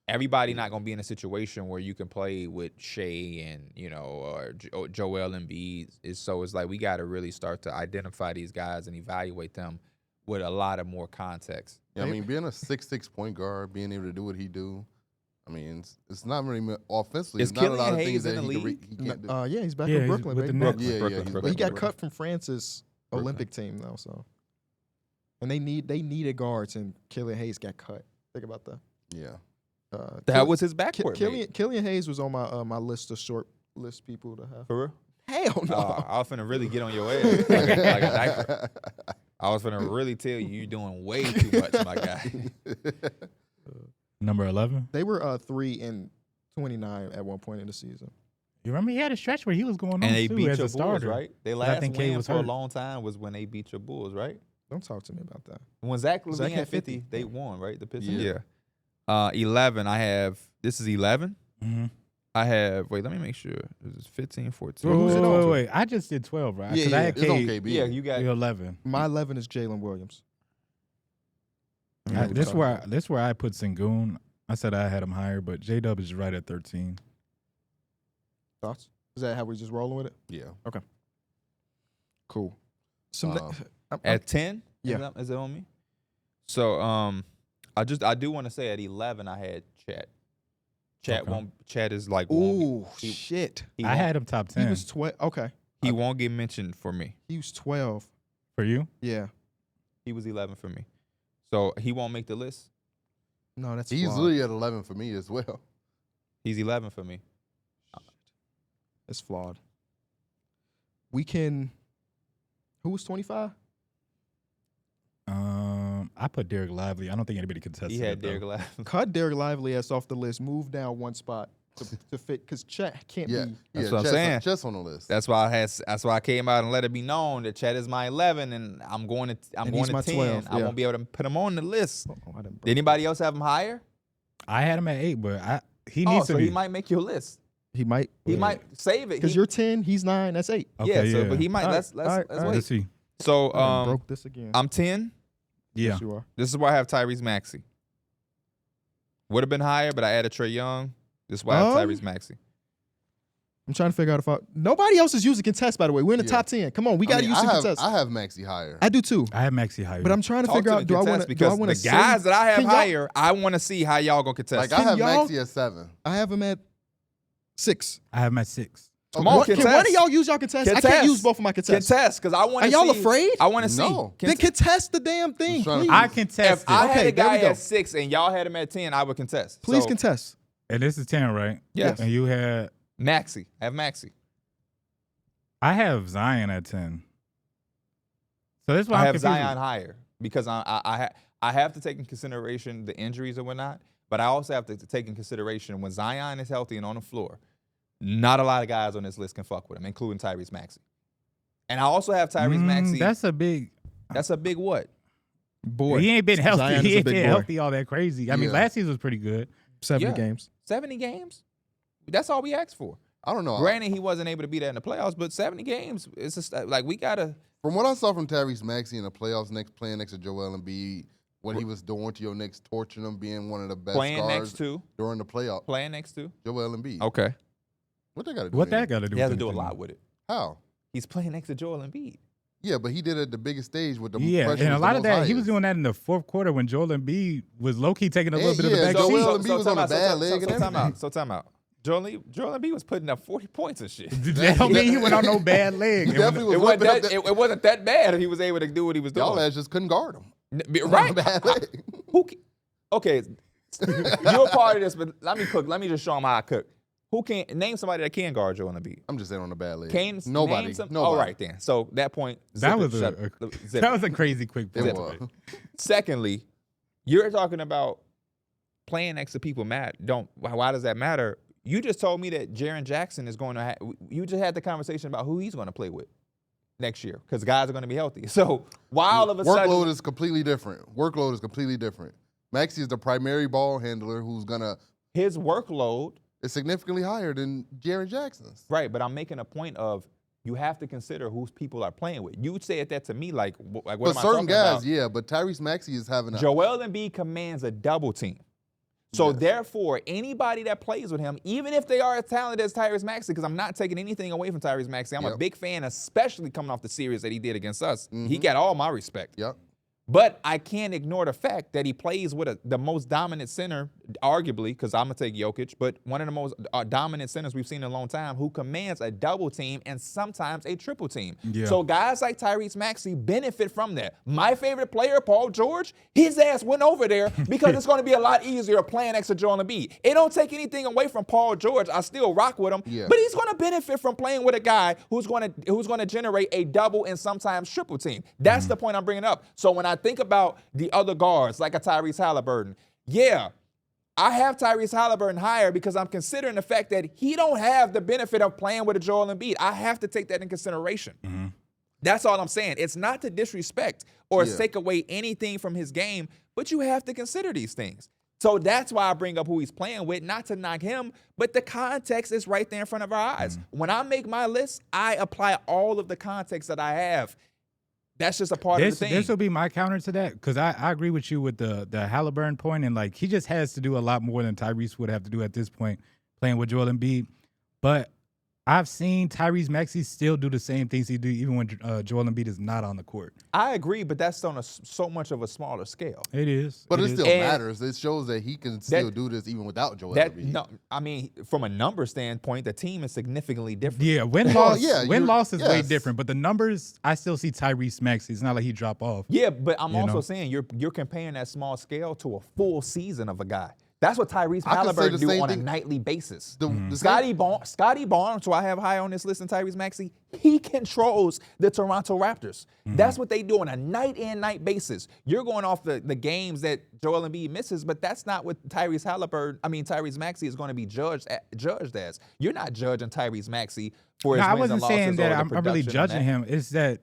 everybody not gonna be in a situation where you can play with Shea and or Joel Embiid. So it's like we got to really start to identify these guys and evaluate them with a lot of more context. Yeah, I mean, being a 6'6" point guard, being able to do what he do, I mean, it's not really offensively. Is it's not a lot Killian of Hayes things that in the he league? can't do. Yeah, he's back Yeah, in he's Brooklyn, with the baby. Nets. Yeah, Brooklyn, he's Brooklyn. But he got Brooklyn. cut from France's Brooklyn. Olympic team though, so and they needed guards and Killian Hayes got cut. Think about that. Yeah. That was his backcourt. Killian Hayes was on my list of short list people to have. For real? Hell no. I was finna really get on your ass like a diaper. I was finna really tell you you're doing way too much, my guy. Number 11. They were 3-29 at one point in the season. You remember he had a stretch where he was going on And they too beat as your a Bulls, starter. right? They I last think Cade win was for a hurt. long time was when they beat your Bulls, right? Don't talk to me about that. When Zach Zach LaVine had had 50, 50. they won, right? The Pistons. Yeah. 11. I have. This is 11. Mm-hmm. I have. Wait, let me make sure. This is 15, 14. Wait, who's it on to? wait. I just did 12, right? Yeah, 'Cause yeah, I had It's on Cade. KB. Yeah, you got. You're 11. My 11 is Jalen Williams. This where I put Sengun. I said I had him higher, but J-Dub is right at 13. Thoughts? Is that how we just rolling with it? Yeah. Cool. So At 10? Yeah. Is it on me? So I do want to say at 11 I had Chat. Okay. Chat is like won't ooh, he- shit. he I won't- had him top 10. He was 12. Okay. he won't get mentioned for me. He was 12. For you? Yeah. He was 11 for me. So he won't make the list. No, that's He's flawed. literally at 11 for me as well. He's 11 for me. It's flawed. We can. Who was 25? I put Derek Lively. I don't think anybody contested He had it, though. Derek Lively. Cut Derek Lively ass off the list. Move down one spot to fit because Chet can't Yeah. be. That's yeah, what I'm saying. Just on the list. That's why I came out and let it be known that Chet is my 11 and I'm going to And going he's to my 10. 12, I yeah. won't be able to put him on the list. Oh, I didn't Did anybody else have him higher? I had him at 8, but he Oh, needs so to be. he might make your list. He might. He might save it. Because He- you're 10, he's 9, that's 8. Okay, yeah, so but he might. All right, Let's all right, all right. wait. Let's see. So I done broke this again. I'm 10. Yeah. Yes, you are. This is why I have Tyrese Maxey. Would have been higher, but I added Trae Young. This is why I have Tyrese Maxey. I'm trying to figure out if nobody else is using contest, by the way. We're in the Yeah. top 10. Come on, we got to use some contest. I have Maxey higher. I do too. I had Maxey higher. But I'm trying to Talk figure to out, the do I contest want to because the guys that I have Can y'all- higher, I want to see how y'all gonna contest. Like I have y'all- Maxey at 7. I have him at 6. I have him at 6. Come on, Can one of y'all use y'all contest? I can't use both of my contests. Contest, because I want to see. Are y'all afraid? I want to see. No. Then contest the damn thing, please. I contest If I it. had a there we guy go. at 6 and y'all had him at 10, I would contest. Please So, contest. And this is 10, right? Yes. And you had, Maxey. I have Maxey. I have Zion at 10. So that's why I I'm have confused. Zion higher because I have to take in consideration the injuries and whatnot, but I also have to take in consideration when Zion is healthy and on the floor, not a lot of guys on this list can fuck with him, including Tyrese Maxey. And I also have Tyrese Maxey. That's a big what? Boy. He ain't been healthy. Zion is He a ain't big been boy. healthy all that crazy. I mean, Yeah. last season was pretty good. 70 Yeah. games. 70 games? That's all we asked for. I don't know. Granted, he wasn't able to be that in the playoffs, but 70 games, it's just like we got to. From what I saw from Tyrese Maxey in the playoffs, playing next to Joel Embiid, what he was doing to your Knicks, torching them, being one of the best Playing stars next to. during the playoff. Playing next to. Joel Embiid. Okay. What they got to do? What that anything? got to do He has with to do a anything? lot with it. How? He's playing next to Joel Embiid. Yeah, but he did it at the biggest stage with the Yeah, pressure and a was lot the of most that, he was highest. doing that in the fourth quarter when Joel Embiid was low-key taking a little Yeah, bit of the yeah, back Joel seat. Embiid was on a bad leg and time out. everything. Time out. Joel Embiid was putting up 40 points and shit. That don't mean he went on no bad leg. He definitely was It wasn't, whipping up that, that. it wasn't that bad if he was able to do what he was doing. Y'all ass just couldn't guard him. Right. Bad leg. Okay, you're a part of this, but let me just show him how I cook. Who can name somebody that can guard Joel Embiid? I'm just saying on a bad leg. Nobody. Nobody. All right then. So that point. That was a crazy quick It point. was. Secondly, you're talking about playing next to people. Why does that matter? You just told me that Jaren Jackson is going to. You just had the conversation about who he's going to play with next year because guys are going to be healthy. So why all of a sudden Workload is completely different. Maxey is the primary ball handler who's gonna. his workload. Is significantly higher than Jaren Jackson's. Right, but I'm making a point of you have to consider who people are playing with. You said that to me like what For am I certain talking guys, about? yeah, but Tyrese Maxey is having a. Joel Embiid commands a double team. So Yes. therefore, anybody that plays with him, even if they are as talented as Tyrese Maxey, because I'm not taking anything away from Tyrese Maxey, I'm a Yep. big fan, especially coming off the series that he did against us. He Mhm. got all my respect. Yep. But I can't ignore the fact that he plays with the most dominant center, arguably, because I'm going to take Jokic, but one of the most dominant centers we've seen in a long time who commands a double team and sometimes a triple team. Yeah. So guys like Tyrese Maxey benefit from that. My favorite player, Paul George, his ass went over there because it's going to be a lot easier playing next to Joel Embiid. It don't take anything away from Paul George. I still rock with him, Yeah. but he's going to benefit from playing with a guy who's going to generate a double and sometimes triple team. That's the point I'm bringing up. So when I think about the other guards, like a Tyrese Halliburton, yeah, I have Tyrese Halliburton higher because I'm considering the fact that he don't have the benefit of playing with a Joel Embiid. I have to take that in consideration. That's all I'm saying. It's not to disrespect or Yeah. take away anything from his game, but you have to consider these things. So that's why I bring up who he's playing with, not to knock him, but the context is right there in front of our eyes. When I make my list, I apply all of the context that I have. That's just a part of the thing. This will be my counter to that because I agree with you with the Halliburton point, and like he just has to do a lot more than Tyrese would have to do at this point playing with Joel Embiid. But I've seen Tyrese Maxey still do the same things he do even when Joel Embiid is not on the court. I agree, but that's on so much of a smaller scale. It is. But it is. still And matters. It shows that he can still do this even without Joel Embiid. No, I mean, from a number standpoint, the team is significantly different. Yeah, win-loss yeah, win-loss is way yes. different. But the numbers, I still see Tyrese Maxey. It's not like he drop off. Yeah, but I'm You also know? saying you're comparing that small scale to a full season of a guy. That's what Tyrese I could say Halliburton the do same on a thing- nightly basis. The Scotty Barnes, who I have high on this list, and Tyrese Maxey, he controls the Toronto Raptors. That's what they do on a night in, night basis. You're going off the games that Joel Embiid misses, but that's not what Tyrese Maxey is going to be judged as. You're not judging Tyrese Maxey for his No, I wins and wasn't losses saying or that the I'm really production and judging that. him. It's that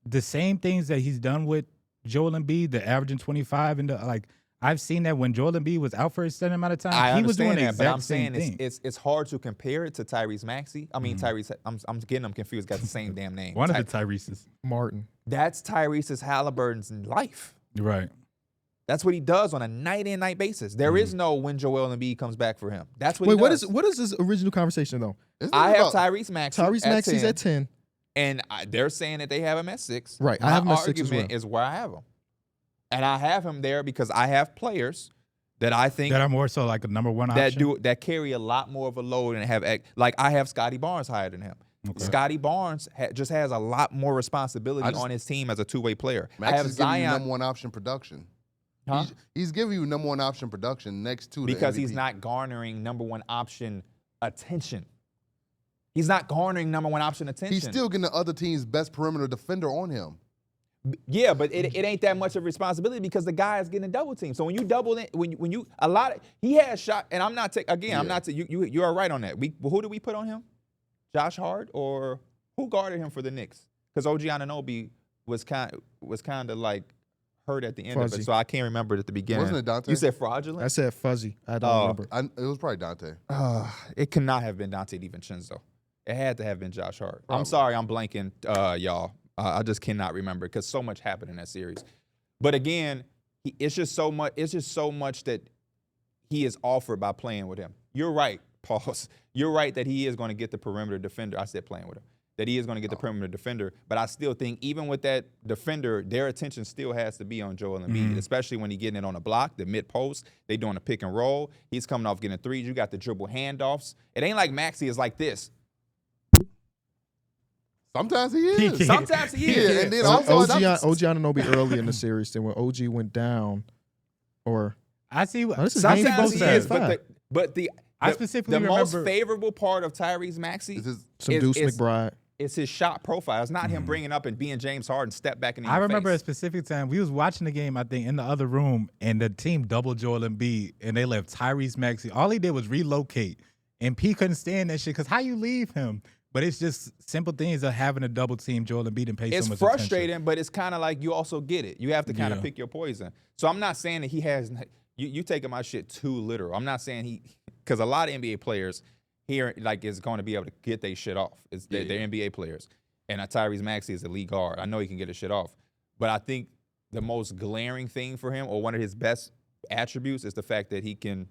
the same things that he's done with Joel Embiid, the averaging 25 and I've seen that when Joel Embiid was out for a certain amount of time, I he was doing understand the that, but I'm exact same saying thing. it's hard to compare it to Tyrese Maxey. I mean Tyrese. I'm getting them confused. Got the same damn name. One of the Tyrese's. Martin. That's Tyrese's Halliburton's life. Right. That's what he does on a night in, night basis. There is no when Joel Embiid comes back for him. That's what Wait, he does. what is this original conversation though? I have Tyrese Maxey. Tyrese Maxey's at 10. and they're saying that they have him at 6. Right, I My have him at 6 as argument well. is where I have him, and I have him there because I have players that I think that are more so like a number one that option. that carry a lot more of a load and have like I have Scotty Barnes higher than him. Okay. Scotty Barnes just has a lot more responsibility on his team as a two-way player. I have Max is giving you Zion number one option production. Huh? He's giving you number one option production next to because the MVP. he's not garnering number one option attention. He's not garnering number one option attention. He's still getting the other team's best perimeter defender on him. Yeah, but it ain't that much of responsibility because the guy is getting double teamed. So when you double it, when you a lot of he has shot, and I'm not taking I'm not you are right on that. Who did we put on him? Josh Hart or who guarded him for the Knicks? Because OG Anunoby was kind of like hurt at the end of Fuzzy. it, so I can't remember it at the beginning. Wasn't it Dante? You said fraudulent? I said fuzzy. I don't remember. It was probably Dante. It could not have been Dante DiVincenzo. It had to have been Josh Hart. I'm Probably. sorry, I'm blanking, y'all. I just cannot remember because so much happened in that series. But again, it's just so much. It's just so much that he is offered by playing with him. You're right, pause. You're right that he is going to get the perimeter defender. I said playing with him. That he is going to get the perimeter defender. But I still think even with that defender, their attention still has to be on Joel Embiid, especially when he's getting it on the block, the mid post. They doing a pick and roll. He's coming off getting threes. You got the dribble handoffs. It ain't like Maxey is like this. Sometimes he is. Sometimes he Yeah, is. and then OG also Anunoby early in the series, then when OG went down, or I see. this is game Sometimes both he sides. is, but the I specifically the most remember- favorable part of Tyrese Maxey Some Deuce McBride. is his shot profile. It's not him bringing up and being James Harden, step back in I your remember a face. specific time we was watching the game, I think, in the other room, and the team doubled Joel Embiid, and they left Tyrese Maxey. All he did was relocate, and P couldn't stand that shit because how you leave him? But it's just simple things of having a double team Joel Embiid and pay It's so much frustrating, attention. but it's kind of like you also get it. You have to kind of Yeah. pick your poison. So I'm not saying that he has. You taking my shit too literal. I'm not saying because a lot of NBA players here like is going to be able to get their shit off. They're NBA players, and Tyrese Maxey is a league guard. I know he can get his shit off, but I think the most glaring thing for him, or one of his best attributes, is the fact that he can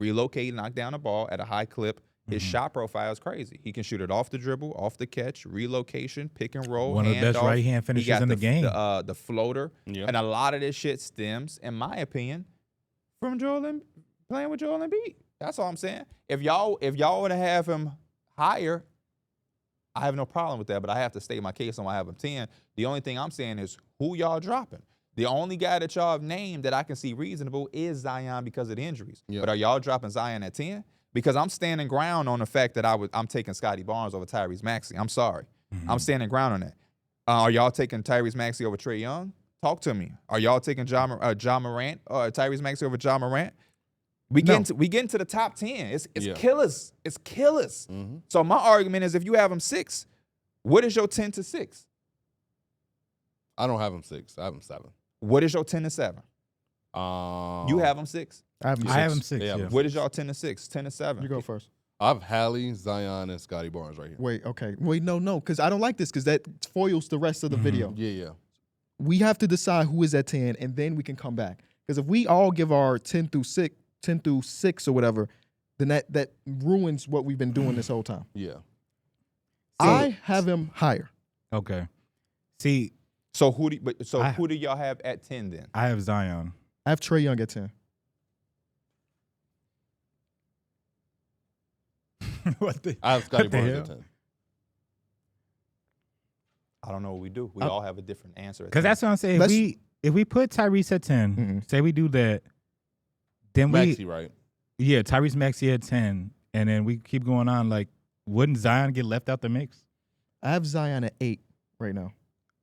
relocate, knock down a ball at a high clip. His shot profile is crazy. He can shoot it off the dribble, off the catch, relocation, pick and roll. One of the best handoff. right-hand He finishers got in the game. The floater. Yeah. And a lot of this shit stems, in my opinion, from playing with Joel Embiid. That's all I'm saying. If y'all want to have him higher, I have no problem with that, but I have to state my case on why I have him 10. The only thing I'm saying is who y'all dropping. The only guy that y'all have named that I can see reasonable is Zion because of the injuries. Yeah. But are y'all dropping Zion at 10? Because I'm standing ground on the fact that I'm taking Scotty Barnes over Tyrese Maxey. I'm sorry. I'm standing ground on that. Are y'all taking Tyrese Maxey over Trae Young? Talk to me. Are y'all taking John Morant or Tyrese Maxey over John Morant? We get into the top 10. It's killers. It's killers. So my argument is if you have him 6, what is your 10 to 6? I don't have him 6. I have him 7. What is your 10 to 7? You have him 6. I have him 6. Yeah. Yeah. What is y'all 10 to 6? 10 to 7. You go first. I have Hallie, Zion, and Scotty Barnes right here. Wait, okay. Wait, no, because I don't like this because that foils the rest of the video. Yeah. We have to decide who is at 10, and then we can come back. Because if we all give our 10 through 6 or whatever, then that ruins what we've been doing this whole time. Yeah. I have him higher. Okay. See, So who do y'all have at 10 then? I have Zion. I have Trae Young at 10. What the? I have Scotty What the Barnes hell? at 10. I don't know what we do. We all have a different answer. Because that's what I'm saying. Let's- If we put Tyrese at 10, say we do that, then Maxey, right? Tyrese Maxey at 10, and then we keep going on. Like, wouldn't Zion get left out the mix? I have Zion at 8 right now.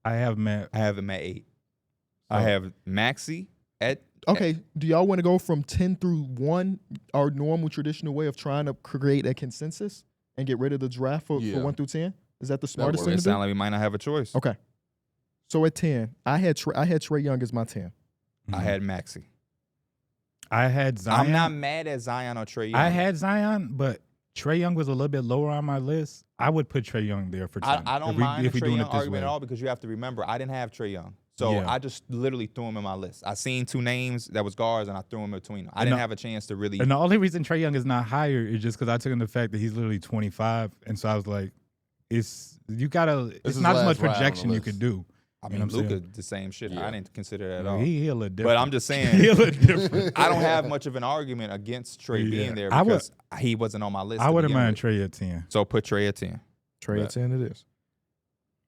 I have Matt. I have him at 8. I have Maxey at Okay, do y'all want to go from 10 through 1, our normal traditional way of trying to create a consensus and get rid of the draft for 1 through 10? Is that the smartest thing It to do? sounds like we might not have a choice. Okay. So at 10, I had Trae Young as my 10. I had Maxey. I had Zion. I'm not mad at Zion or Trae Young. I had Zion, but Trae Young was a little bit lower on my list. I would put Trae Young there for 10. I don't mind the Trae Young argument at all because you have to remember I didn't have Trae Young. So Yeah. I just literally threw him in my list. I seen 2 names that was guards and I threw him between them. I didn't have a chance to really. And the only reason Trae Young is not higher is just because I took in the fact that he's literally 25, and so I was like, it's not as much last ride on the projection you list. could do. I You know mean, what I'm Luka saying? the same shit. Yeah. I didn't consider that at No, all. he a little different. But I'm just saying, he a little different. I don't have much of an argument against Trey Yeah. being there I would- because he wasn't on my list. I to wouldn't begin mind with. Trey at 10. So put Trey at 10. Trey at Bet. 10 it is.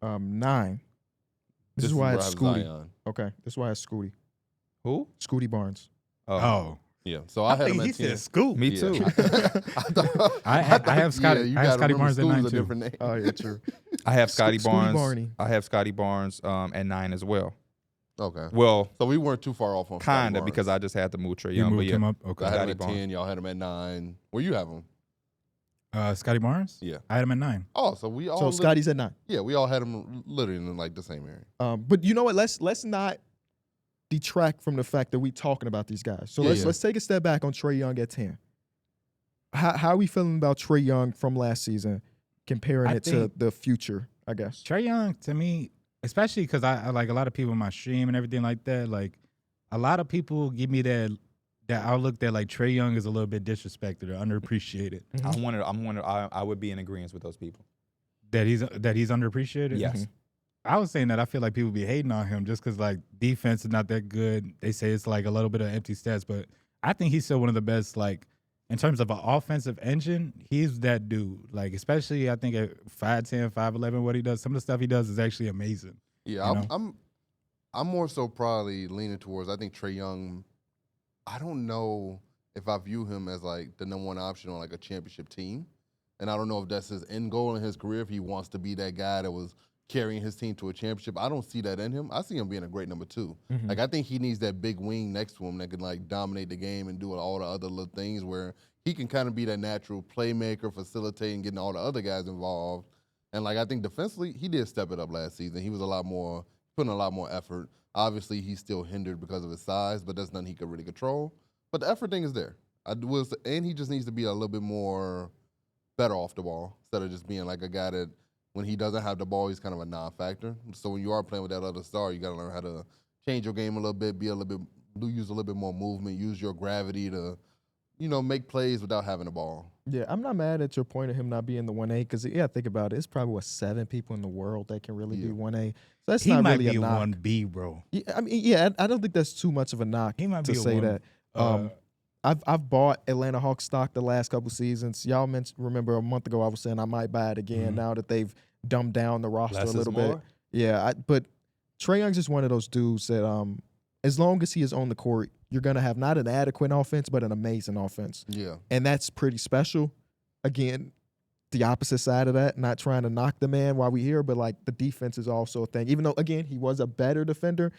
9. This is is why where it's I have Scooty. Zion. Okay, this is why it's Scooty. Who? Scooty Barnes. Oh. Yeah, so I had him think he at 10. said Scoop. Me Yeah. too. I have Scotty- you I have gotta Scotty remember Barnes at Scoot's 9 a too. different name. Oh, yeah, true. I have Scotty Scooty Barnes. Barney. I have Scotty Barnes at 9 as well. Okay, Well, so we weren't too far off on Scotty kinda Barnes. because I just had to move Trey You Young. But moved yeah, him up? I Okay. had him Scotty at Barnes. 10. Y'all had him at 9. Where you have him? Scotty Barnes? Yeah. I had him at 9. Oh, so we all. So Scotty's at 9. Yeah, we all had him literally in like the same area. But you know what? Let's not detract from the fact that we talking about these guys. So Yeah, let's take a step back on Trey Young at 10. How are we feeling about Trey Young from last season, comparing I it to think- the future? I guess. Trey Young, to me, especially because I like a lot of people in my stream and everything like that, like a lot of people give me that outlook that like Trey Young is a little bit disrespected or underappreciated. I would be in agreement with those people. That he's underappreciated? Yes. I was saying that I feel like people be hating on him just because like defense is not that good. They say it's like a little bit of empty stats, but I think he's still one of the best, like in terms of an offensive engine, he's that dude. Like, especially I think at 5'10", 5'11", what he does, some of the stuff he does is actually amazing. Yeah, You know? I'm more so probably leaning towards. I think Trey Young. I don't know if I view him as like the number one option on like a championship team, and I don't know if that's his end goal in his career. If he wants to be that guy that was carrying his team to a championship, I don't see that in him. I see him being a great number 2. Like I think he needs that big wing next to him that can like dominate the game and do all the other little things where he can kind of be that natural playmaker, facilitating, getting all the other guys involved. And like I think defensively, he did step it up last season. He was putting a lot more effort. Obviously, he's still hindered because of his size, but that's nothing he could really control. But the effort thing is there. And he just needs to be a little bit more better off the ball instead of just being like a guy that when he doesn't have the ball, he's kind of a non-factor. So when you are playing with that other star, you got to learn how to change your game a little bit, use a little bit more movement, use your gravity to, make plays without having the ball. Yeah, I'm not mad at your point of him not being the 1A because, think about it. It's probably, 7 people in the world that can really be 1A. So that's He not might really be a knock. 1B, bro. Yeah, I mean, I don't think that's too much of a knock He might to be a say one- that. I've bought Atlanta Hawks stock the last couple seasons. Y'all remember a month ago I was saying I might buy it again now that they've dumbed down the roster Less a is little bit. more? Yeah, but Trae Young's just one of those dudes that as long as he is on the court, you're going to have not an adequate offense, but an amazing offense. Yeah. And that's pretty special. Again, the opposite side of that, not trying to knock the man while we here, but like the defense is also a thing. Even though, again, he was a better defender.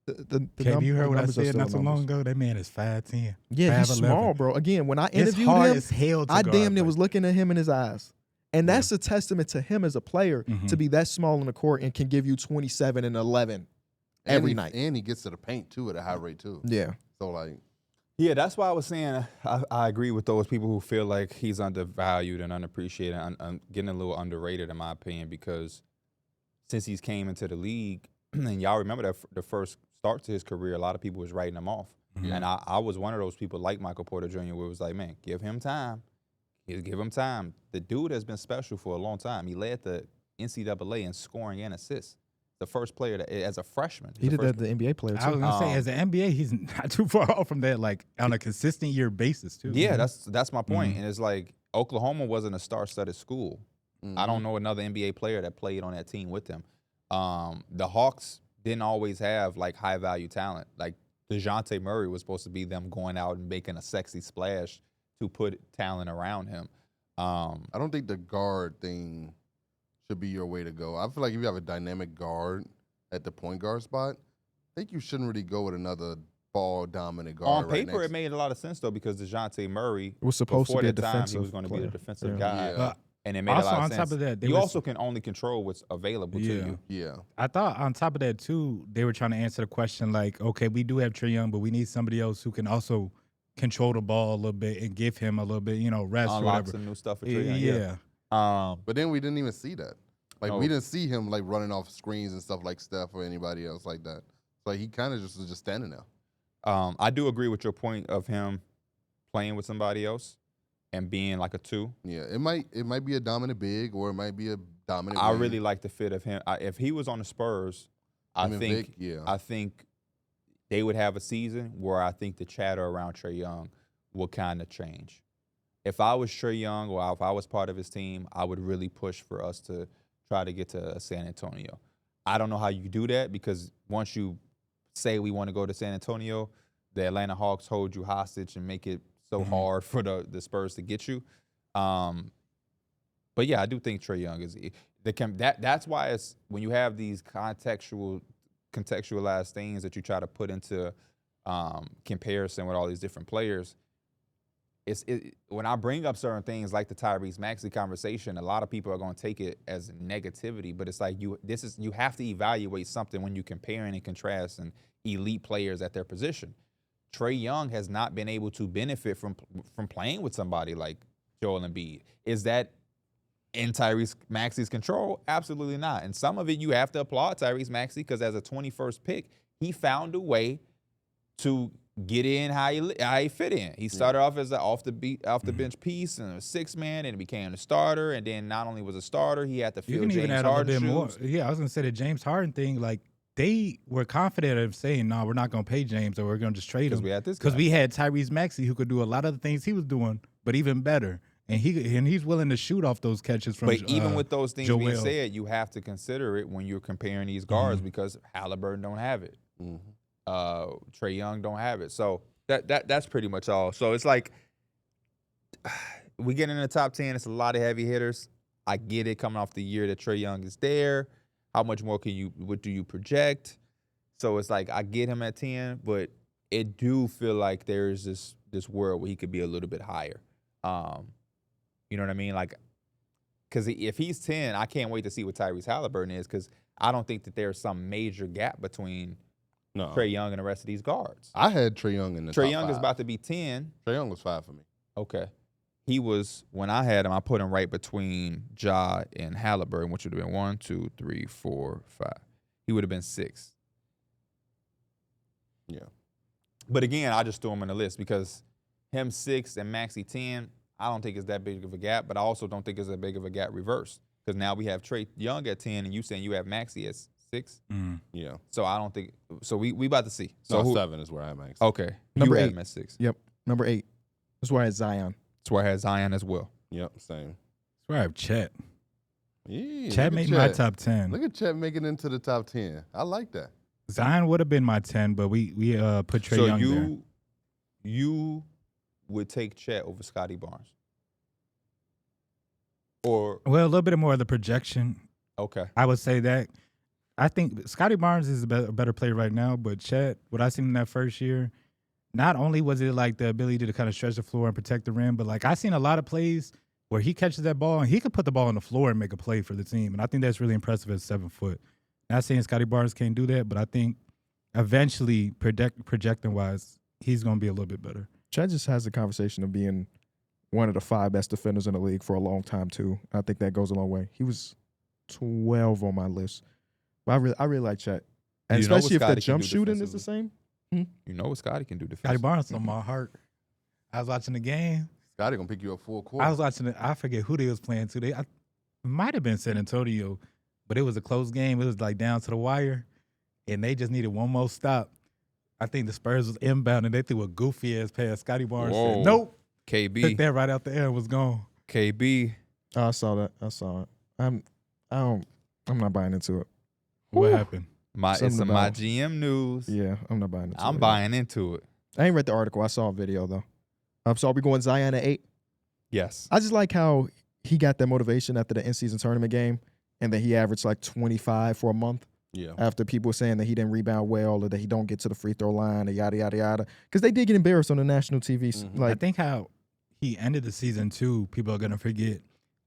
Kev, you heard what I numbers are said still not so numbers. long ago? That man is 5'10". Yeah, he's 5'11". small, bro. Again, when I It's interviewed hard him, as hell to I guard, damn near like- was looking at him in his eyes. And that's a testament to him as a player to be that small in the court and can give you 27 and 11 every night. And he gets to the paint, too, at a high rate, too. Yeah. So, like, Yeah, that's why I was saying I agree with those people who feel like he's undervalued and unappreciated and getting a little underrated, in my opinion, because since he's came into the league, and y'all remember that the first start to his career, a lot of people was writing him off. And I was one of those people like Michael Porter Jr. where it was like, man, give him time. Give him time. The dude has been special for a long time. He led the NCAA in scoring and assists. The first player that, as a freshman. He did that as the NBA player, I was too. gonna say, as an NBA, he's not too far off from that, like on a consistent year basis too. Yeah, that's my point. And it's like Oklahoma wasn't a star-studded school. I don't know another NBA player that played on that team with them. The Hawks didn't always have like high-value talent. Like Dejounte Murray was supposed to be them going out and making a sexy splash to put talent around him. I don't think the guard thing should be your way to go. I feel like if you have a dynamic guard at the point guard spot, I think you shouldn't really go with another ball-dominant guard. On paper, it made a lot of sense, though, because DeJounte Murray was supposed to before be a that time, he defensive was going to be the player. defensive Yeah. guy. Yeah. And it made Also, a lot of on sense. top of that, they you was- also can only control what's available to you. Yeah. I thought on top of that too, they were trying to answer the question like, okay, we do have Trae Young, but we need somebody else who can also control the ball a little bit and give him a little bit, rest or Unlock whatever. some new stuff for Trae Young. Yeah. But then we didn't even see that. Like, No. we didn't see him, like, running off screens and stuff like Steph or anybody else like that. So he kind of just was just standing there. I do agree with your point of him playing with somebody else and being like a 2. Yeah, it might be a dominant big or it might be a dominant I wing. really like the fit of him. If he was on the Spurs, I Him and think Vic, yeah. I think they would have a season where I think the chatter around Trae Young will kind of change. If I was Trae Young or if I was part of his team, I would really push for us to try to get to San Antonio. I don't know how you do that because once you say we want to go to San Antonio, the Atlanta Hawks hold you hostage and make it so hard for the Spurs to get you. But yeah, I do think Trae Young is that's why it's when you have these contextualized things that you try to put into comparison with all these different players. When I bring up certain things like the Tyrese Maxey conversation, a lot of people are going to take it as negativity, but it's like you have to evaluate something when you're comparing and contrasting elite players at their position. Trae Young has not been able to benefit from playing with somebody like Joel Embiid. Is that in Tyrese Maxey's control? Absolutely not. And some of it you have to applaud Tyrese Maxey because as a 21st pick, he found a way to get in how he fit in. He started off as an off the bench piece and a 6-man, and became a starter. And then not only was a starter, he had to fill James Harden's shoes. Yeah, I was gonna say the James Harden thing. Like they were confident of saying, "No, we're not gonna pay James, or we're gonna just trade him." Because we had Tyrese Maxey who could do a lot of the things he was doing, but even better. And he's willing to shoot off those catches from. But even with those things Joel. being said, you have to consider it when you're comparing these guards because Halliburton don't have it. Trae Young don't have it. So that's pretty much all. So it's like we get in the top 10. It's a lot of heavy hitters. I get it coming off the year that Trae Young is there. How much more what do you project? So it's like I get him at 10, but it do feel like there's this world where he could be a little bit higher. You know what I mean? Like, because if he's 10, I can't wait to see what Tyrese Halliburton is because I don't think that there's some major gap between Trae Young and the rest of these guards. I had Trae Young in the top Trae Young 5. is about to be 10. Trae Young was 5 for me. Okay. He was, when I had him, I put him right between Ja and Halliburton, which would have been 1, 2, 3, 4, 5. He would have been 6. Yeah. But again, I just threw him in the list because him 6 and Maxey 10, I don't think it's that big of a gap, but I also don't think it's that big of a gap reversed because now we have Trae Young at 10 and you saying you have Maxey at 6. Yeah. So I don't think – so we about to see. So So 7 is where I'm at. Okay. Number you had 8. him at 6. Yep. Number 8. That's where I had Zion. That's where I had Zion as well. Yep, same. That's where I have Chet. Yeah, Chet made my top 10. Look at Chet making it into the top 10. I like that. Zion would have been my 10, but we put Trae Young there. You would take Chet over Scotty Barnes? Or Well, a little bit more of the projection. okay. I would say that. I think Scotty Barnes is a better player right now, but Chet, what I seen in that first year, not only was it like the ability to kind of stretch the floor and protect the rim, but like I seen a lot of plays where he catches that ball and he could put the ball on the floor and make a play for the team. And I think that's really impressive at 7 foot. Not saying Scotty Barnes can't do that, but I think eventually, projecting-wise, he's going to be a little bit better. Chet just has the conversation of being one of the 5 best defenders in the league for a long time, too. I think that goes a long way. He was 12 on my list. But I really like Chet. And You know what especially if the Scotty can jump do shooting is the defensively. same. You know what Scotty can do defensively. Scotty Barnes on my heart. I was watching the game. Scotty going to pick you up full court. I was watching it. I forget who they was playing today. It might have been San Antonio, but it was a close game. It was like down to the wire, and they just needed one more stop. I think the Spurs was inbound, and they threw a goofy-ass pass. Scotty Barnes Whoa. said, nope. Took KB. that right out the air and was gone. KB. Oh, I saw that. I saw it. I'm not buying into it. What Whew. happened? It's Something some my about- GM news. Yeah, I'm not buying into it. I'm buying into it. I ain't read the article. I saw a video, though. So are we going Zion at 8? Yes. I just like how he got that motivation after the in-season tournament game, and then he averaged like 25 for a month Yeah. after people were saying that he didn't rebound well or that he don't get to the free throw line or yada, yada, yada. Because they did get embarrassed on the national TV. Mhm. I Like, think how he ended the season, too, people are going to forget.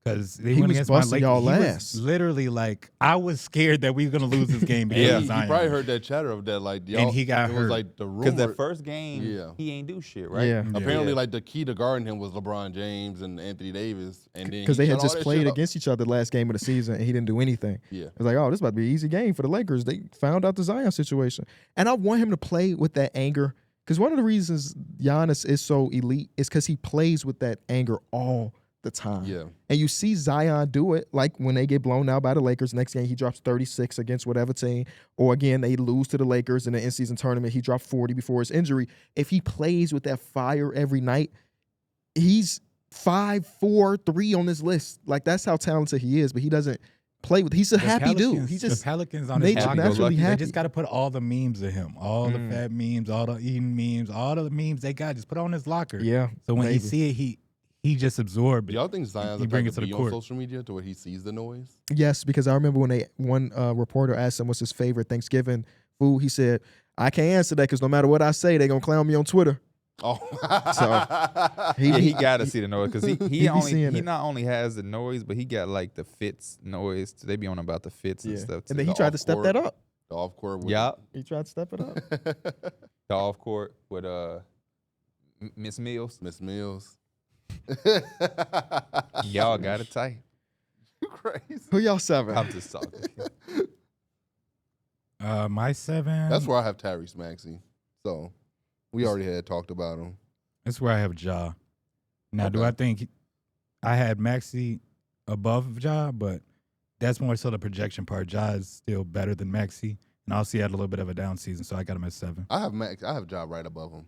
Because He was busting y'all ass. Literally, like, I was scared that we were going to lose this game. because Yeah. of He Zion. probably heard that chatter of that, like, y'all, And he got it hurt. was like the rumor. Because that first game, Yeah. he ain't do shit, right? yeah. Apparently, Yeah. like, the key to guarding him was LeBron James and Anthony Davis. And then Because they he had shut all just that played shit up. against each other last game of the season, and he didn't do anything. Yeah. It was like, oh, this about to be an easy game for the Lakers. They found out the Zion situation. And I want him to play with that anger. Because one of the reasons Giannis is so elite is because he plays with that anger all the time. Yeah. And you see Zion do it, like when they get blown out by the Lakers. Next game, he drops 36 against whatever team. Or again, they lose to the Lakers in the in-season tournament. He dropped 40 before his injury. If he plays with that fire every night, he's 5, 4, 3 on this list. Like, that's how talented he is, but he doesn't play with. He's a happy dude. He just the Pelicans on his nature roster, naturally they happy. just got to put all the memes of him, all the fat memes, all the eating memes, all the memes they got. Just put it on his locker. Yeah. So when he maybe. see it, he just absorbs Do it. y'all think Zion's He the bring type it to to the be on court. social media to where he sees the noise? Yes, because I remember when one reporter asked him what's his favorite Thanksgiving food. He said, I can't answer that because no matter what I say, they're going to clown me on Twitter. Oh, So He got to see the noise because he be seeing he it. not only has the noise, but he got like the fits noise. They be on about the fits and Yeah. stuff. And then too. he tried to step that up. the off court. With Yup. He tried to step it up. The off court with Miss Mills. Miss Mills. Y'all got it tight. You crazy. Who y'all 7? I'm just talking. My 7. That's where I have Tyrese Maxey. So we already had talked about him. That's where I have Ja. Now, do Okay. I think I had Maxey above Ja? But that's more so the projection part. Ja is still better than Maxey, and also he had a little bit of a down season, so I got him at 7. I have Ja right above him.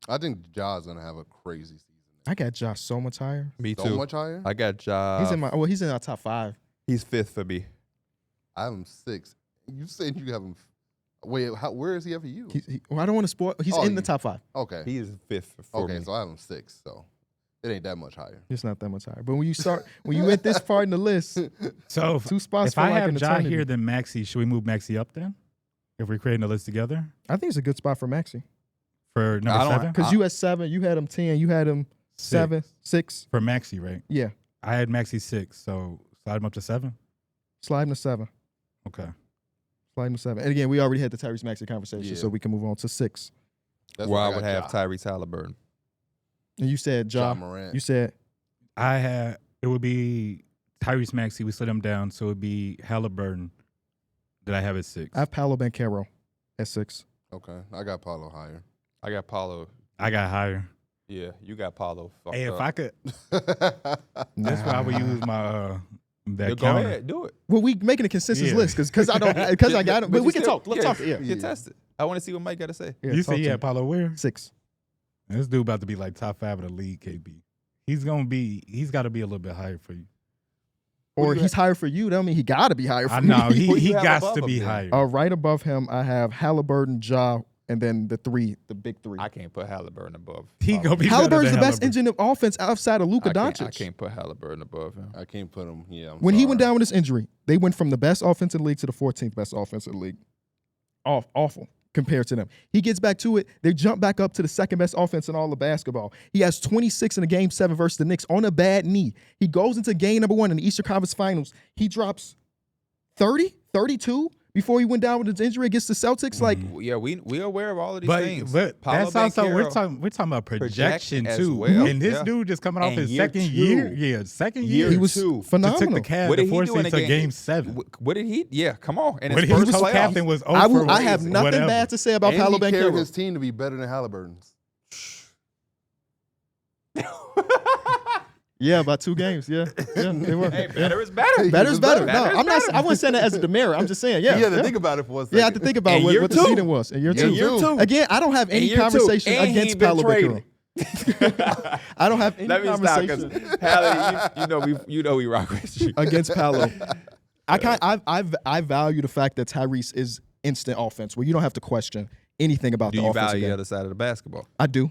I think Ja's gonna have a crazy season. I got Josh so much higher. Me So too. much higher. I got Ja. He's in our top 5. He's 5th for me. I have him 6. You said you have him. Wait, where is he at for you? I don't want to spoil. He's Oh, in the top 5. Okay. He is 5th for Okay, me. so I have him 6. So it ain't that much higher. It's not that much higher. But when you at this part in the list, So 2 spots if feel I like have an Ja eternity. here, then Maxey, should we move Maxey up then? If we're creating a list together I think it's a good spot for Maxey. for number I don't- 7? Because you had 7, you had him 10, you had him 7, 6. For Maxey, right? Yeah. I had Maxey 6, so slide him up to 7. Slide him to 7. Okay. Slide him to 7. And again, we already had the Tyrese Maxey conversation, Yeah. so we can move on to 6. That's Where why I got would have Ja. Tyrese Halliburton. And you said Ja Ja. Morant. You said It would be Tyrese Maxey. We slid him down, so it would be Halliburton that I have at 6. I have Paolo Banchero at 6. Okay, I got Paulo higher. I got Paulo. I got higher. Yeah, you got Paulo. Hey, if up. I could, that's why I would use my that Yeah, go counter. ahead, do it. Well, we making a consensus Yeah. list because I got him. But you we can still- talk. Let's talk. Yeah. You test it. I want to see what Mike got to say. Yeah, You talk see, to yeah, me. Paulo Weir. 6. This dude about to be like top 5 of the league. KB. He's got to be a little bit higher for you. Or do you he's higher for you. That don't mean he got to be higher for I me. know Who he you have got above to him be then? higher. Right above him, I have Halliburton, Ja, and then the big 3. I can't put Halliburton above. He Paulo. gonna be Halliburton's the better than best engine of offense outside of Luka I Doncic. can't put Halliburton above him. I can't put him. Yeah. I'm When he went sorry. down with his injury, they went from the best offense in the league to the 14th best offense in the league. Awful compared to them. He gets back to it. They jump back up to the second best offense in all of basketball. He has 26 in the game 7 versus the Knicks on a bad knee. He goes into game number 1 in the Eastern Conference Finals. He drops 30, 32 before he went down with his injury against the Celtics. Like, Yeah, we're aware of all of these But things. but Paulo that's also we're Banchero, talking about projection as too. well, And this yeah. dude just coming off And his year second 2. year. Yeah, second Year year. he was 2. to phenomenal. took the Cavs What the did he 4 do in seed a to game? game 7. What did he? Yeah, come on. And When his his first playoffs. co-captain was over. I have nothing whatever. bad to say about And Paolo he carried Banchero. his team to be better than Halliburton's. Yeah, about 2 games. Yeah, they were. Hey, Yeah. better is better. Better's better. No, Better is I'm not. better. I wasn't saying that as a demerit. I'm just saying. Yeah, He had to yeah. think about it for a second. Yeah, I had to think about And what year the 2. seeding was. And year Year 2. two. Again, I don't have any year 2. conversation And he against ain't been Paolo traded. Banchero. I don't have any Let me stop conversation because Hallie, you know we rock with you. against Paolo. I value the fact that Tyrese is instant offense, where you don't have to question anything about Do the you offensive value the game. other side of the basketball? I do.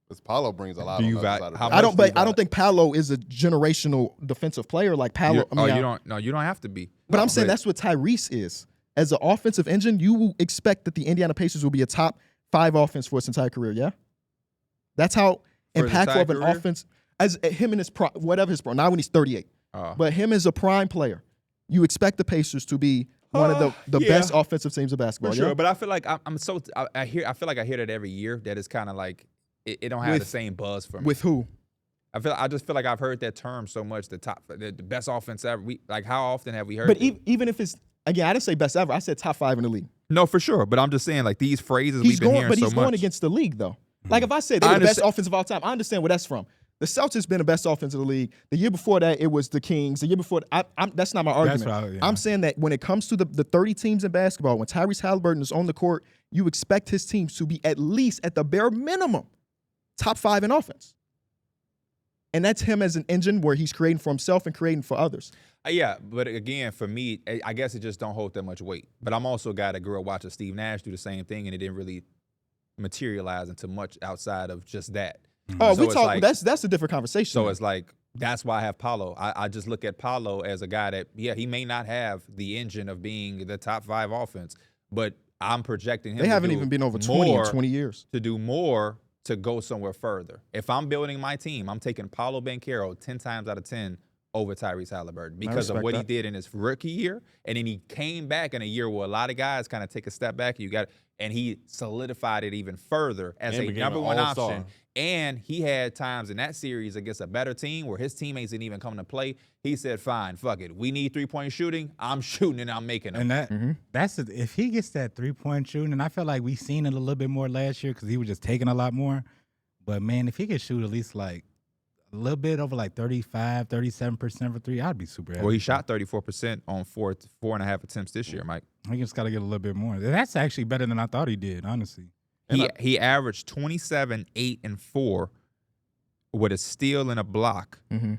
Because Paulo brings a lot Do on you the other value- side of how the I much don't. do But you I don't think Paolo is a generational defensive player like Paolo. I mean, you don't. No, you don't have to be. But I'm saying that's what Tyrese is. As an offensive engine, you will expect that the Indiana Pacers will be a top 5 offense for its entire career. Yeah, that's how For his impactful entire of an career? offense as him in his prime, whatever his prime. Not when he's 38, Oh. but him as a prime player, you expect the Pacers to be one of the Yeah. best offensive teams of For basketball. sure, Yeah? but I feel like I feel like I hear that every year. That it's kind of like it don't have the With- same buzz for me. With who? I just feel like I've heard that term so much. The best offense ever. How often have we heard? But it? even if it's again, I didn't say best ever. I said top 5 in the league. No, for sure. But I'm just saying, like these phrases He's we've been going, hearing but so he's much. going against the league though. Like if I say I they're the best understand- offense of all time, I understand where that's from. The Celtics been the best offense in the league. The year before that, it was the Kings. The year before, that's not my argument. right, yeah. I'm saying that when it comes to the 30 teams in basketball, when Tyrese Halliburton is on the court, you expect his teams to be at least at the bare minimum top 5 in offense. And that's him as an engine where he's creating for himself and creating for others. Yeah, but again, for me, I guess it just don't hold that much weight. But I'm also a guy that grew up watching Steve Nash do the same thing, and it didn't really materialize into much outside of just that. Oh, So we it's talk. like- That's a different conversation. So it's like, that's why I have Paolo. I just look at Paolo as a guy that, yeah, he may not have the engine of being the top 5 offense, but I'm projecting him they to haven't do even been over 20 in more 20 years. to do more to go somewhere further. If I'm building my team, I'm taking Paolo Banchero 10 times out of 10 over Tyrese Halliburton because of respect what he that. did in his rookie year. And then he came back in a year where a lot of guys kind of take a step back. And he solidified it even further as And a became number an one all-star. option. And he had times in that series against a better team where his teammates didn't even come to play. He said, fine, fuck it. We need 3-point shooting. I'm shooting and I'm making them. And that's if he gets that 3-point shooting, and I feel like we seen it a little bit more last year because he was just taking a lot more. But man, if he could shoot at least like a little bit over like 35, 37% for 3, I'd be super happy. Well, he shot 34% on 4.5 attempts this year, Mike. He just got to get a little bit more. That's actually better than I thought he did, honestly. He averaged 27, 8, and 4 with a steal and a block Mhm.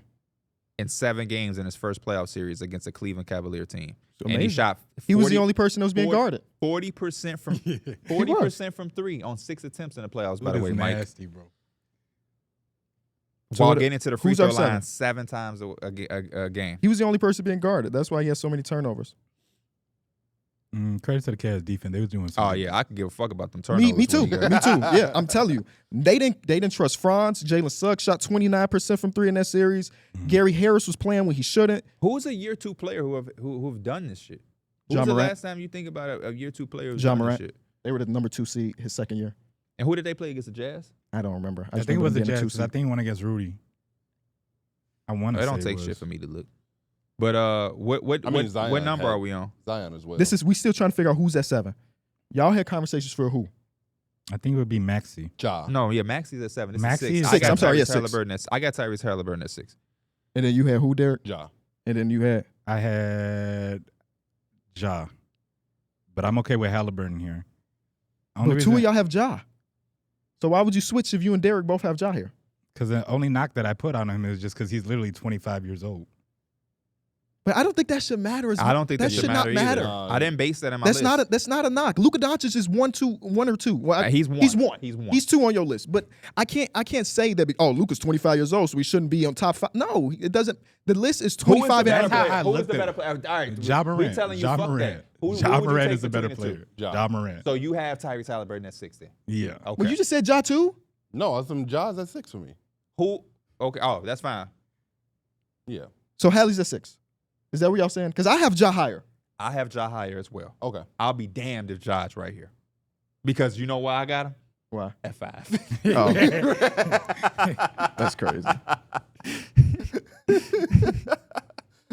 in 7 games in his first playoff series against the Cleveland Cavalier team. So And he amazing. shot 40, He was the only person that was being 40 guarded. 40% from 40% from 3 on 6 attempts in the playoffs, by the way, Mike. Nasty, bro. So While what- getting to the free who's throw our line 7 seven? times a game. He was the only person being guarded. That's why he has so many turnovers. Credit to the Cavs defense. They was doing Oh something. yeah, I could give a fuck about them turnovers. Me too. when you got- Me too. Yeah, I'm telling you. They didn't trust Franz. Jalen Suggs shot 29% from 3 in that series. Gary Harris was playing when he shouldn't. Who is a year 2 player who've done this shit? Who's Ja the Morant. last time you think about a year 2 player who's Ja done Morant. this shit? They were the number 2 seed his second year. And who did they play against the Jazz? I don't remember. I just think it was remember the them being a Jazz. 2 'Cause I seed. think he won against Rudy. I want to It say don't take it shit was. for me to look. But what Zion number had- are we on? Zion as well. We still trying to figure out who's at 7. Y'all had conversations for who? I think it would be Maxey. Ja. No, yeah, Maxey's at 7. This Maxey is is 6. six. I'm sorry, yeah, Tyrese 6. Halliburton I got Tyrese Halliburton at 6. And then you had who, Derek? Ja. And then you had I had Ja, but I'm okay with Halliburton here. well, 2 of y'all have Ja. So why would you switch if you and Derek both have Ja here? Because the only knock that I put on him is just because he's literally 25 years old. But I don't think that should matter. I don't think that should not matter either. matter. I didn't base that in my That's list. that's not a knock. Luka Doncic is 1 or 2. Well, He's one. He's one. He's one. He's 2 on your list. But I can't say that. Luka's 25 years old, so he shouldn't be on top 5. No, it doesn't. The list is 25 better and player? up. I Who is looked the at better it. player? All right, Ja Morant. we telling you Ja fuck Morant. that. Who Ja would you Morant take is a better between the two? player. Ja. Ja Morant. So you have Tyrese Halliburton at 6 then. Yeah. Okay. Well, you just said Ja too. No, some Ja's at 6 for me. Who? Okay. Oh, that's fine. Yeah. So Hallie's at 6. Is that what y'all saying? Because I have Ja higher. I have Ja higher as well. Okay. I'll be damned if Ja's right here. Because you know why I got him? Why? At 5. Oh, that's crazy.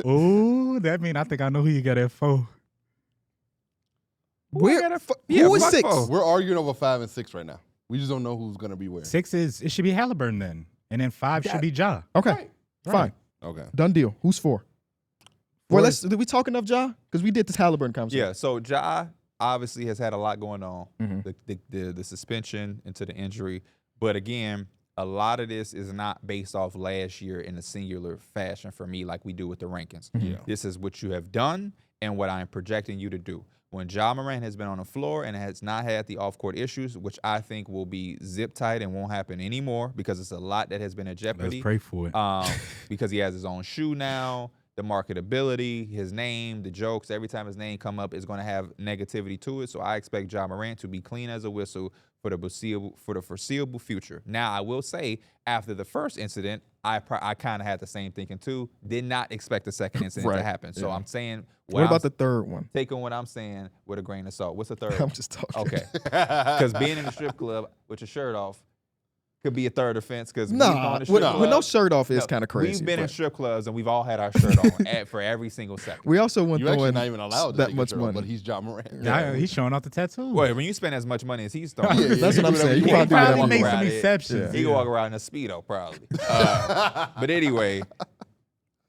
Oh, that mean I think I know who you got at 4. Where? Yeah, Who is fuck 6? both. We're arguing over 5 and 6 right now. We just don't know who's going to be where. 6 it should be Halliburton then, and then 5 should be Ja. Okay, fine, Okay. done deal. Who's 4? Well, did we talk enough Ja? Because we did this Halliburton conversation. Yeah, so Ja obviously has had a lot going on. Mhm. The suspension into the injury. But again, a lot of this is not based off last year in a singular fashion for me like we do with the rankings. Yeah. This is what you have done and what I am projecting you to do. When Ja Morant has been on the floor and has not had the off-court issues, which I think will be zip tight and won't happen anymore because it's a lot that has been in jeopardy. Let's pray for it. Because he has his own shoe now, the marketability, his name, the jokes. Every time his name come up is going to have negativity to it. So I expect Ja Morant to be clean as a whistle for the foreseeable future. Now, I will say, after the first incident, I kind of had the same thinking too. Did not expect the second incident to Right. happen. So Yeah. I'm saying, What about the third one? taking what I'm saying with a grain of salt? What's the third I'm one? just talking. Okay. Because being in the strip club with your shirt off, could be a third offense because Nah, with no shirt off is kind of crazy. We've been in but strip clubs and we've all had our shirt on for every single second. we also went You actually throwing not even allowed to that take much your shirt off, money. but he's John Morant. Nah, he's showing off the tattoo. Wait, when you spend as much money as he's throwing, Yeah, That's what I'm saying. You He probably do that probably on make the some ride. exceptions. He can walk around in a Speedo, probably. But anyway,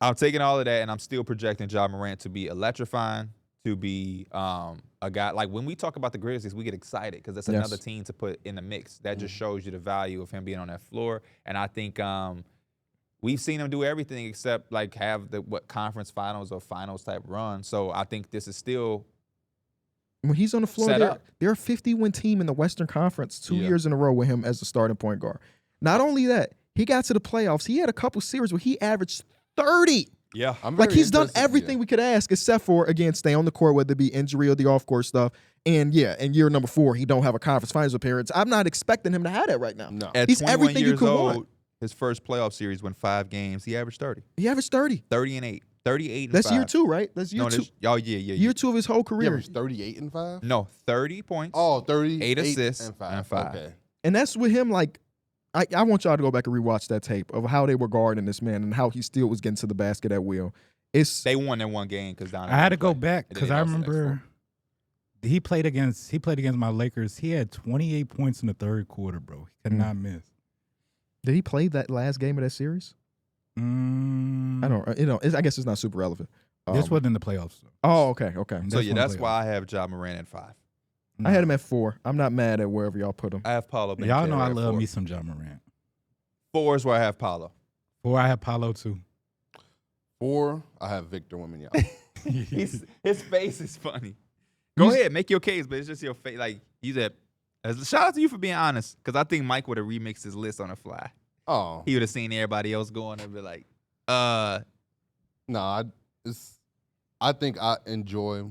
I'm taking all of that, and I'm still projecting John Morant to be electrifying, to be a guy. Like, when we talk about the Grizzlies, we get excited because that's another team to put in the mix. That just shows you the value of him being on that floor. And I think we've seen him do everything except, like, have the conference finals or finals type run. So I think this is still when he's on the floor, set up. they're a 50-win team in the Western Conference 2 Yeah. years in a row with him as the starting point guard. Not only that, he got to the playoffs. He had a couple series where he averaged 30. Yeah. I'm Like, very he's done interested- everything we could ask except for, again, stay on the court, whether it be injury or the off-court stuff. And, yeah, in year number 4, he don't have a conference finals appearance. I'm not expecting him to have that right now. No. At He's 21 everything you years could old, want. his first playoff series went 5 games. He averaged 30. He averaged 30. 30 and 8. 38 and That's 5. year 2, right? That's year No, 2. oh, yeah. Year 2 of his whole He career. averaged 38 and 5? No, 30 points. Oh, 30, 8 assists, and 5. and 5. Okay. And that's with him, like, I want y'all to go back and rewatch that tape of how they were guarding this man and how he still was getting to the basket at will. They won that one game because I had to go back And then because they I lost the next remember he played against my Lakers. He had 28 points in the third quarter, bro. He could not miss. Did he play that last game of that series? I don't. I guess it's not super relevant. This wasn't the playoffs. Though. Oh, okay. So, yeah, that's why I have Ja Morant at 5. I had him at 4. I'm not mad at wherever y'all put him. I have Paulo. Y'all know Banchero I at love 4. me some Ja Morant. 4 is where I have Paulo. 4, I have Paulo too. 4, I have Victor Wembanyama. His face is funny. Go ahead, make your case, but it's just your face. Like, you said, shout out to you for being honest, because I think Mike would have remixed his list on the fly. Oh. He would have seen everybody else going and be like, No, I think I enjoy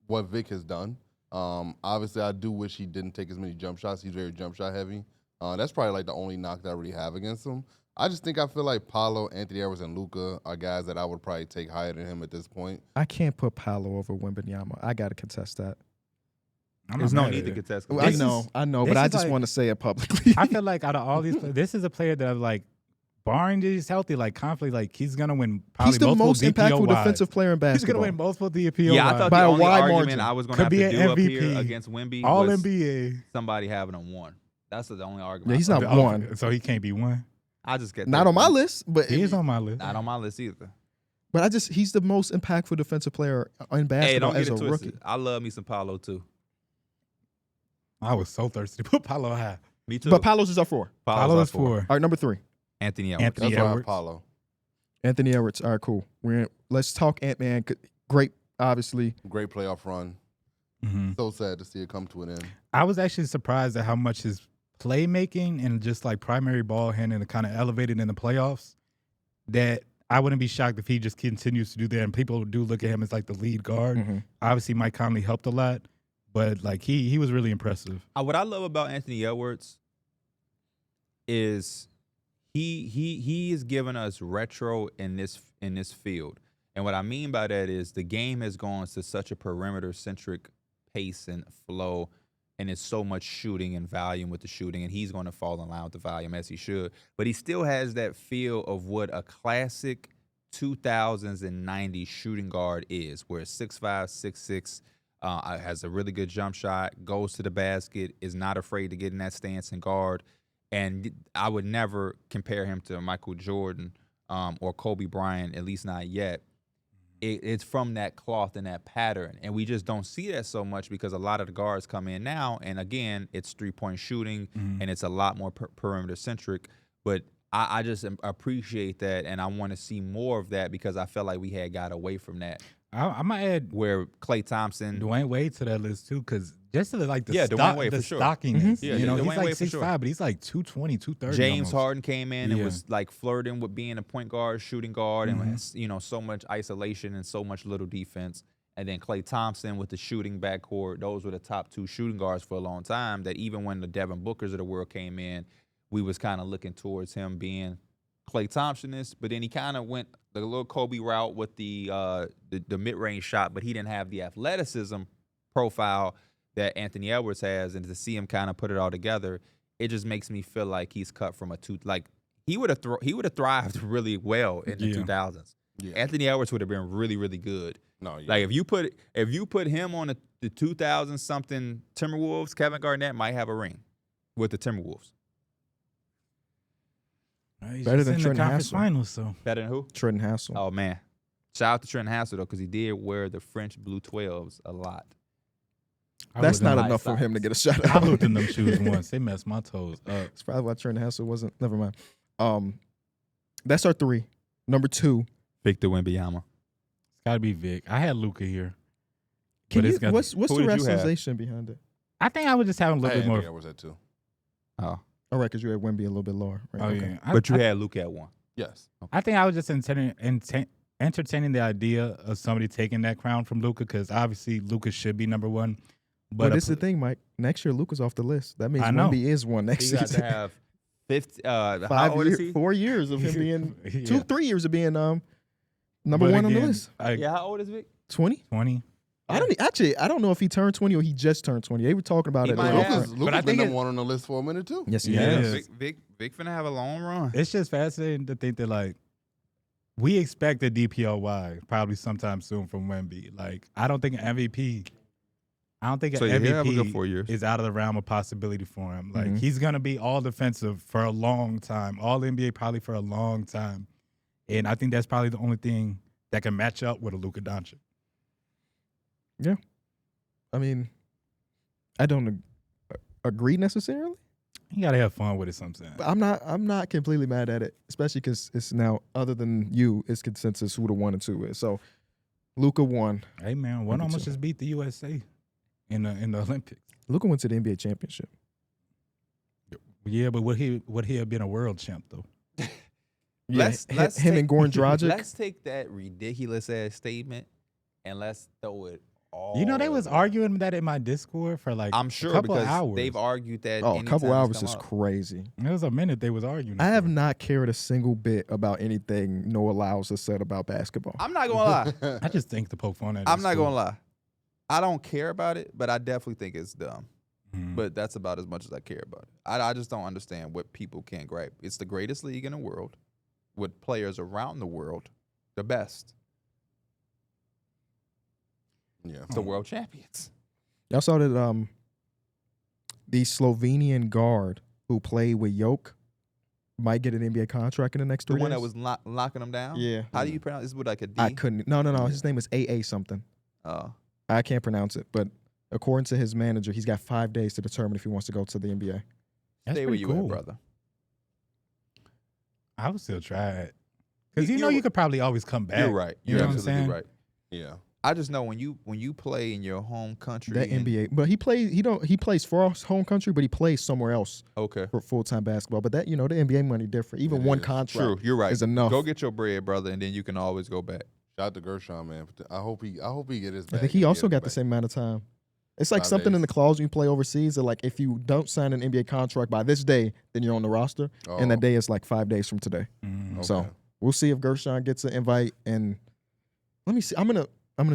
what Vic has done. Obviously, I do wish he didn't take as many jump shots. He's very jump shot heavy. That's probably like the only knock that I really have against him. I feel like Paolo, Anthony Edwards, and Luka are guys that I would probably take higher than him at this point. I can't put Paolo over Wembanyama. I got to contest that. there's no need to contest. I know, but I just want to say it publicly. I feel like out of all these players, this is a player that like, barring that he's healthy, like confidently, like he's gonna win probably He's the multiple most impactful DPOYs. defensive player in He's gonna basketball. win multiple DPOYs. Yeah, I thought by the a only wide argument margin. I was going Could to have be to an do up here MVP. against Wemby All was NBA. somebody having him 1. That's the only argument. Yeah, he's I not thought. one. So he can't be one. I just get Not that. on my list, but He is on my list. Not on my list either. But he's the most impactful defensive player in basketball Hey, don't as get a it twisted. rookie. I love me some Paulo too. I was so thirsty to put Paulo high. Me too. But Paolo's is our 4. Paulo our is 4. All right, number 3. Anthony Edwards. Anthony That's why I have Edwards. Paolo. Anthony Edwards. All right, cool. Let's talk Ant-Man. Great, obviously. Great playoff run. Mm-hmm. So sad to see it come to an end. I was actually surprised at how much his playmaking and just like primary ball handling kind of elevated in the playoffs. That I wouldn't be shocked if he just continues to do that. And people do look at him as like the lead guard. Mm-hmm. Obviously, Mike Conley helped a lot, but like he was really impressive. What I love about Anthony Edwards is he is giving us retro in this field. And what I mean by that is the game has gone to such a perimeter-centric pace and flow, and it's so much shooting and volume with the shooting, and he's going to fall in line with the volume as he should. But he still has that feel of what a classic 2000s and 90s shooting guard is, where 6'5", 6'6", has a really good jump shot, goes to the basket, is not afraid to get in that stance and guard. And I would never compare him to Michael Jordan or Kobe Bryant, at least not yet. It's from that cloth and that pattern. And we just don't see that so much because a lot of the guards come in now. And, again, it's three-point shooting, and it's a lot more perimeter-centric. But I just appreciate that, and I want to see more of that because I felt like we had got away from that. I might add Where Klay Thompson. Dwayne Wade to that list too, because just to like the Dwayne Wade for sure. stockiness. Yeah, you know, Dwayne he's like Wade for 6'5", sure. but he's like 220, 230. James almost. Harden came in and Yeah. was like flirting with being a point guard, shooting guard, and has, so much isolation and so much little defense. And then Klay Thompson with the shooting backcourt. Those were the top 2 shooting guards for a long time. That even when the Devin Bookers of the world came in, we was kind of looking towards him being Klay Thompson-ist, but then he kind of went the little Kobe route with the mid-range shot, but he didn't have the athleticism profile that Anthony Edwards has, and to see him kind of put it all together, it just makes me feel like he's cut from a he would have thrived really well in the 2000s. Yeah. Anthony Edwards would have been really, really good. No, yeah. Like if you put him on the 2000 something Timberwolves, Kevin Garnett might have a ring with the Timberwolves. He's Better just than in the Trenton conference Hassel. finals, so Better than who? Trenton Hassel. Oh man, shout out to Trent Hassel though, because he did wear the French blue 12s a lot. That's not high enough for him to socks. get a shot I out. looked in them shoes once. They messed my toes up. That's probably why Trenton Hassel wasn't. Never mind. That's our 3. Number 2. Victor Wembanyama. It's got to be Vic. I had Luka here. Can But you, it's got- what's Who the did you have? rationalization behind it? I think I would just have a I little had bit more. Anthony Edwards at 2. Oh, All right, because you had Wemby a little bit lower. Right? Oh Okay. yeah, but you had Luke at 1. Yes. I think I was just entertaining the idea of somebody taking that crown from Luka because obviously Luka should be number 1. But But this is the thing, Mike. Next year, Luka's off the list. That means I know. Wemby is one next You got season. to have 50. How 5 old is he? 4 years of him being Yeah. 3 years of being number But 1 on the again, list. Yeah, how old is Vic? 20. 20. I don't know if he turned 20 or he just turned 20. They were talking about He it. might earlier. have. Lucas But I been think number it- 1 on the list for a minute too. Yes, he Yeah. has. Vic finna have a long run. It's just fascinating to think that like we expect a DPOY probably sometime soon from Wemby. Like I don't think an MVP. I don't think So an yeah, have a good MVP 4 years. is out of the realm of possibility for him. Like Mhm. he's gonna be all defensive for a long time, all NBA probably for a long time, and I think that's probably the only thing that can match up with a Luka Doncic. I mean, I don't agree necessarily. You gotta have fun with it sometimes. But I'm not completely mad at it, especially because it's now, other than you, it's consensus who the 1 and 2 is. So Luka won. Hey man, one Maybe almost so. just beat the USA in the Olympics. Luka went to the NBA championship. Yeah, but would he have been a world champ though? Let's him and Goran Dragic. Let's take that ridiculous ass statement and let's throw it all. You know, they was arguing that in my Discord for like I'm a sure couple because hours. they've argued that. Oh, a anytime couple it's hours come is up. crazy. It was a minute they was arguing. I have for. not cared a single bit about anything Noah Lyles has said about basketball. I'm not gonna lie. I just think the poke fun at. I'm not gonna lie. I don't care about it, but I definitely think it's dumb. Mm. But that's about as much as I care about it. I just don't understand what people can't gripe. It's the greatest league in the world with players around the world, the best, Yeah. the world champions. Y'all saw that the Slovenian guard who played with Yoke might get an NBA contract in the next The 3 one days. that was locking them down? Yeah. How do you pronounce this? With like a D? I couldn't. No. His name is AA something. Oh. I can't pronounce it, but according to his manager, he's got 5 days to determine if he wants to go to the NBA. That's Stay where pretty you cool, at, brother. I would still try it because you know You're- you could probably always come back. You're right. You You're know what I'm absolutely saying? right. Yeah. I just know when you play in your home country. That and- NBA, but he plays for his home country, but he plays somewhere else Okay. for full-time basketball. But that, the NBA money different. Even It one is. contract True. You're right. is enough. Go get your bread, brother, and then you can always go back. Shout out to Gershon, man. I hope he get his I bag think he and also get it got the back. same amount of time. It's like 5 something in days. the clause when you play overseas that like if you don't sign an NBA contract by this day, then you're on the roster, and that Oh, day is like 5 days from today. Mm. So okay. we'll see if Gershon gets an invite. And let me see. I'm gonna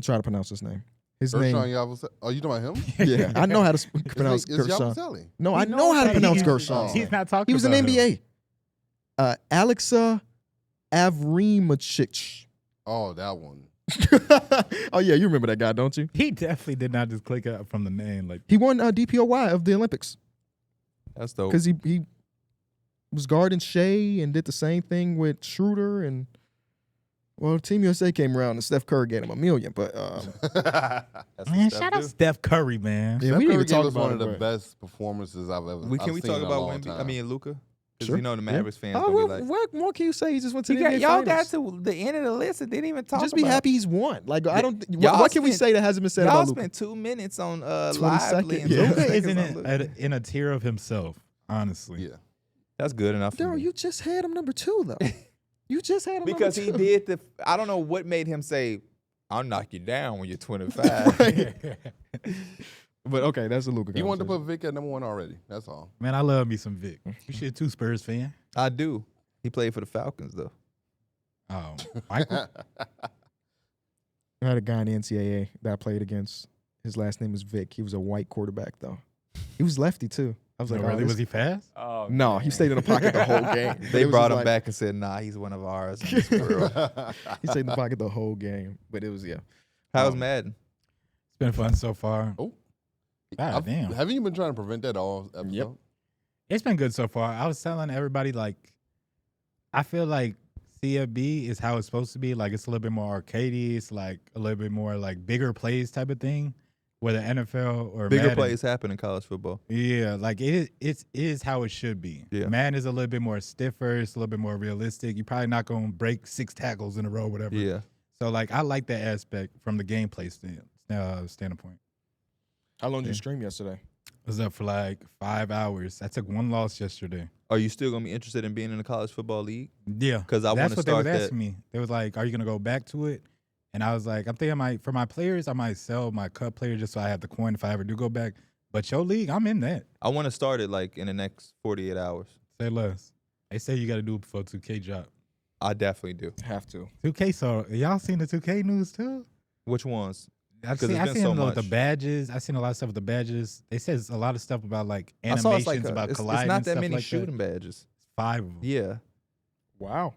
try to pronounce his name. His Gershon name. Yabusele. Oh, you talking about him? Yeah, I know how to pronounce It's Gershon. Yabusele. No, He I knows know how to that pronounce he's- Gershon. He's not talking. He was in about the him. NBA. Alexa Avrimacic. Oh, that one. Oh yeah, you remember that guy, don't you? He definitely did not just click out from the name. Like He won DPOY of the Olympics That's dope. because he was guarding Shea and did the same thing with Schroeder and well, Team USA came around and Steph Curry gave him $1 million, but That's what man, Steph shout out do. Steph Curry, man. yeah, Steph we didn't Curry even gave talk us about one it, of the but- best performances I've ever. Can I've we seen talk in a about long Wemby? time. I mean, Luka. Because Sure. you know the Mavericks fans Oh, gonna well, be like, what more can you say? He just went to the NBA y'all got Finals. to the end of the list and didn't even talk. Just be about happy he's won. Like I don't. Y'all What can we spent- say that hasn't been said Y'all about Luka? spent 2 minutes on 20 Lively and seconds. Yeah. 2 Luka is seconds on Luka. in a tier of himself, honestly. Yeah. That's good enough. for Daryl, me. you just had him number 2 though. You just had him Because number he 2. did I don't know what made him say, "I'll knock you down when you're 25." Right. But okay, that's a Luka. He wanted to put Vic at number 1 already. That's all. Man, I love me some Vic. You should too, Spurs fan. I do. He played for the Falcons though. Oh, Michael. I had a guy in the NCAA that I played against. His last name was Vic. He was a white quarterback though. He was lefty too. I was So like, really, oh, was he fast? Oh, no, he stayed in the pocket the whole game. But They it was brought just him like- back and said, "Nah, he's one of ours." And it's for real. He stayed in the pocket the whole game. But it was How's Madden? It's been fun so far. Oh. God damn. Haven't you been trying to prevent that all episode? Yep. It's been good so far. I was telling everybody, like, I feel like CFB is how it's supposed to be. Like, it's a little bit more arcadey. It's like a little bit more like bigger plays type of thing. Where the NFL or Bigger Madden, plays happen in college football. yeah, like it is how it should be. Yeah. Madden is a little bit more stiffer. It's a little bit more realistic. You're probably not gonna break 6 tackles in a row, whatever. Yeah. So like, I like that aspect from the gameplay standpoint. How long did Yeah. you stream yesterday? I was up for like 5 hours. I took 1 loss yesterday. Are you still gonna be interested in being in the college football league? Yeah, 'Cause I wanna that's what they start was that. asking me. They was like, "Are you gonna go back to it?" And I was like, "I'm thinking for my players, I might sell my cut player just so I have the coin if I ever do go back. But your league, I'm in that. I want to start it like in the next 48 hours. Say less. They say you got to do it before 2K drop. I definitely do. Have to. 2K, so y'all seen the 2K news too? Which ones? I've 'Cause seen, it's I been seen so the much. badges. I seen a lot of stuff with the badges. They said a lot of stuff about like I saw animations it's like about it's colliding. not and that stuff many like shooting that. badges. 5 of them. Yeah, Wow.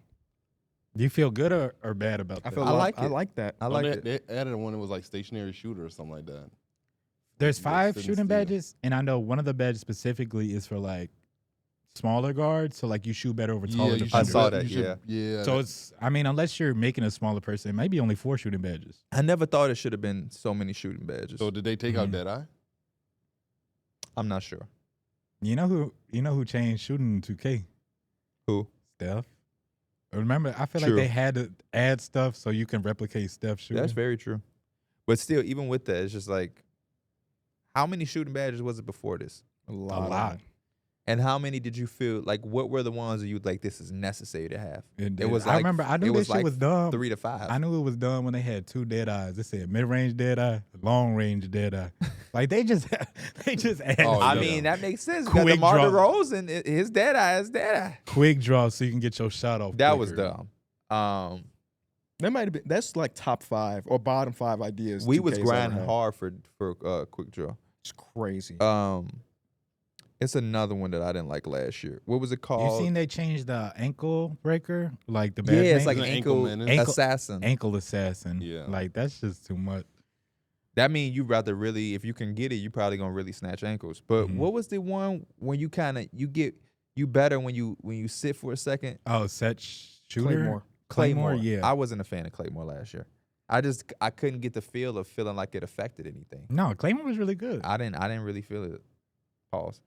Do you feel good or bad about I that? feel I like I it. like that. I like they, it. They added one that was like stationary shooter or something like that. There's They 5 sit and shooting steal. badges, and I know one of the badges specifically is for like smaller guards, so like you shoot better over taller you defenders. I should- saw you that, should- yeah. So it's, I mean, unless you're making a smaller person, maybe only 4 shooting badges. I never thought it should have been so many shooting badges. So did they take out Deadeye? I'm not sure. You know who changed shooting in 2K? Who? Steph. Remember, I feel True. like they had to add stuff so you can replicate Steph shooting. That's very true. But still, even with that, it's just like, how many shooting badges was it before this? A a lot. lot. And how many did you feel like? What were the ones that you like? This is necessary to have. It was. I Like, remember. I it knew was this shit like was dumb. 3 to 5. I knew it was dumb when they had 2 dead eyes. It said mid-range dead eye, long-range dead eye. Like they just added Oh, I yeah. mean, that makes sense. We got Quick DeMar draw. DeRozan, his dead eye is dead eye. quick draw so you can get your shot off. That was quicker. dumb. That might have been. That's like top 5 or bottom 5 ideas. We 2K's was ever grinding had. hard for quick draw. It's crazy. It's another one that I didn't like last year. What was it You called? seen they changed the ankle breaker? Like the bad Yeah, it's name? like An ankle, ankle menace. assassin. ankle assassin. Yeah. Like that's just too much. That means you rather really, if you can get it, you probably gonna really snatch ankles. But Mhm. what was the one when you kind of you better when you sit for a second? Oh, set shooter. Claymore. Claymore, yeah. I wasn't a fan of Claymore last year. I couldn't get the feel of feeling like it affected anything. No, Claymore was really good. I didn't really feel it. Pause.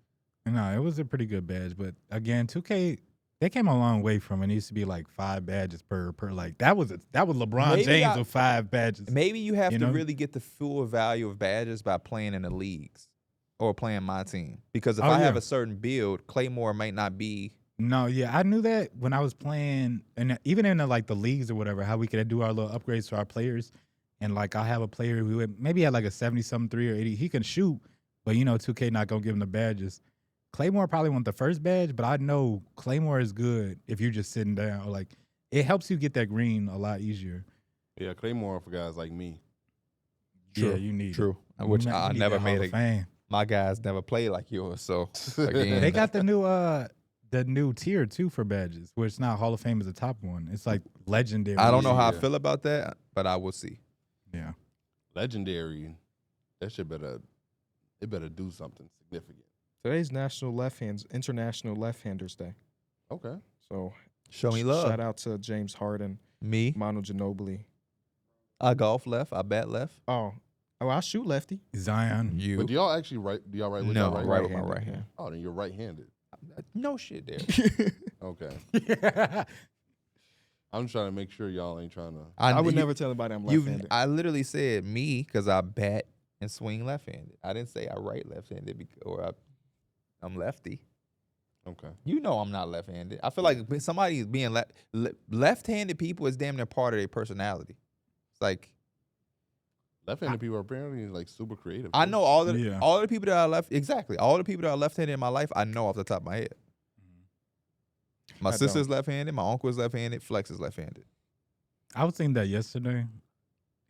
No, it was a pretty good badge. But again, 2K, they came a long way from it. It used to be like 5 badges per. Like that was LeBron Maybe James I- with 5 badges. Maybe you have You to know? really get the full value of badges by playing in the leagues or playing my team. Because if Oh, I have yeah. a certain build, Claymore might not be. No, yeah, I knew that when I was playing, and even in like the leagues or whatever, how we could do our little upgrades to our players. And like I have a player who maybe had like a 70-something 3 or 80. He can shoot, but 2K not gonna give him the badges. Claymore probably want the first badge, but I know Claymore is good if you're just sitting down. Or like it helps you get that green a lot easier. Yeah, Claymore for guys like me. Yeah, you need True. it. Which You I need never that Hall made of Fame. my guys never played like yours. So again, They got the new tier too for badges, where it's not Hall of Fame is the top one. It's like legendary. I don't know how I Yeah. feel about that, but I will see. Yeah. Legendary. That shit better do something significant. Today's International Left-Handers Day. Okay. So Show me love. Shout out to James Harden, Me, Manu Ginobili. I golf left. I bat left. Oh, I shoot lefty. Zion. You. But do y'all actually write? Do y'all write with No, your right with hand? my right hand. Oh, then you're right-handed. No shit there. Okay. I'm trying to make sure y'all ain't trying to. I would you- never tell anybody I'm You've, left-handed. I literally said me because I bat and swing left-handed. I didn't say I right left-handed or I'm lefty. Okay. You know I'm not left-handed. I feel like somebody being left-handed people is damn near part of their personality. It's like Left-handed people are apparently like super creative. I too. know all the Yeah. people that are exactly all the people that are left-handed in my life. I know off the top of my head. My I sister's left-handed. My uncle is left-handed. Flex is left-handed. I was thinking that yesterday.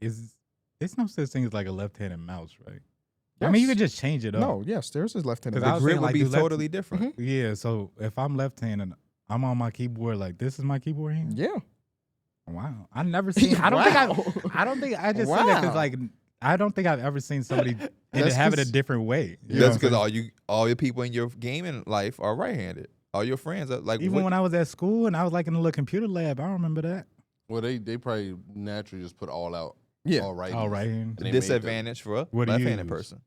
It's no such thing as like a left-handed mouse, right? I mean, you Yes. could just change it up. No, yes, there's his left-handed. 'Cause I The was grip saying, would like, be do left- totally different. Yeah, so if I'm left-handed, I'm on my keyboard like this is my keyboard hand. Yeah. Wow, I never seen. I don't think I don't think I just said that Wow. because like I don't think I've ever seen somebody and That's have it a 'cause- different way. You know That's what I'm because saying? all your people in your gaming life are right-handed. All your friends are like Even when I was at school and I was like in the little computer lab, I remember that. Well, they probably naturally just put all out. Yeah. All right. All right, hand. And they made the- disadvantage for a What do you left-handed use? person.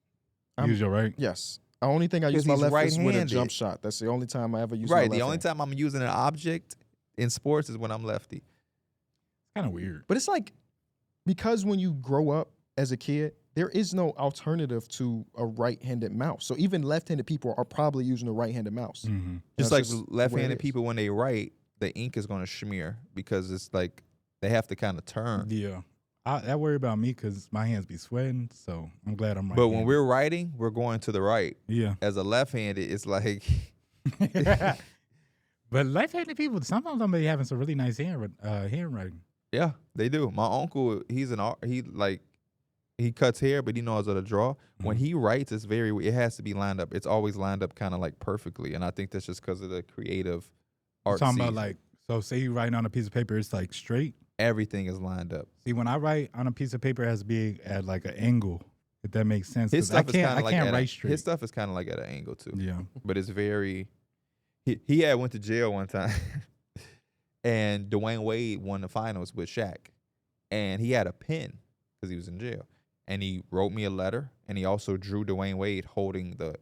Use your right. Yes. The only thing I use 'Cause my he's left is with a right-handed. jump shot. That's the only time I ever use my Right. left The only hand. time I'm using an object in sports is when I'm lefty. Kind of weird. But it's like, because when you grow up as a kid, there is no alternative to a right-handed mouse. So even left-handed people are probably using a right-handed mouse. Mm-hmm. Just That's like just the way it left-handed is. people, when they write, the ink is going to smear because it's like they have to kind of turn. Yeah, that worry about me because my hands be sweating. So I'm glad I'm right. But when we're writing, we're going to the right. yeah, As a left-handed, it's like but left-handed people sometimes they be having some really nice handwriting. yeah, they do. My uncle, he's an art. He cuts hair, but he knows how to draw. When he writes, it has to be lined up. It's always lined up kind of like perfectly, and I think that's just because of the creative art. Talking about season. like, so say you writing on a piece of paper, it's like straight. Everything is lined up. See, when I write on a piece of paper, it has to be at like an angle, if that makes sense. His 'cause I stuff is can't, kind of I like can't at write straight. his stuff is kind of like at an angle too. Yeah. But it's very. He had went to jail one time, and Dwayne Wade won the finals with Shaq, and he had a pen because he was in jail, and he wrote me a letter, and he also drew Dwayne Wade holding the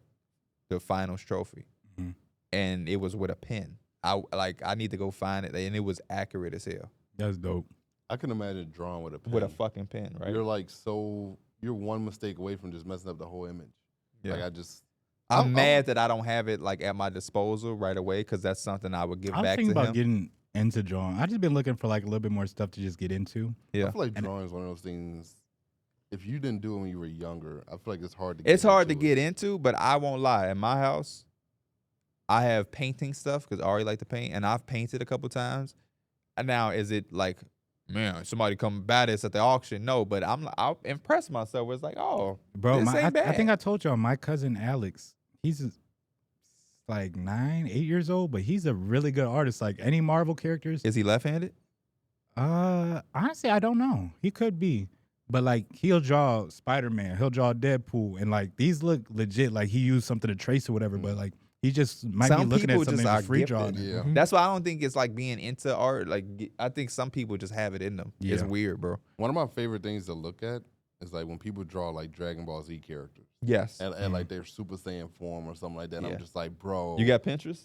finals trophy, Mhm. and it was with a pen. I need to go find it, and it was accurate as hell That's dope. I can imagine drawing with a pen. with a fucking pen, right? You're one mistake away from just messing up the whole image. Yeah. Like I'm I'm- mad that I don't have it like at my disposal right away because that's something I would give I'm back to thinking about him. getting into drawing. I just been looking for like a little bit more stuff to just get into. Yeah. I feel like And- drawing is one of those things. If you didn't do it when you were younger, I feel like it's hard to. Get It's hard to into get it. into, but I won't lie. In my house, I have painting stuff because I already like to paint, and I've painted a couple times. And now, is it like, man, somebody come buy this at the auction? No, but I'll impress myself. It's like, oh, Bro, this ain't I think bad. I told y'all my cousin Alex, he's like 9, 8 years old, but he's a really good artist. Like any Marvel characters. Is he left-handed? Honestly, I don't know. He could be. But like he'll draw Spider-Man, he'll draw Deadpool, and like these look legit. Like he used something to trace or whatever, but like he just might Some be looking at people something just and are free gifted. drawing. Yeah. That's why I don't think it's like being into art. Like, I think some people just have it in them. It's Yeah. weird, bro. One of my favorite things to look at is like when people draw like Dragon Ball Z characters Yes. and like their Super Saiyan form or something like that. And Yeah. I'm just like, bro. You got Pinterest?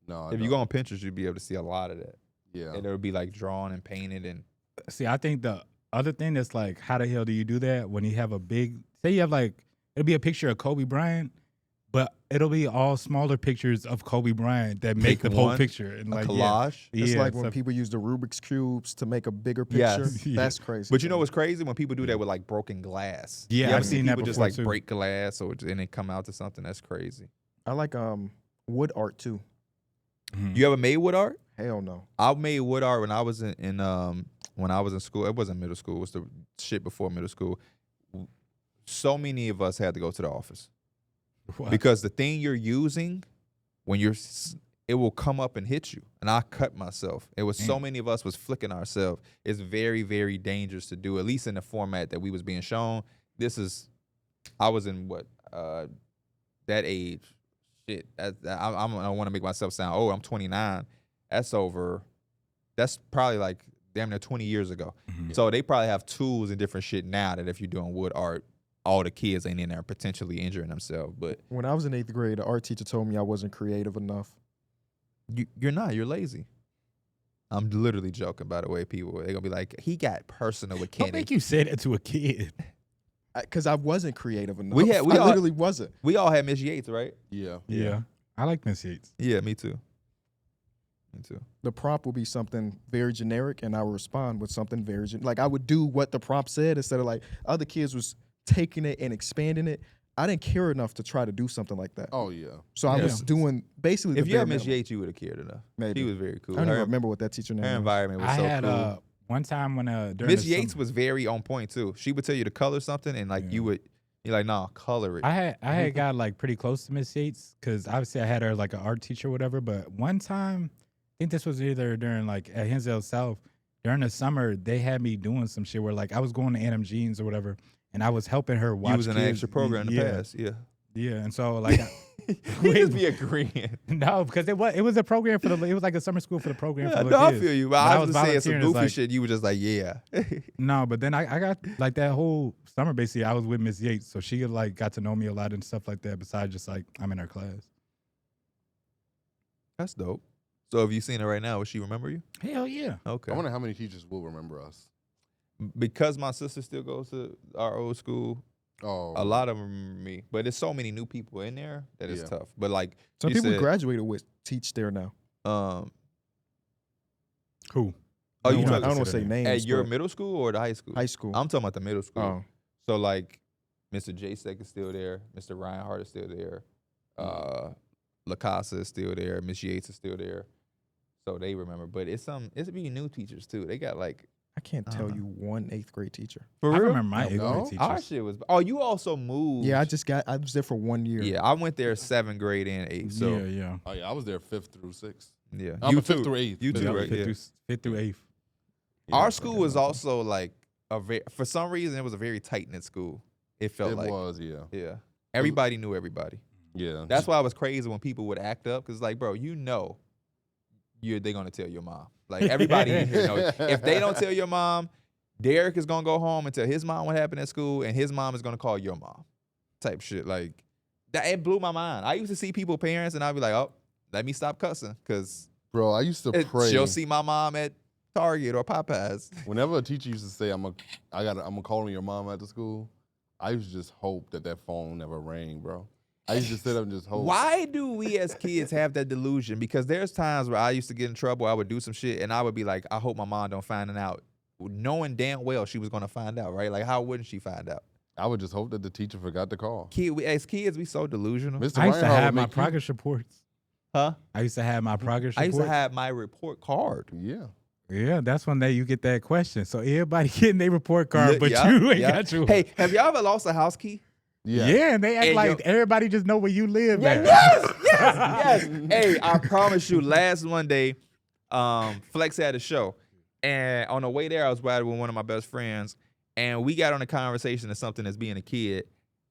no. If you go on Pinterest, you'll be able to see a lot of that. yeah. And it'll be like drawn and painted and See, I think the other thing that's like, how the hell do you do that when you have a big, say you have like, it'll be a picture of Kobe Bryant, but it'll be all smaller pictures of Kobe Bryant that make the whole one, picture. And a like, collage. Yeah, It's yeah, like when so- people use the Rubik's Cubes to make a bigger picture. Yes. Yeah. That's crazy. But you know what's crazy? When people do that with like broken glass. Yeah, You I've ever seen that people just before, like too. break glass and it come out to something that's crazy. I like wood art too. Mhm. You ever made wood art? Hell no. I made wood art when I was in school. It wasn't middle school. It was the shit before middle school. So many of us had to go to the office What? because the thing you're using, when it will come up and hit you. And I cut myself. It was so Damn. many of us was flicking ourselves. It's very, very dangerous to do, at least in the format that we was being shown. I was in that age. Shit, I don't want to make myself sound old. I'm 29. That's probably like damn near 20 years ago. Mhm. So they probably have tools and different shit now that if you're doing wood art, all the kids ain't in there potentially injuring themselves. But When I was in 8th grade, the art teacher told me I wasn't creative enough. you're not. You're lazy. I'm literally joking, by the way, people. They're going to be like, he got personal with Don't Kenny. make you say that to a kid. Because I wasn't creative enough. We I all- literally wasn't. We all had Miss Yates, right? Yeah. Yeah. I like Miss Yates. Yeah, me too. Me too. The prompt would be something very generic, and I would respond with something very like I would do what the prompt said instead of like other kids was taking it and expanding it. I didn't care enough to try to do something like that. Oh yeah. So I Yeah. was doing basically If the you bare had Miss minimum. Yates, you would have cared enough. Maybe. She was very cool. I don't even Her, remember what that teacher name her was. environment was I so had cool. one time when during Miss the Yates summer- was very on point too. She would tell you to color something, and like Yeah. you would, You're like, nah, color it. I had got like pretty close to Miss Yates because obviously I had her like an art teacher or whatever. But one time, I think this was either during like at Hinsdale South during the summer, they had me doing some shit where like I was going to Adam Jeans or whatever, and I was helping her watch. You was in an kids. extra program in the past, yeah. Yeah, and so like, He just be agreeing. no, because it was a program for it was like a summer school for the program for the No, I kids. feel you. But I was just saying some volunteering, goofy it's shit. You were just like, yeah. No, but then I got like that whole summer basically I was with Miss Yates, so she like got to know me a lot and stuff like that. Besides just like I'm in her class. That's dope. So have you seen her right now? Would she remember you? Hell yeah. Okay. I wonder how many teachers will remember us. Because my sister still goes to our old school, Oh, a lot of them remember me. But there's so many new people in there that it's Yeah. tough. But like Some you people said, graduated with teach there now. Who? Oh, you I talking don't want to say names. at your but middle school or the high school? high school. I'm talking about the middle school. Oh, So like Mr. J Sek is still there, Mr. Ryan Hart is still there, LaCasa is still there, Miss Yates is still there. So they remember. But it's be new teachers too. They got like I can't tell you one 8th grade teacher. for I real? remember my eighth No? grade Our teachers. shit was you also moved. Yeah, I was there for 1 year. Yeah, I went there 7th grade and 8th. So yeah. oh yeah, I was there 5th through 6th. yeah. I'm You a 5th too. through 8th. You too, Yeah, right? Yeah. fifth through eighth. Our school was also like for some reason it was a very tight knit school. It felt It like was, yeah. yeah. Everybody knew everybody. Yeah. That's why it was crazy when people would act up because like, bro, you know, they're gonna tell your mom. Like everybody in here knows. If they don't tell your mom, Darrick is gonna go home and tell his mom what happened at school, and his mom is gonna call your mom. Type shit. Like that, it blew my mind. I used to see people parents, and I'd be like, oh, let me stop cussing, cause Bro, I used to pray. she'll see my mom at Target or Popeyes. Whenever a teacher used to say, I'm calling your mom after school, I used to just hope that phone never rang, bro. I used to sit up and just hope. Why do we as kids have that delusion? Because there's times where I used to get in trouble. I would do some shit, and I would be like, I hope my mom don't find it out, knowing damn well she was gonna find out, right? Like, how wouldn't she find out? I would just hope that the teacher forgot to call. As kids, we so delusional. Mr. I used to Reinhardt have would my make you- progress reports. Huh? I used to have my progress I reports. used to have my report card. Yeah. Yeah, that's when you get that question. So everybody getting their report card, Look, but yeah, you ain't yeah. got yours. Hey, have y'all ever lost a house key? Yeah, and they act And like yo- everybody just know where you live at. Yes. Hey, I promise you, last Monday, Flex had a show, and on the way there, I was riding with one of my best friends, and we got on a conversation of something as being a kid,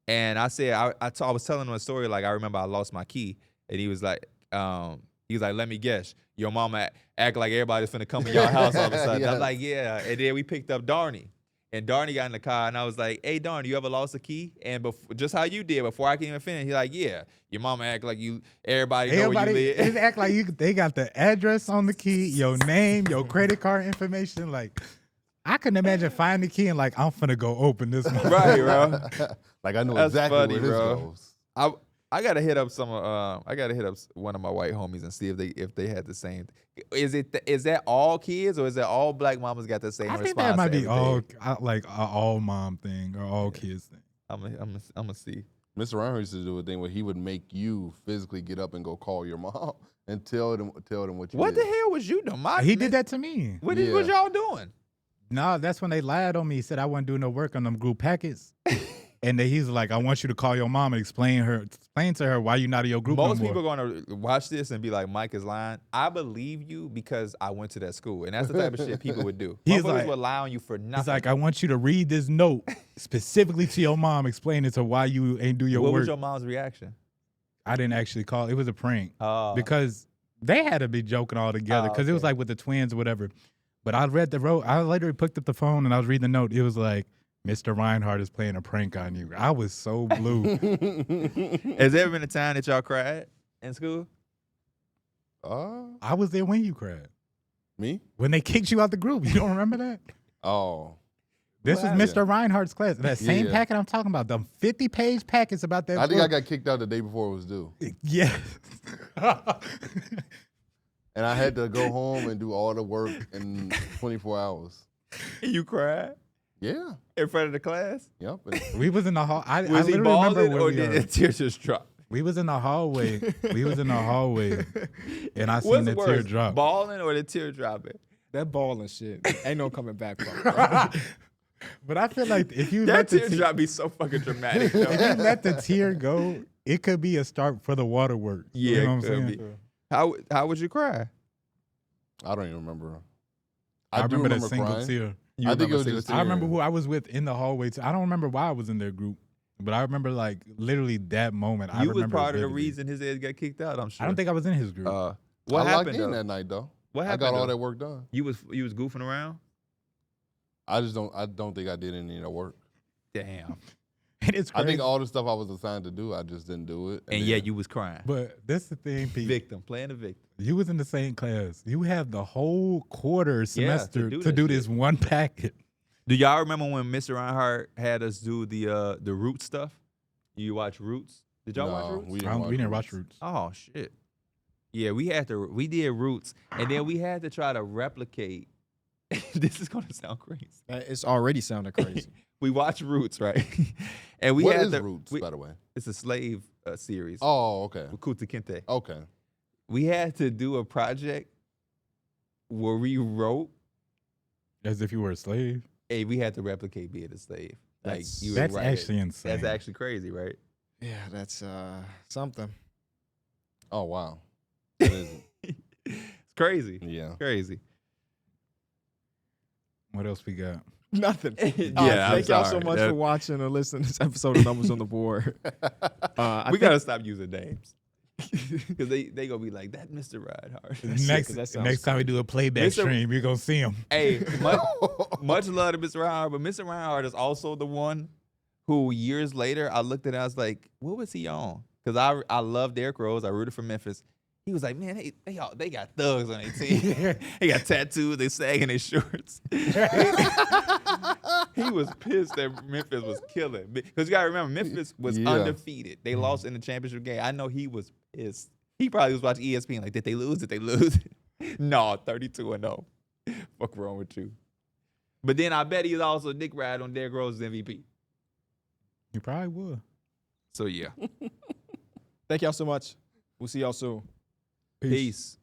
and I said, I was telling him a story like I remember I lost my key, and he was like, let me guess, your mama act like everybody's finna come in your house all of a sudden. Yeah. I'm like, yeah, and then we picked up Darnie. And Darnie got in the car, and I was like, hey, Darnie, you ever lost a key? And just how you did, before I can even finish, he's like, yeah, your mama act like everybody know where you They live. act like they got the address on the key, your name, your credit card information. Like, I couldn't imagine finding the key and like, I'm finna go open this one. Right, bro. Like I know That's exactly funny, where this bro. goes. I gotta hit up one of my white homies and see if they had the same. Is that all kids or is that all black mamas got the same I response? think that might to be everything? all mom thing or all kids thing. I'm gonna see. Mr. Reinhardt used to do a thing where he would make you physically get up and go call your mom and tell them what you What did. the hell was you doing? He did that to me. What Yeah. was y'all doing? No, that's when they lied on me. He said I wasn't doing no work on them group packets. And then he's like, I want you to call your mom and explain to her why you're not in your group Most no more. people are going to watch this and be like, Mike is lying. I believe you because I went to that school. And that's the type of shit people would do. He's Motherfuckers like- would lie on you for nothing. He's like, I want you to read this note specifically to your mom, explaining to why you ain't do your what work. was your mom's reaction? I didn't actually call. It was a prank Because because they had to be joking all together because it was okay. like with the twins or whatever. But I read I later picked up the phone and I was reading the note. It was like, Mr. Reinhardt is playing a prank on you. I was so blue. has there ever been a time that y'all cried in school? I was there when you cried. Me? When they kicked you out the group. You don't remember that? Oh. This was Well, Mr. Reinhardt's class. That same Yeah. packet I'm talking about, them 50-page packets about that. I think I book. got kicked out the day before it was due. Yeah. And I had to go home and do all the work in 24 hours. You cried Yeah. in front of the class? Yep. We was in the hall. I Was he literally remember balling where or we did were. the tears just drop? We was in the hallway. And I seen What's the worse, tear drop. balling or the tear dropping? That ball and shit ain't no coming back from. Bro. But I feel like if you That let the teardrop be so fucking dramatic. if though. you let the tear go, it could be a start for the waterworks. Yeah, you know what I'm it saying? could be. How would you cry? I don't even remember. I do remember that single crying. tear. I think it was just I remember tears. who I was with in the hallway. I don't remember why I was in their group, but I remember like literally that moment. I You was remember part of the vividly. reason his ass got kicked out. I'm sure. I don't think I was in his group. What I locked happened in though? that night though. What I happened? got all though? that work done. You was goofing around. I don't think I did any of that work. Damn. And it's crazy. I think all the stuff I was assigned to do, I just didn't do it. And then- yet you was crying. But that's the thing, Pete. Victim, playing the victim. You was in the same class. You have the whole quarter semester do to that do shit. this one packet. Do y'all remember when Mr. Reinhardt had us do the Roots stuff? You watch Roots? Did y'all watch No, Roots? we We didn't watch Roots. Oh shit. Yeah, we did Roots, and then we had to try to replicate. This is gonna sound crazy. It's already sounding crazy. We watched Roots, right? And we What had is to, Roots, we- by the way? It's a slave series. Oh, okay. With Kunta Kinte. Okay. We had to do a project where we wrote, As if you were a slave. hey, we had to replicate being a slave. That's- you would That's write it. actually insane. That's actually crazy, right? Yeah, that's something. Oh, wow. That is, It's crazy. yeah. Crazy. What else we got? Nothing. Yeah, I'm thank y'all so sorry. much That- for watching or listening to this episode of Numbers on the Board. We gotta stop using names. Because they gonna be like, that Mr. Reinhardt. Next time we do a playback Mr. stream, you're gonna see him. Hey, much love to Mr. Reinhardt, but Mr. Reinhardt is also the one who years later I looked at it, I was like, what was he on? Because I love Derrick Rose, I rooted for Memphis. He was like, man, they got thugs on their team. They got tattoos, they sagging their shorts. He was pissed that Memphis was killing. Because you gotta remember, Memphis was Yeah. undefeated. They lost in the championship game. I know he was pissed. He probably was watching ESPN like, did they lose? Did they lose? No, 32-0. Fuck wrong with you. But then I bet he's also dick ride on Derrick Rose's MVP. You probably would. So yeah. Thank y'all so much. We'll see y'all soon. Peace.